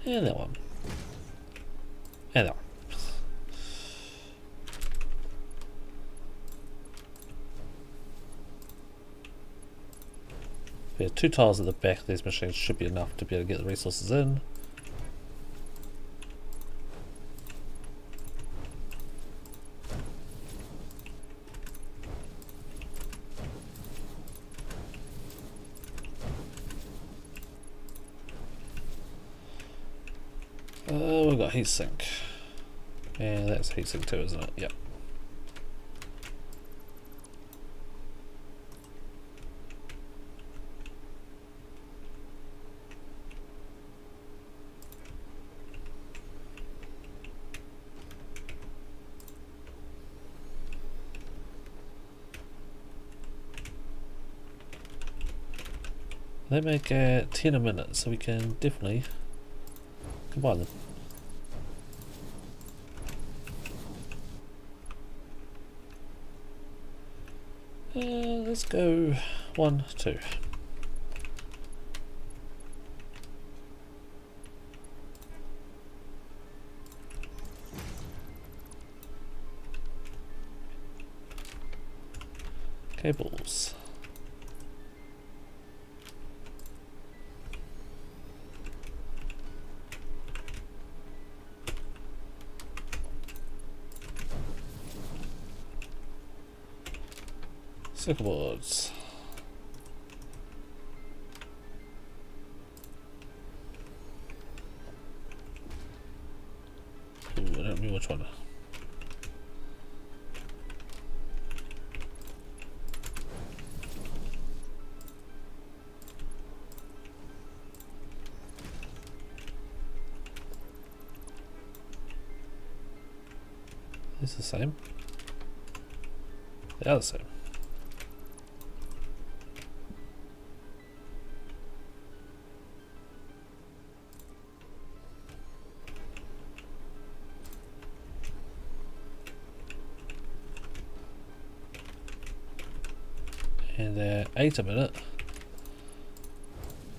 And that one. And that one. Yeah, 2 tiles at the back of these machines should be enough to be able to get the resources in. We've got heatsink. And that's heatsink too, isn't it? Yep. They make 10 a minute, so we can definitely combine them. Let's go 1, 2. Cables. Circuit boards. Ooh, I don't know which one. It's the same. They are the same. And they're 8 a minute.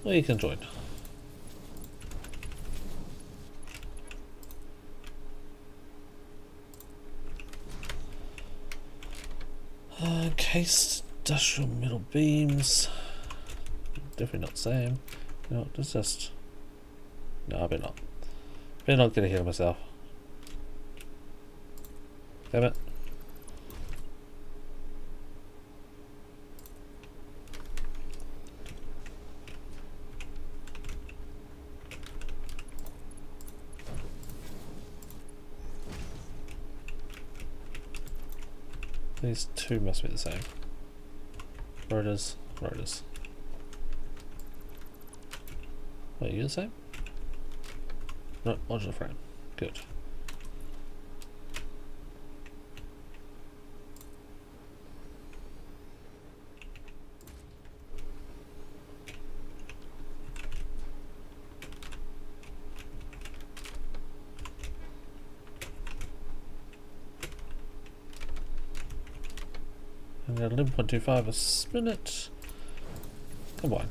Well, you can join. Case industrial middle beams. Definitely not the same. No, it's just. No, I better not. Better not get ahead of myself. Damn it. These two must be the same. Rotors. Wait, you the same? No, modular frame. Good. And 11.25 a minute. Come on.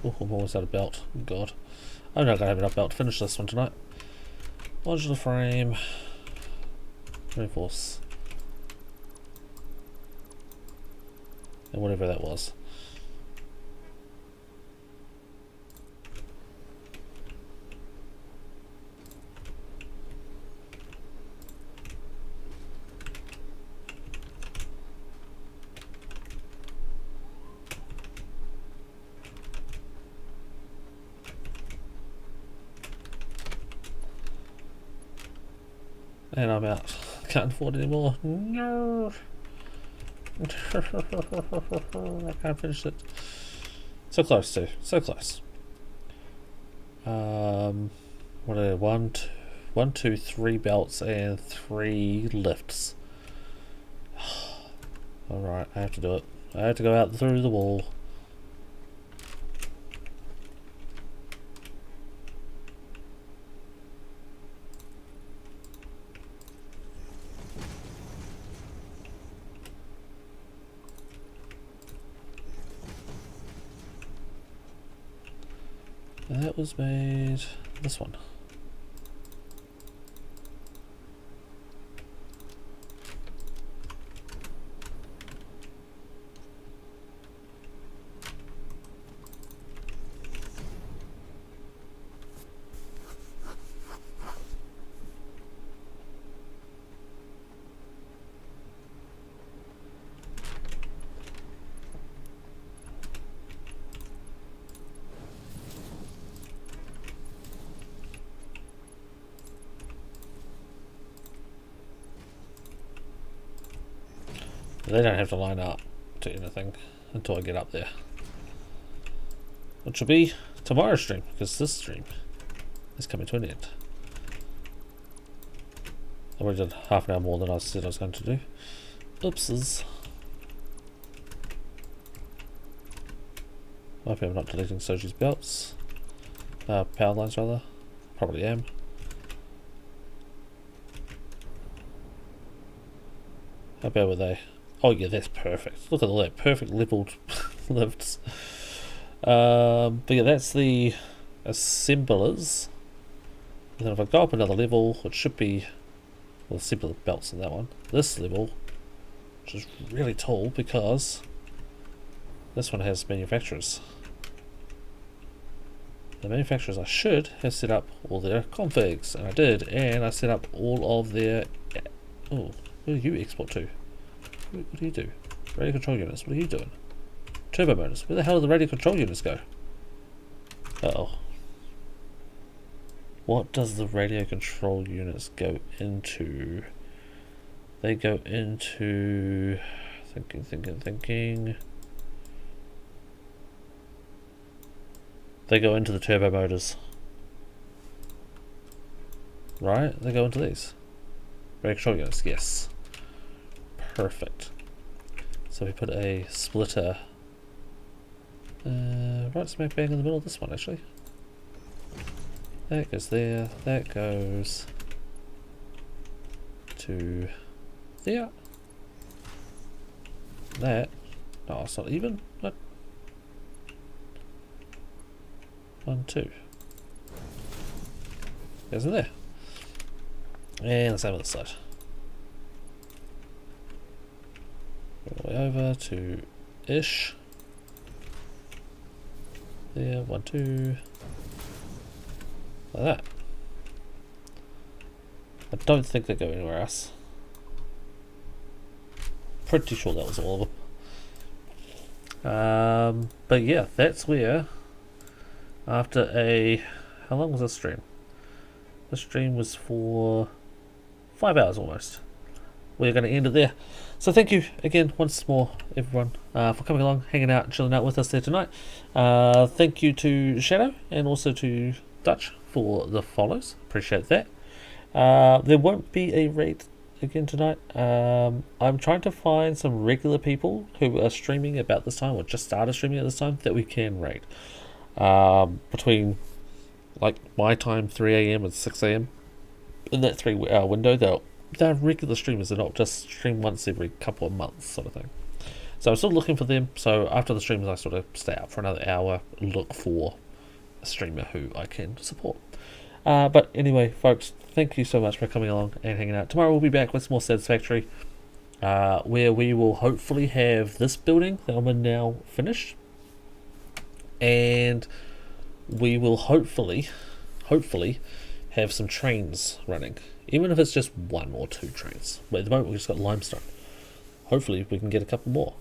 Oh, I'm almost out of belt. Oh, God. I'm not going to have enough belt to finish this one tonight. Modular frame. Reinforce. And whatever that was. And I'm out. Can't afford anymore. No. I can't finish it. So close too. So close. What are they? One, two, 3 belts and 3 lifts. Alright, I have to do it. I have to go out through the wall. And that was made this one. They don't have to line up to anything until I get up there. Which will be tomorrow's stream, because this stream is coming to an end. I already did half an hour more than I said I was going to do. Oopses. I hope I'm not deleting Soji's belts. Power lines rather. Probably am. How bad were they? Oh yeah, that's perfect. Look at all that perfect leveled lifts. But yeah, that's the assemblers. And then if I go up another level, it should be, well, assembler belts in that one. This level, which is really tall because this one has manufacturers. The manufacturers I should have set up all their configs, and I did, and I set up all of their. Oh, where do you export to? What do you do? Radio control units, what are you doing? Turbo motors, where the hell do the radio control units go? Uh-oh. What does the radio control units go into? They go into... Thinking. They go into the turbo motors. Right? They go into these. Radio control units, yes. Perfect. So we put a splitter right smack bang in the middle of this one actually. That goes there, that goes to there. That, no, it's not even. What? 1, 2. Goes in there. And the same on this side. All the way over to ish. There, 1, 2. Like that. I don't think they go anywhere else. Pretty sure that was all of them. But yeah, that's where, after a How long was the stream? The stream was for 5 hours almost. We're going to end it there. So thank you again once more, everyone, for coming along, hanging out, chilling out with us there tonight. Thank you to Shadow and also to Dutch for the follows. Appreciate that. There won't be a raid again tonight. I'm trying to find some regular people who are streaming about this time or just started streaming at this time that we can raid. Between like my time 3 a.m. and 6 a.m. in that 3 hour window, they're regular streamers. They're not just stream once every couple of months sort of thing. So I'm still looking for them. So after the streams I sort of stay out for another hour, look for a streamer who I can support. But anyway, folks, thank you so much for coming along and hanging out. Tomorrow we'll be back with some more Satisfactory, where we will hopefully have this building that I'm in now finished, and we will hopefully have some trains running, even if it's just 1 or 2 trains. But at the moment we've just got limestone. Hopefully we can get a couple more,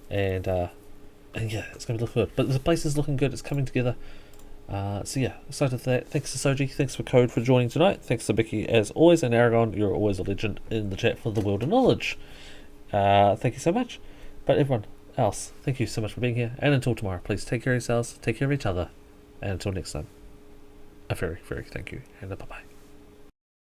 and yeah, it's going to look good. But the place is looking good. It's coming together. So yeah, excited for that. Thanks to Soji, thanks for Code for joining tonight, thanks to Vicky as always, and Aragon, you're always a legend in the chat for the world of knowledge. Thank you so much. But everyone else, thank you so much for being here, and until tomorrow, please take care of yourselves, take care of each other, and until next time, a very, very thank you, and a bye-bye.